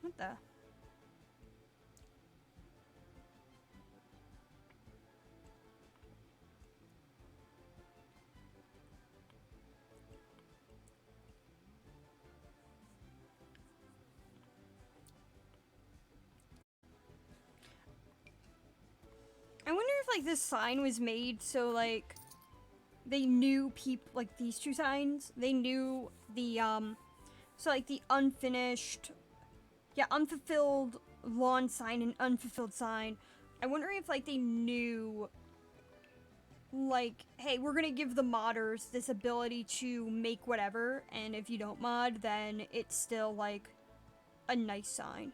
What the? I wonder if, like, this sign was made so, like, they knew people, like, these two signs, they knew the, so, like, the unfinished, yeah, unfulfilled lawn sign and unfulfilled sign. I wonder if, like, they knew, like, hey, we're gonna give the modders this ability to make whatever, and if you don't mod, then it's still, like, a nice sign.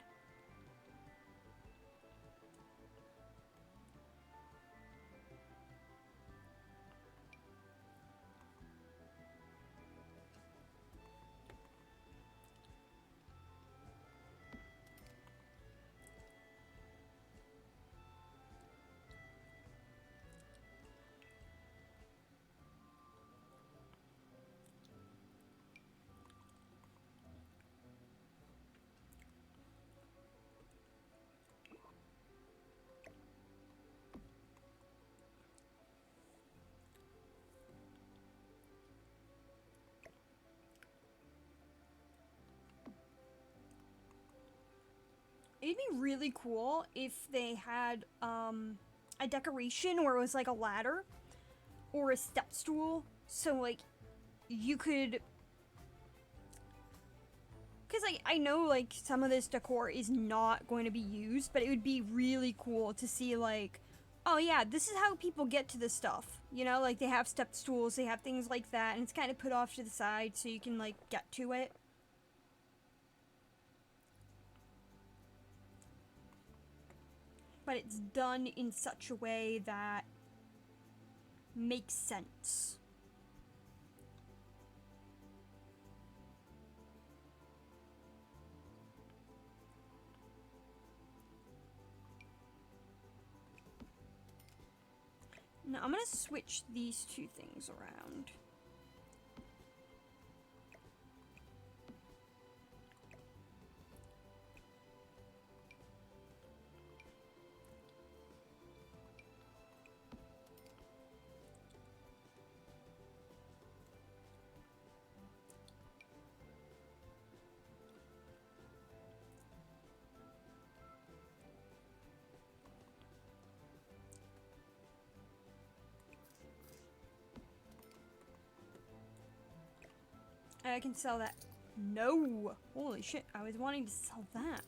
It'd be really cool if they had a decoration where it was like a ladder or a step stool, so like you could, because like I know like some of this decor is not going to be used, but it would be really cool to see like, oh yeah, this is how people get to this stuff, you know, like they have step stools, they have things like that, and it's kind of put off to the side so you can like get to it. But it's done in such a way that makes sense. Now I'm gonna switch these two things around. I can sell that. No! Holy shit, I was wanting to sell that.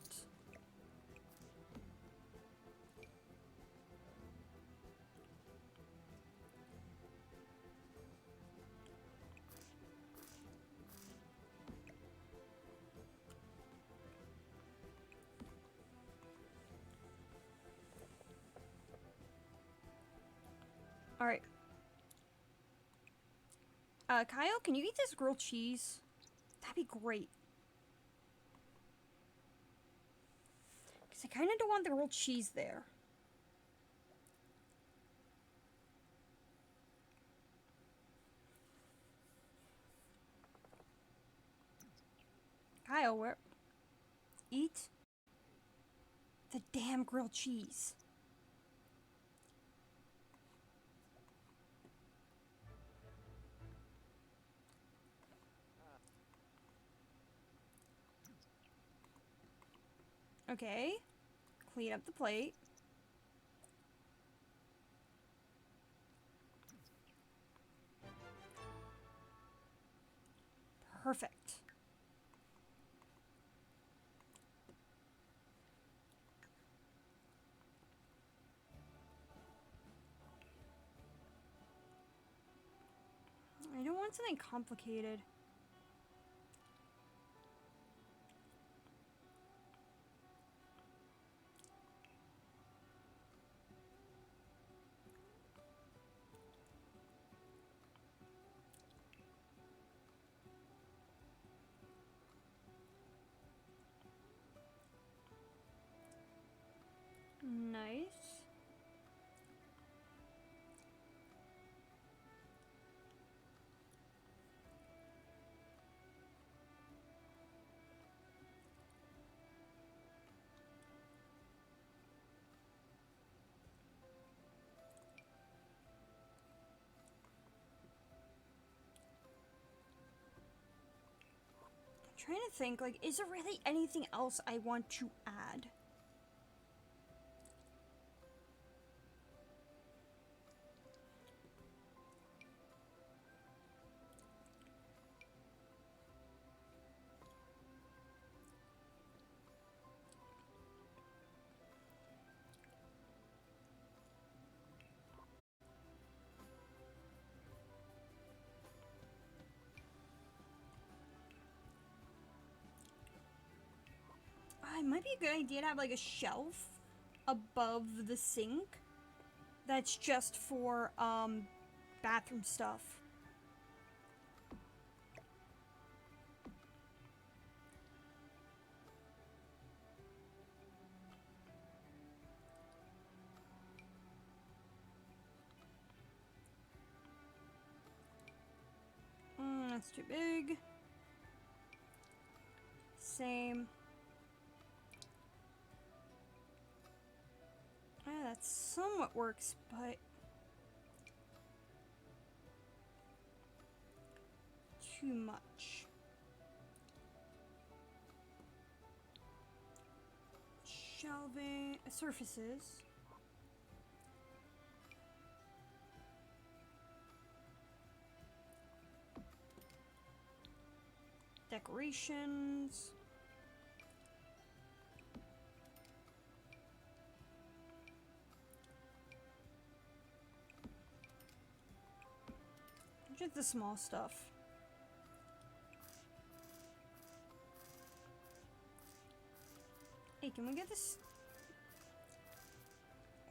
Alright. Kyle, can you eat this grilled cheese? That'd be great. Because I kind of don't want the grilled cheese there. Kyle, where? Eat the damn grilled cheese. Okay. Clean up the plate. Perfect. I don't want something complicated. Nice. I'm trying to think, like, is there really anything else I want to add? It might be a good idea to have like a shelf above the sink that's just for bathroom stuff. That's too big. Same. That somewhat works, but too much. Shelving, surfaces. Decorations. Just the small stuff. Hey, can we get this?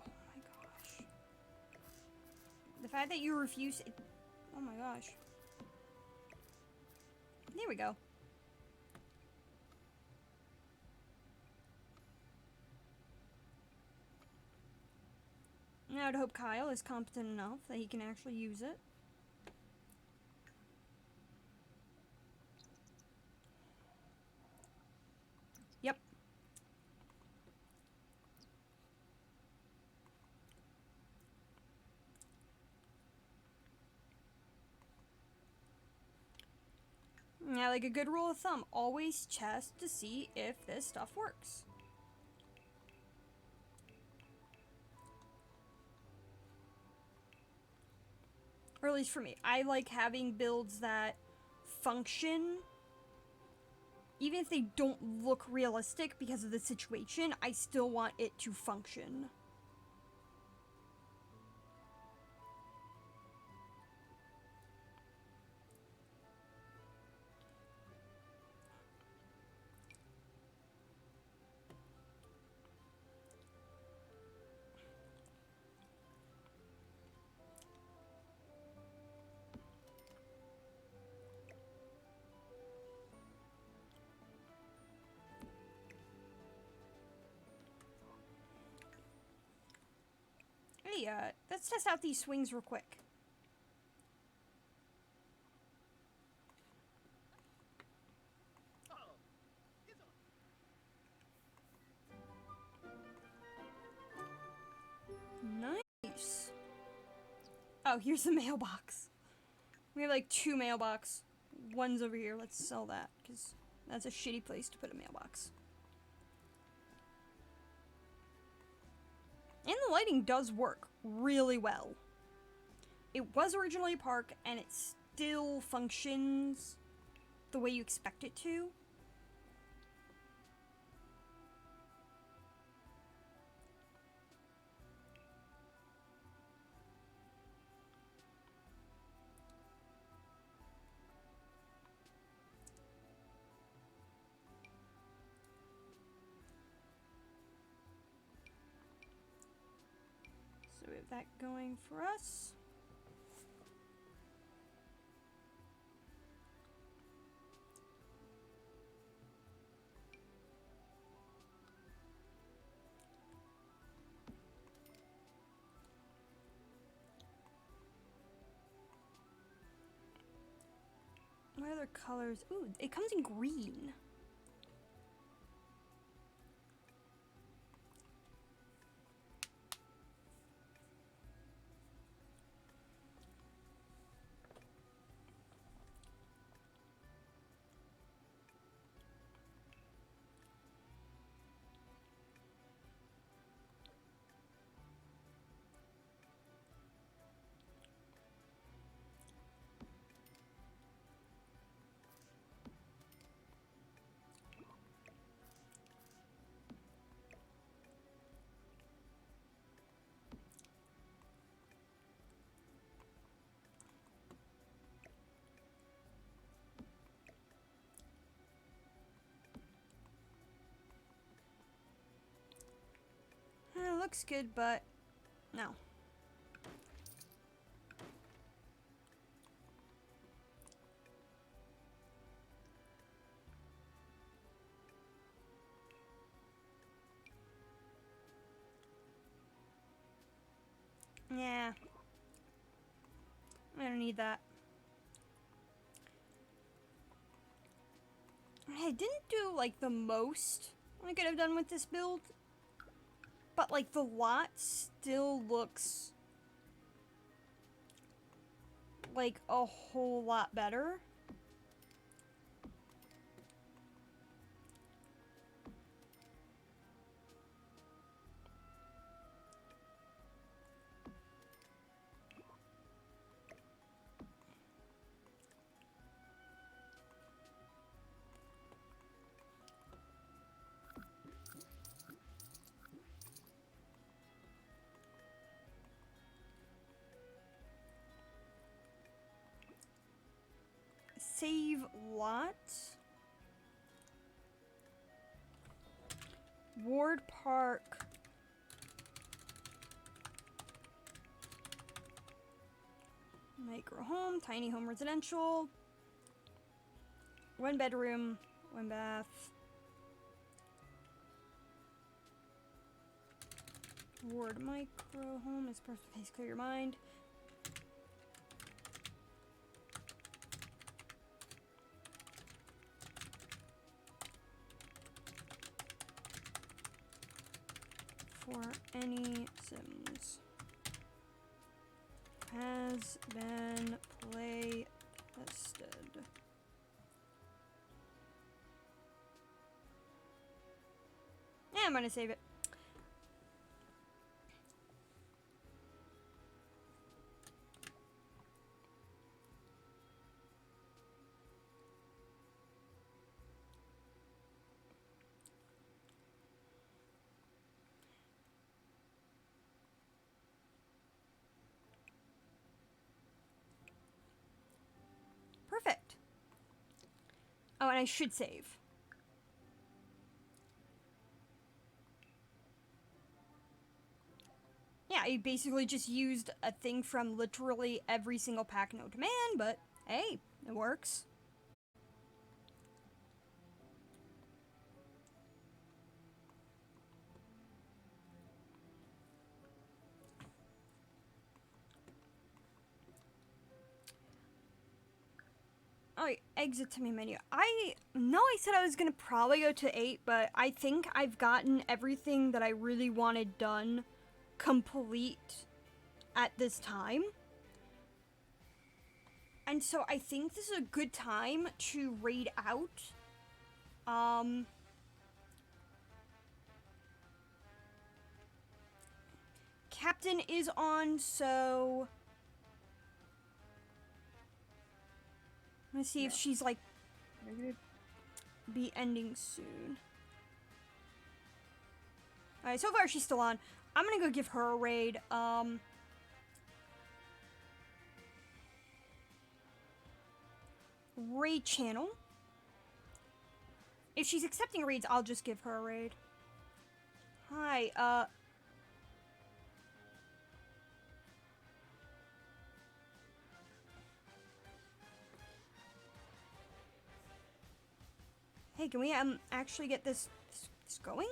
Oh my gosh. The fact that you refuse it. Oh my gosh. There we go. Now I'd hope Kyle is competent enough that he can actually use it. Yep. Now, like a good rule of thumb, always test to see if this stuff works. Or at least for me. I like having builds that function. Even if they don't look realistic because of the situation, I still want it to function. Hey, let's test out these swings real quick. Nice. Oh, here's the mailbox. We have like 2 mailbox. One's over here. Let's sell that because that's a shitty place to put a mailbox. And the lighting does work really well. It was originally a park, and it still functions the way you expect it to. So we have that going for us. What other colors? Ooh, it comes in green. It looks good, but no. Yeah. I don't need that. I didn't do like the most I could have done with this build, but like the lot still looks like a whole lot better. Save lot. Ward Park. Micro home, tiny home residential. 1 bedroom, 1 bath. Ward micro home is perfect. Please clear your mind. For any Sims has been play tested. Yeah, I'm gonna save it. Perfect. Oh, and I should save. Yeah, I basically just used a thing from literally every single pack no demand, but hey, it works. Alright, exit to main menu. I know I said I was gonna probably go to 8, but I think I've gotten everything that I really wanted done complete at this time. And so I think this is a good time to raid out. Captain is on, so I'm gonna see if she's like Negative. be ending soon. Alright, so far she's still on. I'm gonna go give her a raid. Raid channel. If she's accepting raids, I'll just give her a raid. Hi, hey, can we, actually get this going?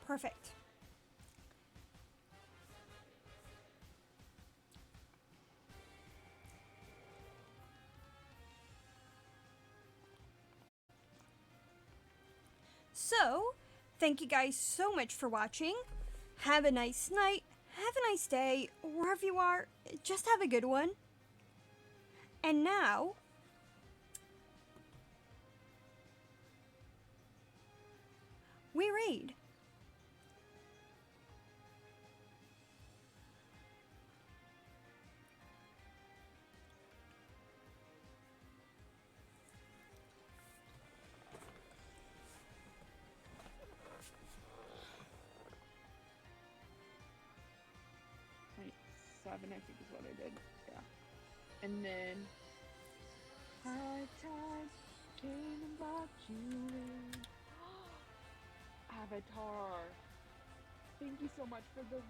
Perfect. So, thank you guys so much for watching. Have a nice night, have a nice day, wherever you are, just have a good one. And now, we raid. Seven, I think is what I did. Yeah. And then high tide came and brought you in. Avatar. Thank you so much for the